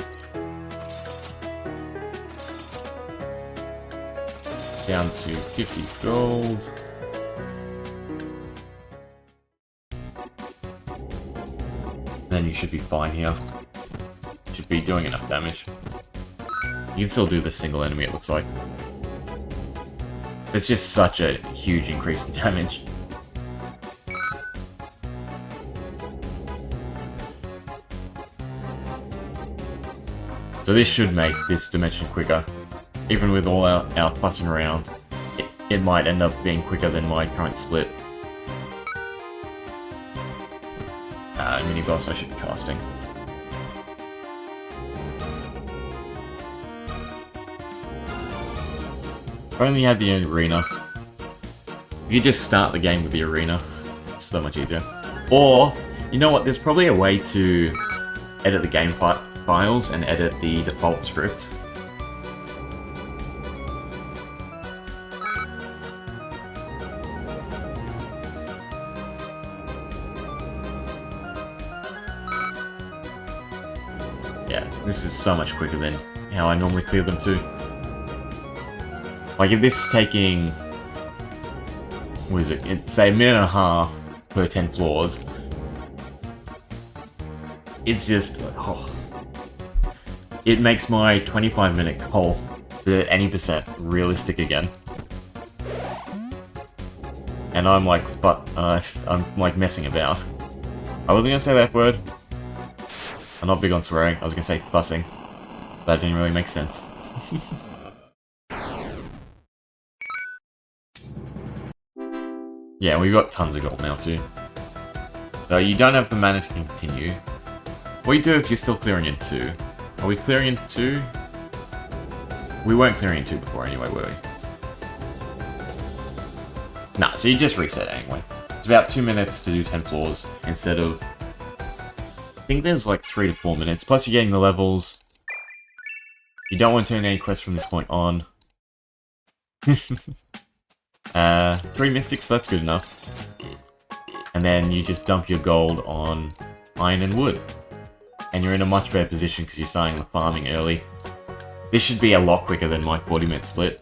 Down to 50 gold. Then you should be fine here. Should be doing enough damage. You can still do the single enemy, it looks like. It's just such a huge increase in damage. So this should make this dimension quicker. Even with all our fussing around, it might end up being quicker than my current split. Mini boss I should be casting. If I only had the arena. You could just start the game with the arena. It's so much easier. Or, you know what, there's probably a way to edit the game files and edit the default script. Yeah, this is so much quicker than how I normally clear them too. Like if this is taking, what is it, say a minute and a half per 10 floors, it's just, oh, it makes my 25-minute goal at any percent realistic again. And I'm like, I'm like messing about. I wasn't gonna say that word. I'm not big on swearing. I was gonna say fussing. That didn't really make sense. Yeah, we've got tons of gold now too. So you don't have the mana to continue. What do you do if you're still clearing in 2? Are we clearing in 2? We weren't clearing in 2 before anyway, were we? Nah, so you just reset anyway. It's about 2 minutes to do 10 floors instead of... I think there's like 3 to 4 minutes, plus you're getting the levels. You don't want to turn any quests from this point on. 3 mystics, so that's good enough. And then you just dump your gold on iron and wood. And you're in a much better position because you're starting the farming early. This should be a lot quicker than my 40-minute split.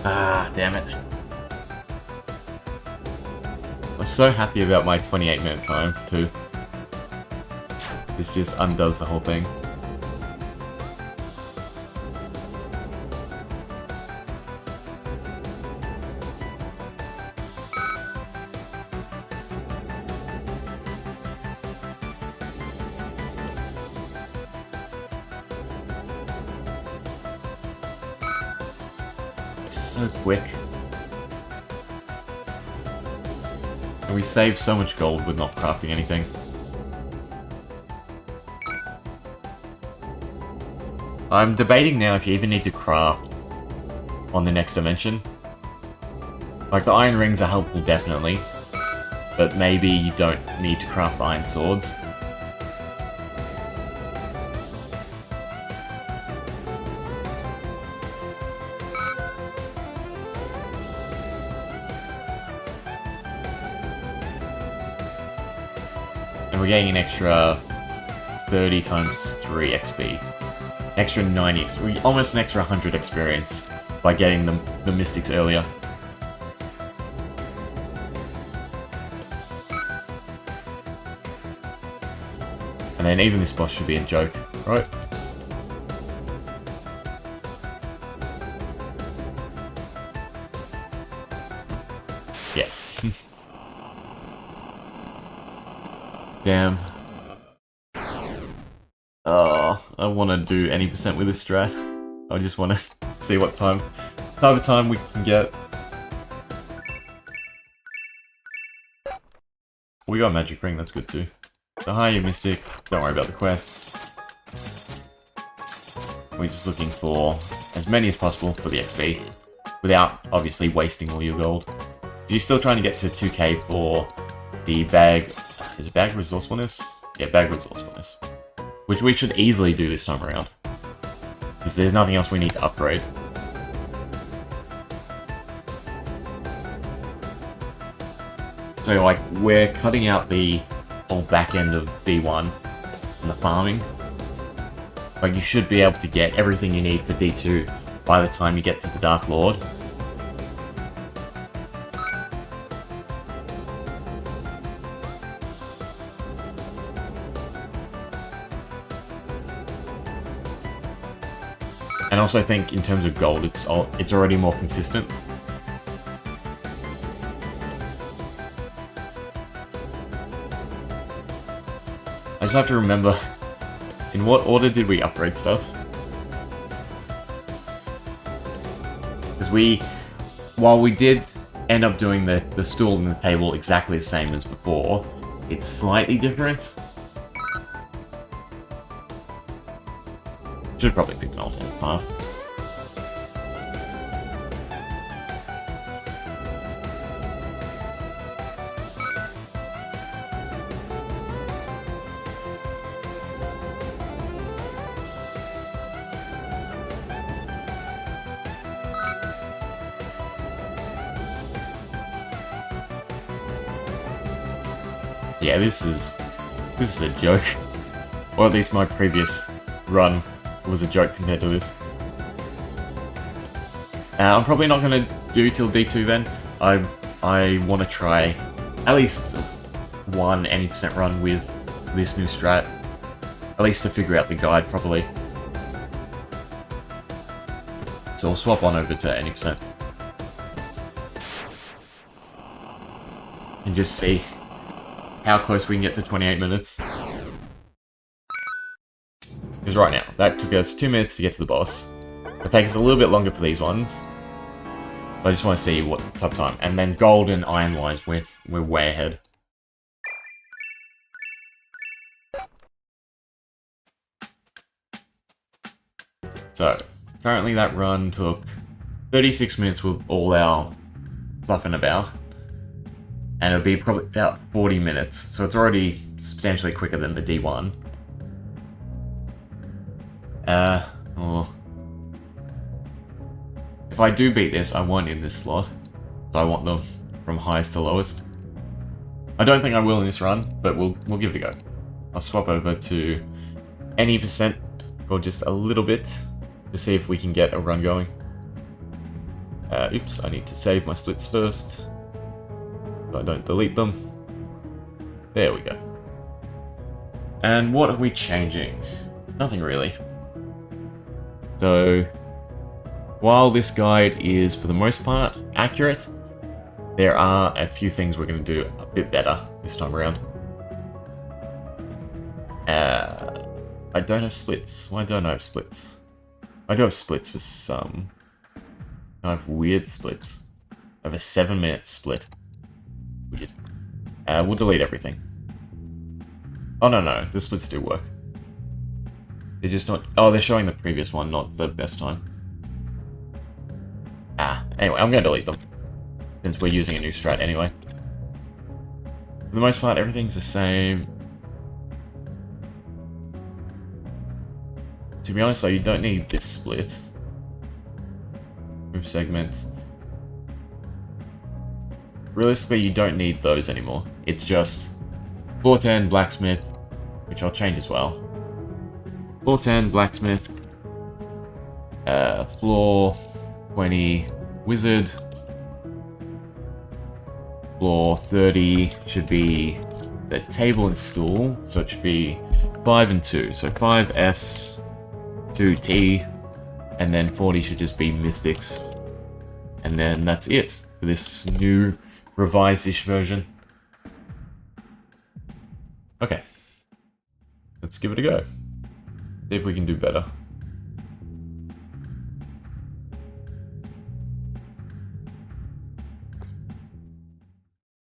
Ah, damn it. I was so happy about my 28-minute time, too. This just undoes the whole thing. So quick. And we save so much gold with not crafting anything. I'm debating now if you even need to craft on the next dimension. Like, the iron rings are helpful, definitely. But maybe you don't need to craft iron swords. And we're getting an extra 30 times 3 XP. Extra 90, almost an extra 100 experience by getting the mystics earlier. And then even this boss should be a joke, right? Yeah. Damn. Oh, I want to do any percent with this strat. I just want to see what type of time we can get. We got a magic ring, that's good too. So hi, you mystic. Don't worry about the quests. We're just looking for as many as possible for the XP, without obviously wasting all your gold. You're still trying to get to 2k for the bag. Is it bag resourcefulness? Yeah, bag resourcefulness. Which we should easily do this time around. Because there's nothing else we need to upgrade. So, like, we're cutting out the whole back end of D1 and the farming. Like, you should be able to get everything you need for D2 by the time you get to the Dark Lord. And also I think in terms of gold, it's already more consistent. I just have to remember, in what order did we upgrade stuff? Because while we did end up doing the stool and the table exactly the same as before, it's slightly different. Should probably pick an alternate path. Yeah, this is a joke. Or at least my previous run was a joke compared to this. I'm probably not going to do till D2 then. I want to try at least one 80% run with this new strat. At least to figure out the guide properly. So we'll swap on over to 80%. And just see how close we can get to 28 minutes. Because right now, that took us 2 minutes to get to the boss. It'll take us a little bit longer for these ones. But I just want to see what type of time. And then gold and iron wise, we're way ahead. So, currently that run took 36 minutes with all our stuff and about. And it'll be probably about 40 minutes, so it's already substantially quicker than the D1. If I do beat this, I won't in this slot. So I want them from highest to lowest. I don't think I will in this run, but we'll give it a go. I'll swap over to any percent for just a little bit to see if we can get a run going. Oops, I need to save my splits first. So I don't delete them. There we go. And what are we changing? Nothing really. So, while this guide is for the most part accurate, there are a few things we're going to do a bit better this time around. I don't have splits. Why don't I have splits? I do have splits for some. I have weird splits. I have a 7-minute split. Weird. We'll delete everything. Oh, no, the splits do work. They're just not... Oh, they're showing the previous one, not the best time. Anyway, I'm going to delete them. Since we're using a new strat anyway. For the most part, everything's the same. To be honest, though, you don't need this split. Move segments. Realistically, you don't need those anymore. It's just floor 10, blacksmith, which I'll change as well. Floor 10, blacksmith. Floor 20, wizard. Floor 30 should be the table and stool, so it should be 5 and 2. So 5S, 2T, and then 40 should just be mystics. And then that's it for this new revised-ish version. Okay. Let's give it a go. See if we can do better.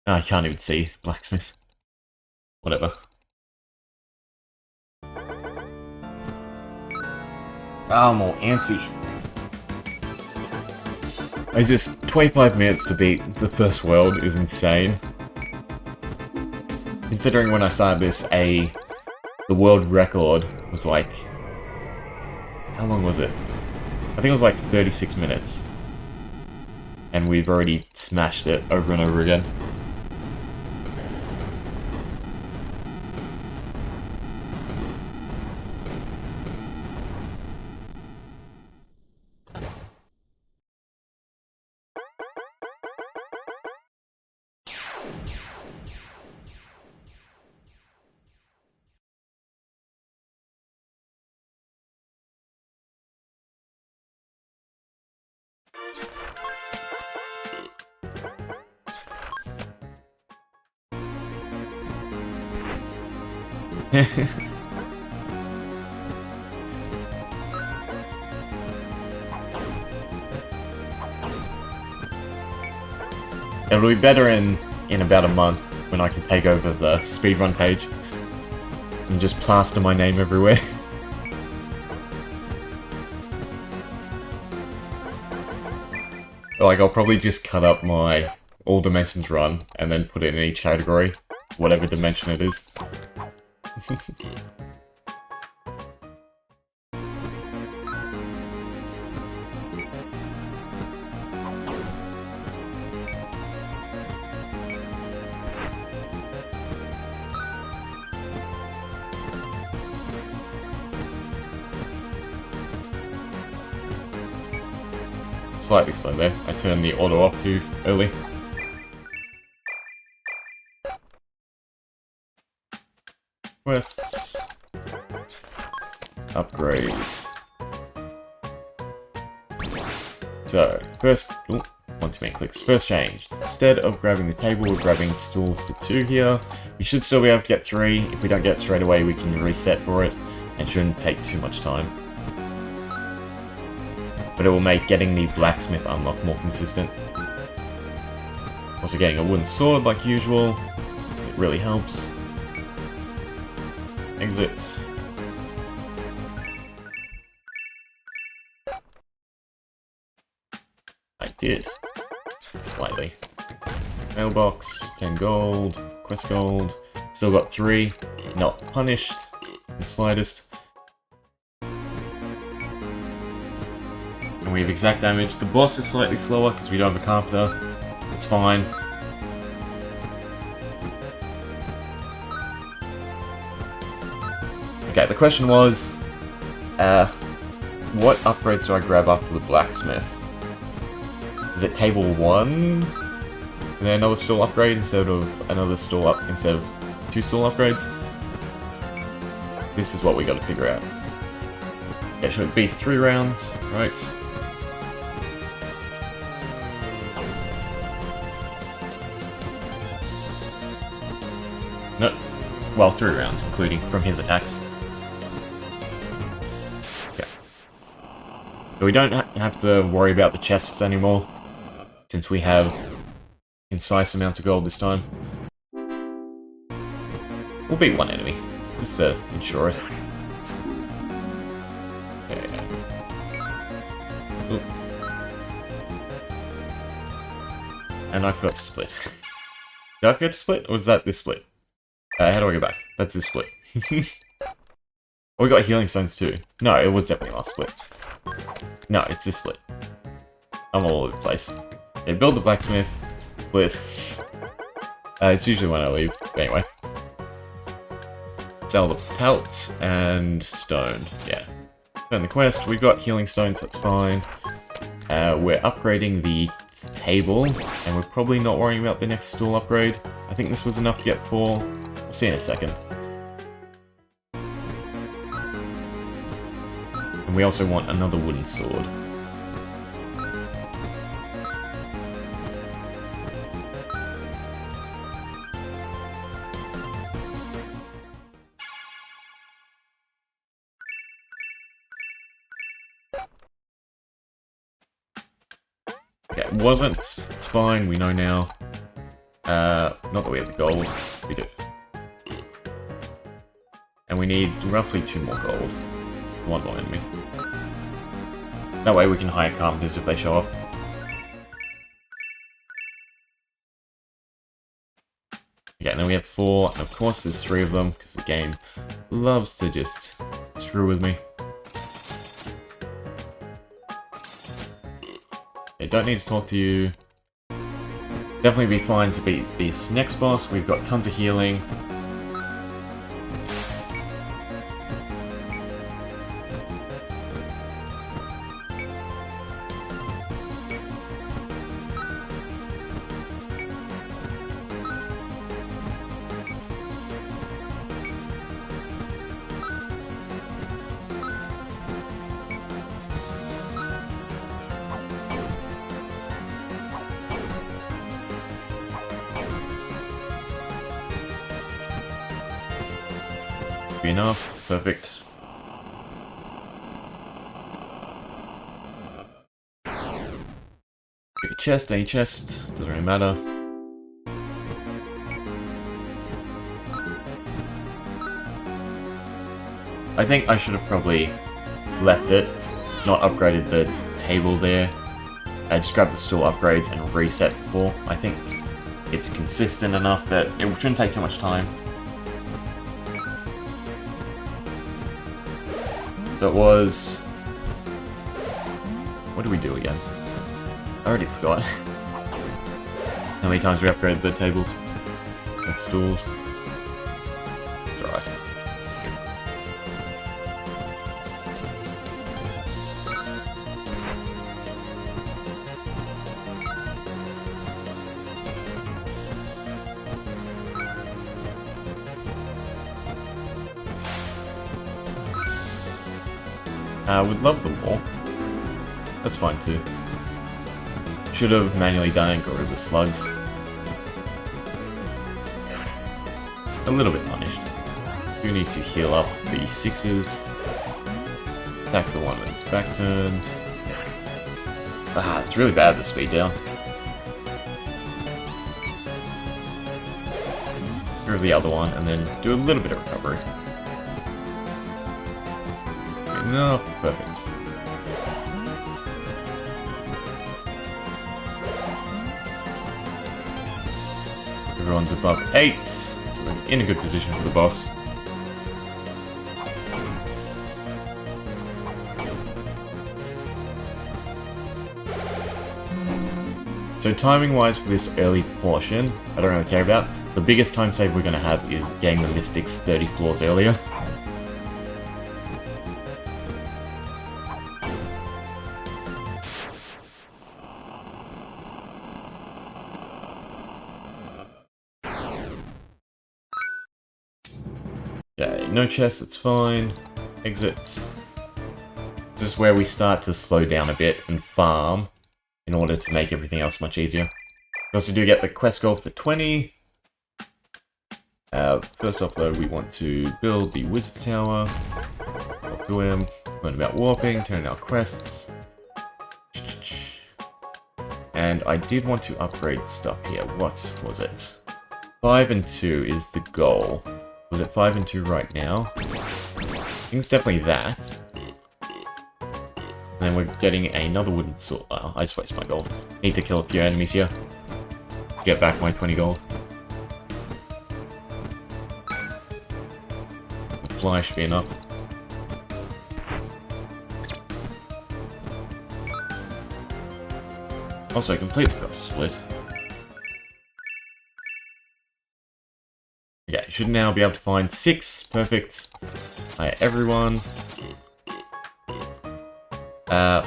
I can't even see blacksmith. Whatever. I'm all antsy. I just 25 minutes to beat the first world is insane. Considering when I started this, the world record was like... How long was it? I think it was like 36 minutes. And we've already smashed it over and over again. It'll be better in about a month when I can take over the speedrun page and just plaster my name everywhere. Like, I'll probably just cut up my all dimensions run and then put it in each category, whatever dimension it is. Slightly slow there. I turned the auto off too early. Quests. Upgrade. So, first... Ooh, one too many clicks. First change. Instead of grabbing the table, we're grabbing stools to 2 here. We should still be able to get 3. If we don't get straight away, we can reset for it. And shouldn't take too much time. But it will make getting the blacksmith unlock more consistent. Also getting a wooden sword like usual, it really helps. Exit. I did. Slightly. Mailbox, 10 gold, quest gold, still got 3, not punished in the slightest. And we have exact damage. The boss is slightly slower because we don't have a carpenter. It's fine. Okay, the question was, what upgrades do I grab after the blacksmith? Is it table 1? And then another stall upgrade instead of another stall up instead of 2 stall upgrades? This is what we gotta figure out. Yeah, should it be 3 rounds, right? No, well, 3 rounds, including from his attacks. Okay. But we don't have to worry about the chests anymore, since we have concise amounts of gold this time. We'll beat one enemy, just to ensure it. Okay. Ooh. And I forgot to split. Did I forget to split, or was that this split? How do I go back? That's this split. Oh, we got healing stones too. No, it was definitely last split. No, it's this split. I'm all over the place. Yeah, build the blacksmith. Split. It's usually when I leave. Anyway. Sell the pelt and stone. Yeah. Turn the quest. We've got healing stones, that's fine. We're upgrading the table, and we're probably not worrying about the next stall upgrade. I think this was enough to get 4. We'll see in a second. And we also want another wooden sword. Okay, it wasn't. It's fine, we know now. Not that we have the gold. We do. And we need roughly 2 more gold. 1 more enemy. That way we can hire carpenters if they show up. Okay, now we have 4, and of course there's 3 of them, because the game loves to just screw with me. Okay, don't need to talk to you. Definitely be fine to beat this next boss. We've got tons of healing. Be enough. Perfect. Pick a chest, any chest, doesn't really matter. I think I should have probably left it, not upgraded the table there. I just grabbed the store upgrades and reset before. I think it's consistent enough that it shouldn't take too much time. So it was... What did we do again? I already forgot. How many times we upgraded the tables and stools. It's alright. Would love the wall. That's fine too. Should have manually done it and got rid of the slugs. A little bit punished. Do need to heal up the 6s. Attack the one that's back turned. Ah, it's really bad, the speed down. Get rid of the other one and then do a little bit of recovery. No, perfect. Everyone's above 8, so we're in a good position for the boss. So timing-wise for this early portion, I don't really care about. The biggest time save we're going to have is getting the Mystics 30 floors earlier. Okay, no chest, that's fine. Exit. This is where we start to slow down a bit and farm in order to make everything else much easier. We also do get the quest gold for 20. First off though, we want to build the Wizard Tower. Do him. Learn about warping, turn in our quests. And I did want to upgrade stuff here. What was it? 5 and 2 is the goal. Was it 5 and 2 right now? I think it's definitely that. And then we're getting another wooden sword. Oh, I just wasted my gold. Need to kill a few enemies here. Get back my 20 gold. The fly should be enough. Also, completely got split. Okay, should now be able to find 6. Perfect. Hire everyone.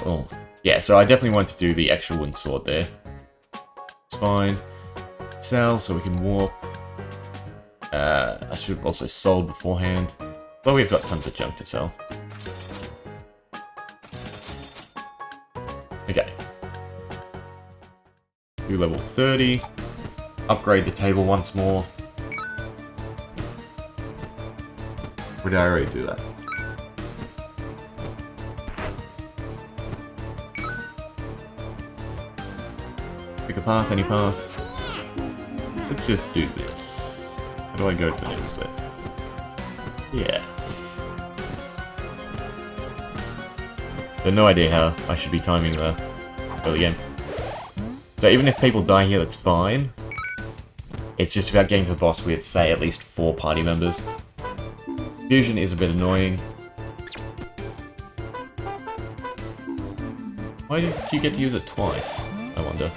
Oh, yeah, so I definitely want to do the extra wooden sword there. It's fine. Sell so we can warp. I should have also sold beforehand. But we've got tons of junk to sell. Okay. Do level 30. Upgrade the table once more. Or did I already do that? Pick a path, any path. Let's just do this. How do I go to the next bit? Yeah. So no idea how I should be timing the early game. So even if people die here, that's fine. It's just about getting to the boss with, say, at least 4 party members. Fusion is a bit annoying. Why did you get to use it twice? I wonder.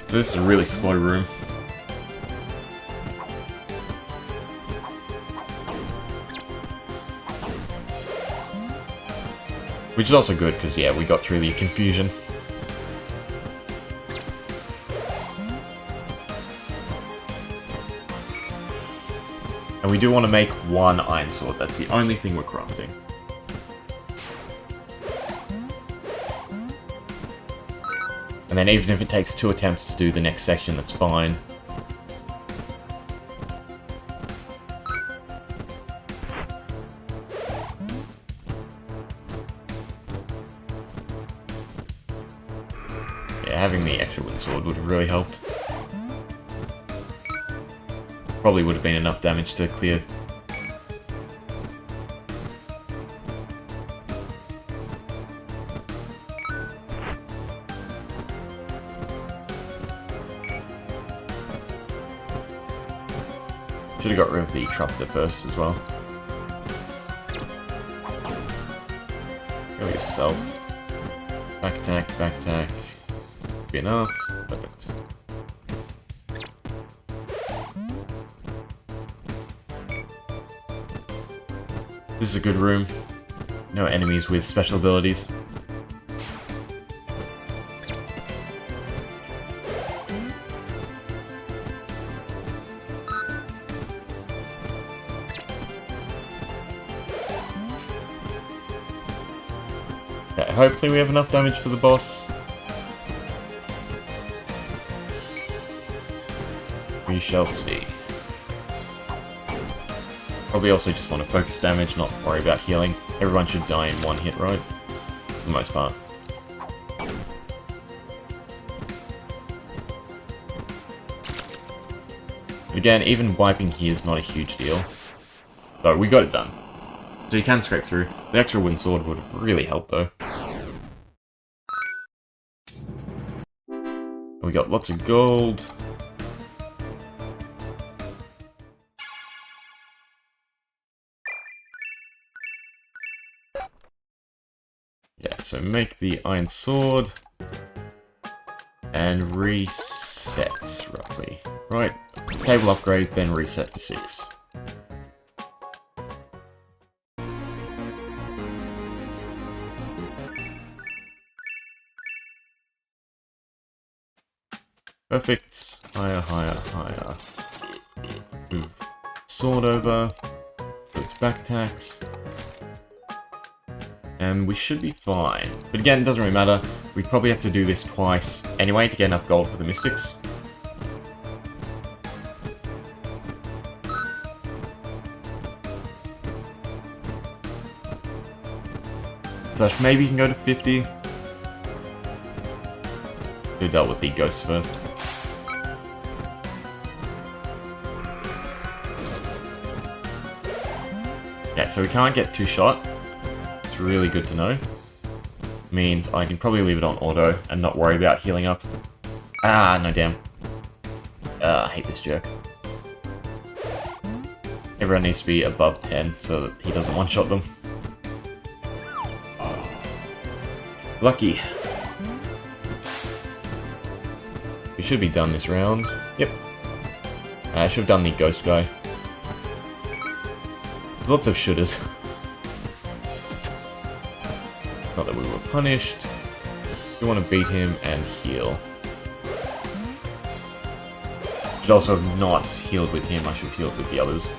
So this is a really slow room. Which is also good, because yeah, we got through the confusion. And we do want to make 1 iron sword, that's the only thing we're crafting. And then even if it takes 2 attempts to do the next section, that's fine. Yeah, having the extra wooden sword would have really helped. Probably would have been enough damage to clear. Should have got rid of the trumpeter first as well. Kill yourself. Back attack, back attack. Be enough. Perfect. This is a good room. No enemies with special abilities. Okay, hopefully we have enough damage for the boss. We shall see. Probably also just want to focus damage, not worry about healing. Everyone should die in one hit, right? For the most part. Again, even wiping here is not a huge deal. But we got it done. So you can scrape through. The extra wind sword would really help though. We got lots of gold. Yeah, so make the iron sword and reset roughly. Right, cable upgrade, then reset for 6. Perfect. Higher, higher, higher. Move sword over. So it's back attacks. And we should be fine. But again, it doesn't really matter. We probably have to do this twice anyway to get enough gold for the mystics. Slash maybe you can go to 50. We dealt with the ghosts first. Yeah, so we can't get 2-shot. It's really good to know. Means I can probably leave it on auto and not worry about healing up. Ah, no damn. I hate this jerk. Everyone needs to be above 10 so that he doesn't one-shot them. Lucky. We should be done this round. Yep. I should have done the ghost guy. There's lots of shooters. Not that we were punished. We want to beat him and heal. Should also have not healed with him, I should have healed with the others.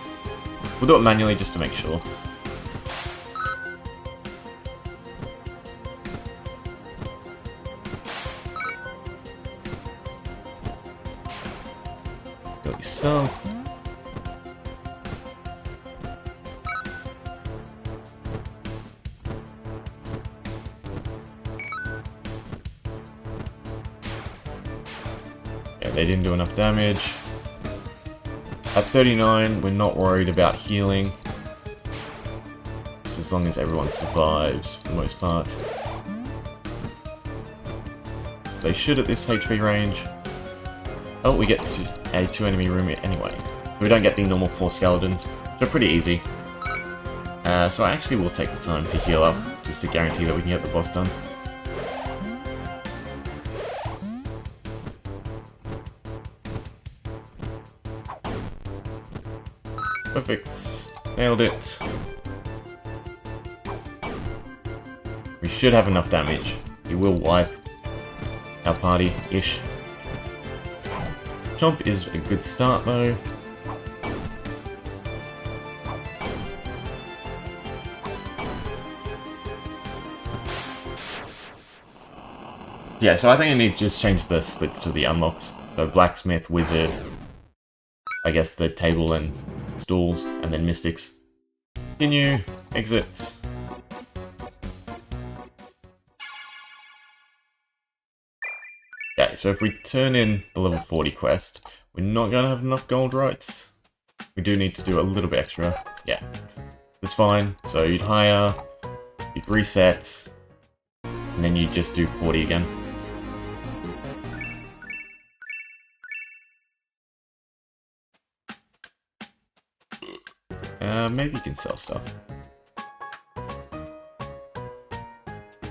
We'll do it manually just to make sure. Heal yourself. They didn't do enough damage. At 39, we're not worried about healing. Just as long as everyone survives, for the most part. So they should at this HP range. Oh, we get to a 2-enemy room anyway. We don't get the normal 4 skeletons. They're pretty easy. So I actually will take the time to heal up, just to guarantee that we can get the boss done. Perfect. Nailed it. We should have enough damage. He will wipe our party-ish. Chomp is a good start though. Yeah, so I think I need to just change the splits to the unlocked. So blacksmith, wizard, I guess the table and stools, and then mystics. Continue, exit. Yeah, so if we turn in the level 40 quest, we're not going to have enough gold, right? We do need to do a little bit extra. Yeah, that's fine. So you'd hire, you'd reset, and then you'd just do 40 again. Maybe you can sell stuff.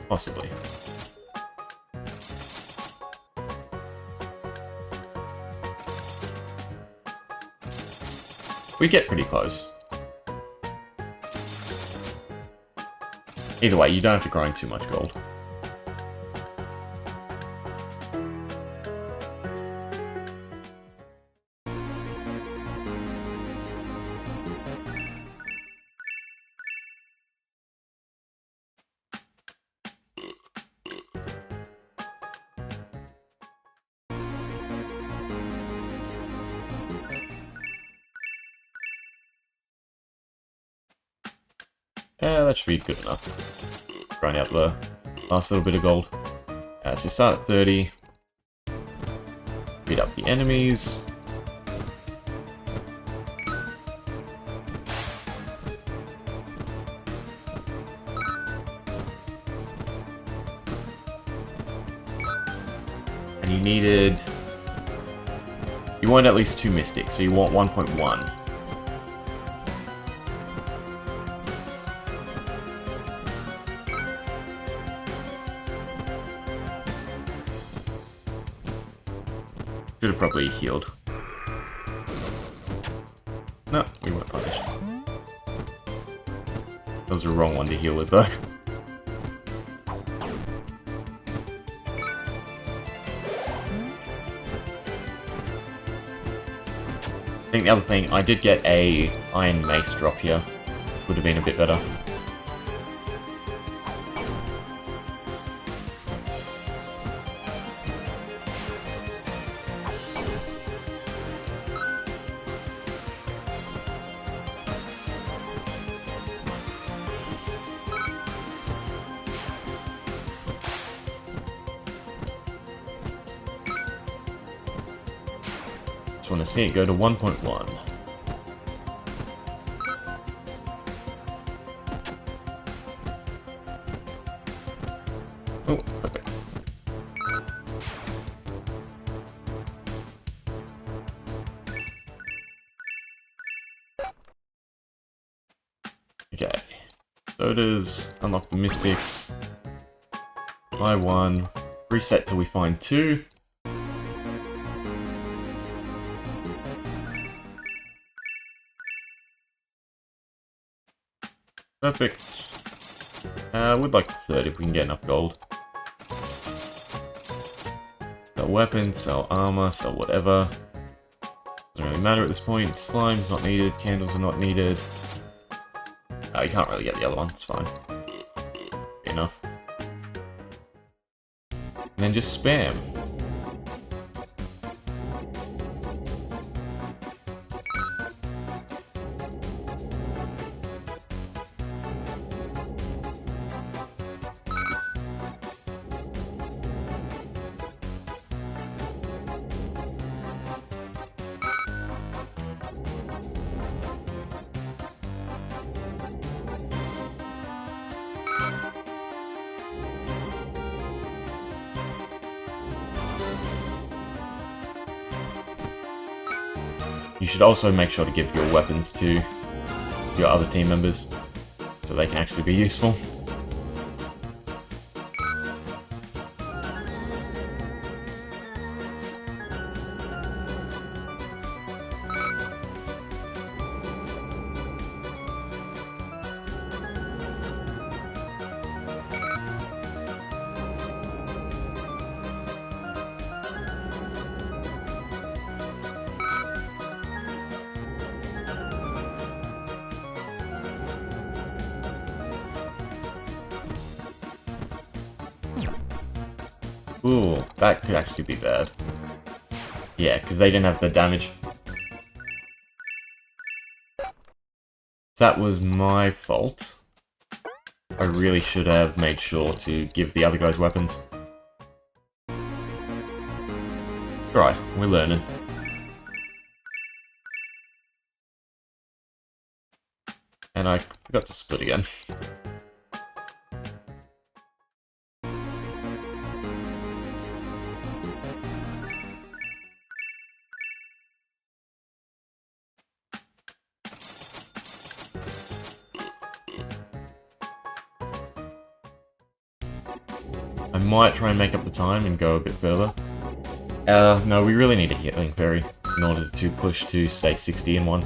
Possibly. We get pretty close. Either way, you don't have to grind too much gold. Yeah, that should be good enough. Grind out the last little bit of gold. So start at 30. Beat up the enemies. And you needed... You want at least 2 mystics, so you want 1.1. Should have probably healed. No, we weren't punished. That was the wrong one to heal with, though. I think the other thing, I did get a Iron Mace drop here. Would have been a bit better. Just want to see it go to 1.1. Oh, perfect. Okay. Sodas, unlock the mystics. Buy 1. Reset till we find 2. Perfect. Would like a third if we can get enough gold. Sell weapons, sell armor, sell whatever. Doesn't really matter at this point. Slime's not needed, candles are not needed. Oh, you can't really get the other one, it's fine. Enough. And then just spam. You should also make sure to give your weapons to your other team members, so they can actually be useful. Ooh, that could actually be bad. Yeah, because they didn't have the damage. That was my fault. I really should have made sure to give the other guys weapons. Right, we're learning. And I forgot to split again. I might try and make up the time and go a bit further. No, we really need a healing fairy in order to push to, say, 60 in one.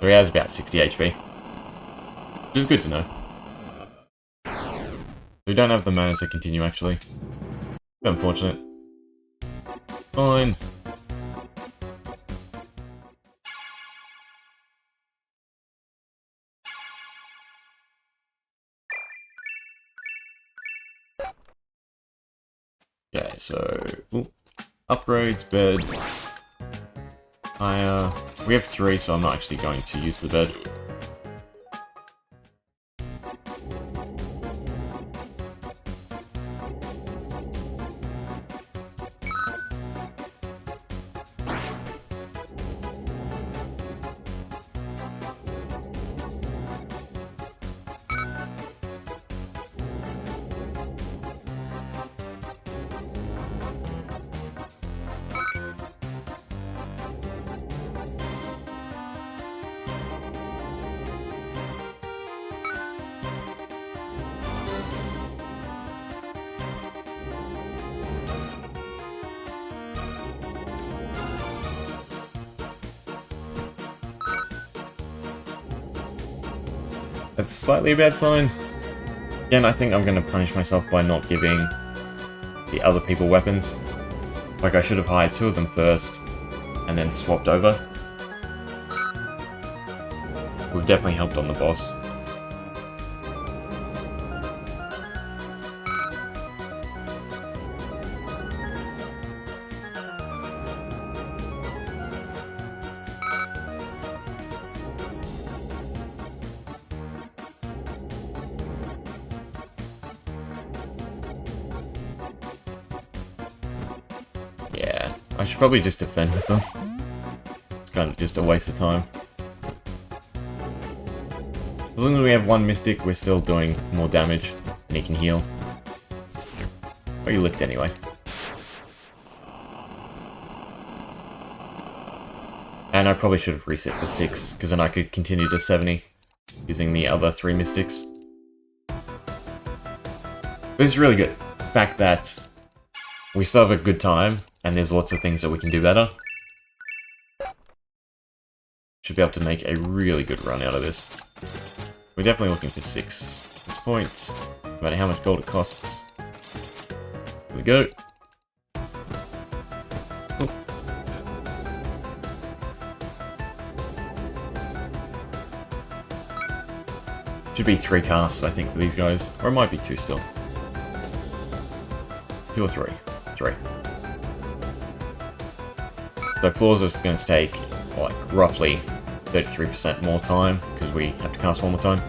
So he has about 60 HP. Which is good to know. We don't have the mana to continue, actually. Unfortunate. Fine. Okay, so... Ooh. Upgrades, bed... we have 3, so I'm not actually going to use the bed. That's slightly a bad sign. Again, I think I'm going to punish myself by not giving the other people weapons. Like, I should have hired 2 of them first, and then swapped over. We've definitely helped on the boss. Yeah, I should probably just defend with them. It's kind of just a waste of time. As long as we have 1 Mystic, we're still doing more damage, and he can heal. Oh, you licked anyway. And I probably should have reset for 6, because then I could continue to 70, using the other 3 Mystics. This is really good. The fact that we still have a good time, and there's lots of things that we can do better. Should be able to make a really good run out of this. We're definitely looking for 6 at this point, no matter how much gold it costs. Here we go. Oop. Should be 3 casts, I think, for these guys. Or it might be 2 still. 2 or 3. 3. So floors is going to take, like, roughly 33% more time, because we have to cast 1 more time.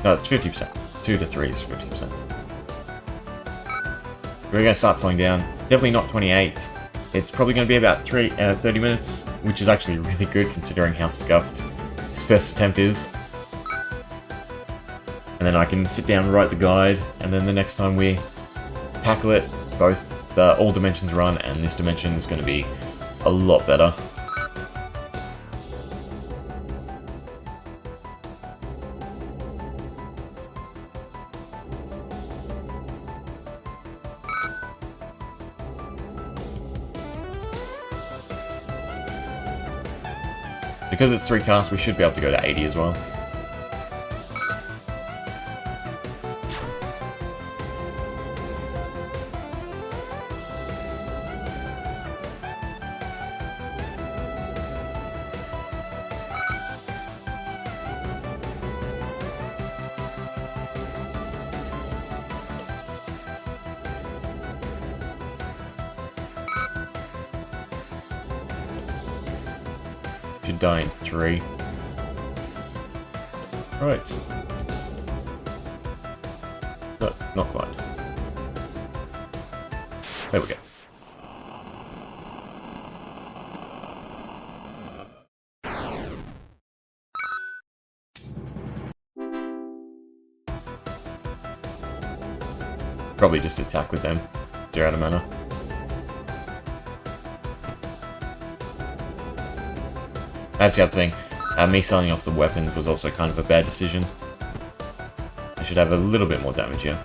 No, it's 50%. 2 to 3 is 50%. We're going to start slowing down. Definitely not 28. It's probably going to be about 30 minutes, which is actually really good considering how scuffed his first attempt is. And then I can sit down, write the guide, and then the next time we tackle it, both the all dimensions run and this dimension is going to be a lot better. Because it's 3 casts, we should be able to go to 80 as well. Should die in 3. Right. No, not quite. There we go. Probably just attack with them. 0 out of mana. That's the other thing. Me selling off the weapons was also kind of a bad decision. I should have a little bit more damage here.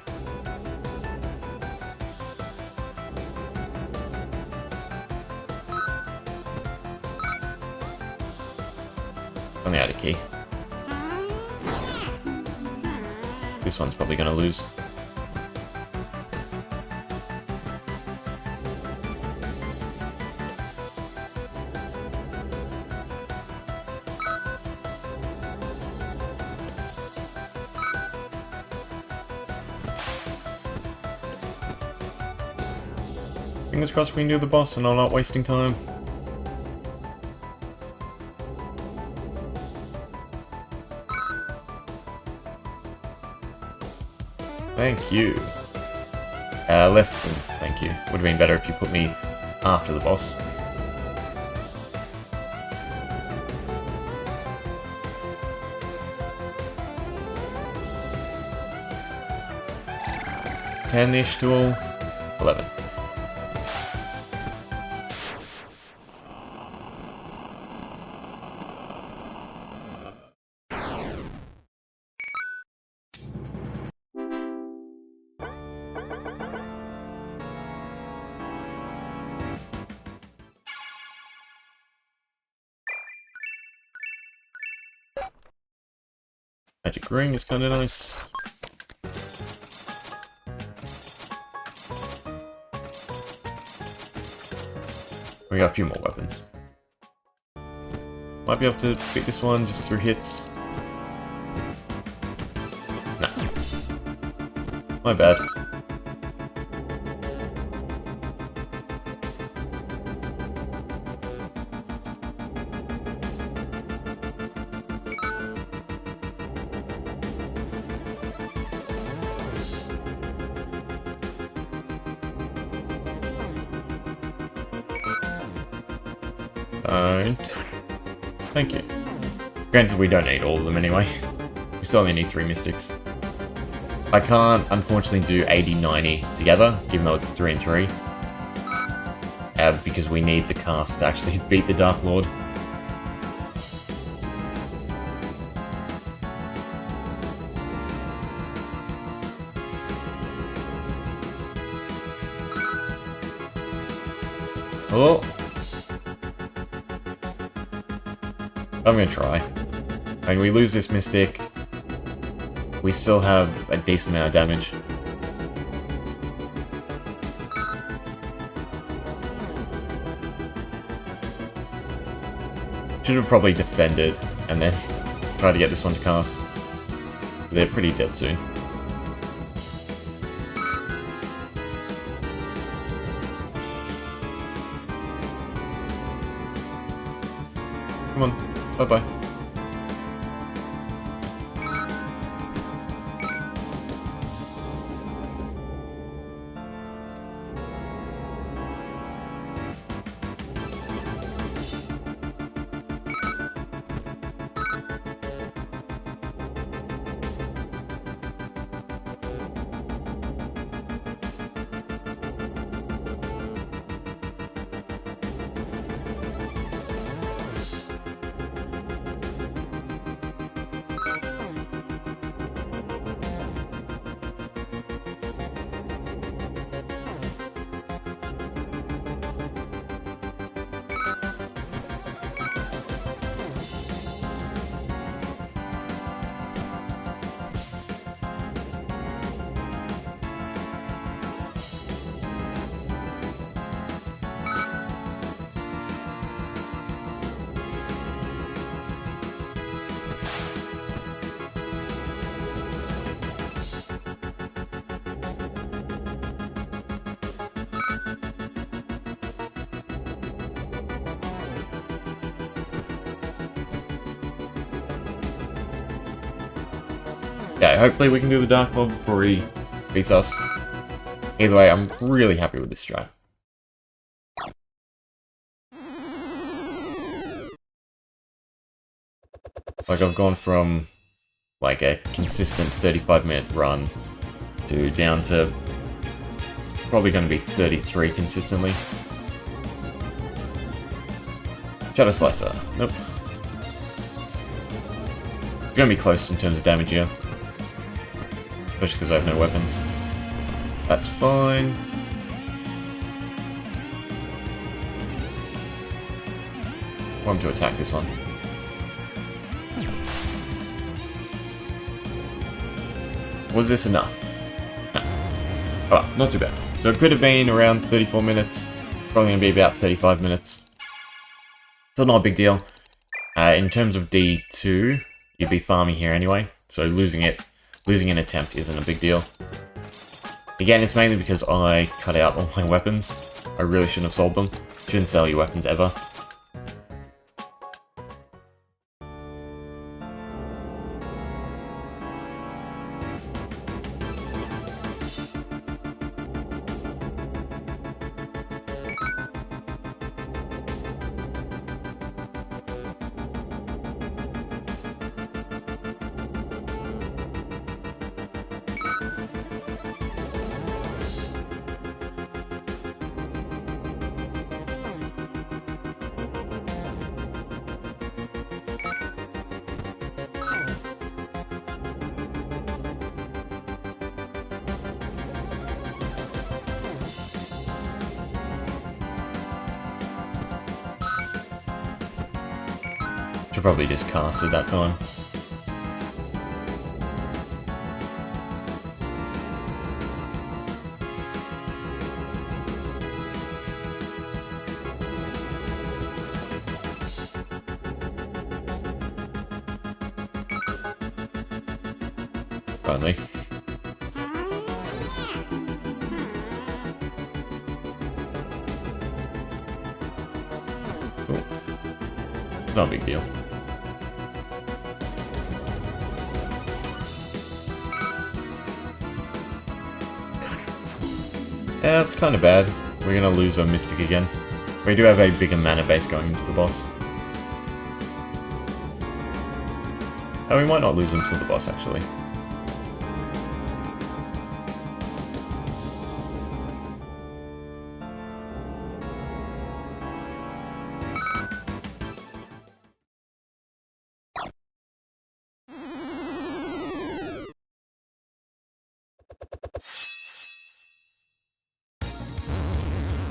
Only out of key. This one's probably going to lose. Fingers crossed we can do the boss and I'm not wasting time. Thank you. Less than thank you. Would have been better if you put me after the boss. Ten-ish to all. 11. Magic ring is kind of nice. We got a few more weapons. Might be able to beat this one just through hits. Nah. My bad. Thank you. Granted, we don't need all of them anyway. We still only need 3 mystics. I can't, unfortunately, do 80-90 together, even though it's 3 and 3. Because we need the cast to actually beat the Dark Lord. Hello? I'm gonna try. I mean, we lose this Mystic. We still have a decent amount of damage. Should have probably defended and then tried to get this one to cast. They're pretty dead soon. Come on. Bye-bye. Yeah, hopefully we can do the Dark Mob before he beats us. Either way, I'm really happy with this strat. Like, I've gone from, like, a consistent 35-minute run to down to probably going to be 33 consistently. Shadow Slicer. Nope. It's going to be close in terms of damage here. Especially because I have no weapons. That's fine. I want him to attack this one. Was this enough? No. Oh, not too bad. So it could have been around 34 minutes. Probably going to be about 35 minutes. Still not a big deal. In terms of D2, you'd be farming here anyway. So losing an attempt isn't a big deal. Again, it's mainly because I cut out all my weapons. I really shouldn't have sold them. Shouldn't sell your weapons ever. Should probably just cast it that time. Finally. Cool. It's not a big deal. Yeah, it's kind of bad. We're gonna lose our Mystic again. We do have a bigger mana base going into the boss. Oh, we might not lose until the boss, actually.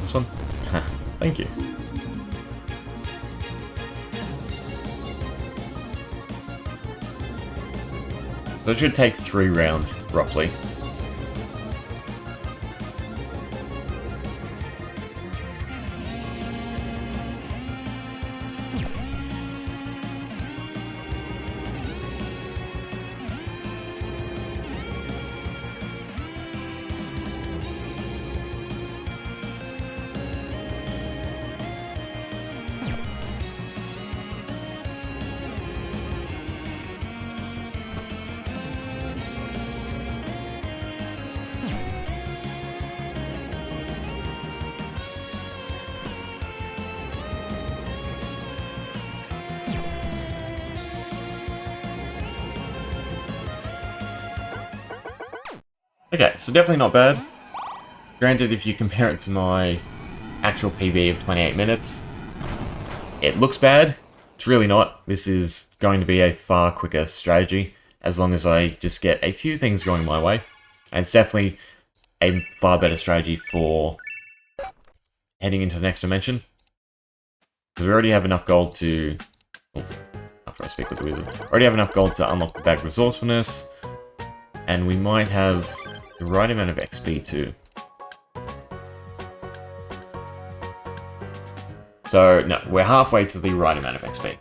This one? Thank you. So it should take 3 rounds, roughly. Okay, so definitely not bad. Granted, if you compare it to my actual PB of 28 minutes, it looks bad. It's really not. This is going to be a far quicker strategy, as long as I just get a few things going my way. And it's definitely a far better strategy for heading into the next dimension. Because we already have enough gold to... Oh, after I speak with the wizard. Already have enough gold to unlock the bag resourcefulness. And we might have the right amount of XP too. So, no, we're halfway to the right amount of XP.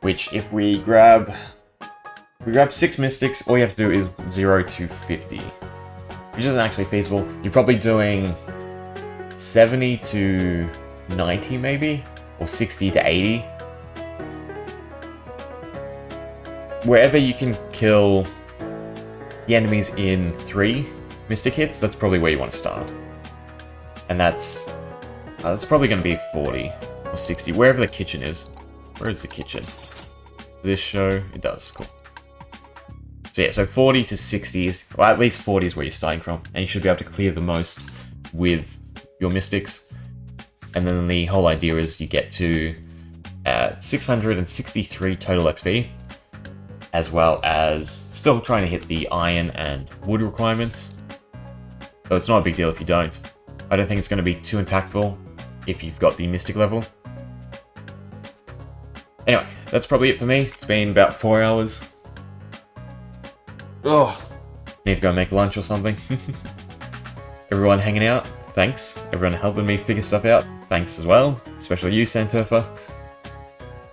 Which, if we grab 6 Mystics, all you have to do is 0 to 50. Which isn't actually feasible. You're probably doing 70 to 90 maybe? Or 60 to 80. Wherever you can kill the enemies in 3 Mystic hits, that's probably where you want to start. And that's probably going to be 40 or 60, wherever the kitchen is. Where is the kitchen? Does this show? It does, cool. So yeah, so 40 to 60 is, well, at least 40 is where you're starting from, and you should be able to clear the most with your mystics. And then the whole idea is you get to 663 total XP, as well as still trying to hit the iron and wood requirements. So it's not a big deal if you don't. I don't think it's going to be too impactful if you've got the mystic level. Anyway, that's probably it for me. It's been about 4 hours. Oh, need to go make lunch or something. Everyone hanging out, thanks. Everyone helping me figure stuff out, thanks as well. Especially you, Santurfa.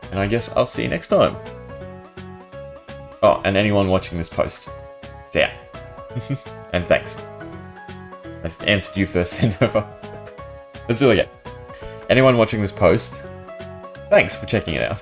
And I guess I'll see you next time. Oh, and anyone watching this post. So yeah. And thanks. I answered you first, Santurfa. Let's do it again. Anyone watching this post, thanks for checking it out.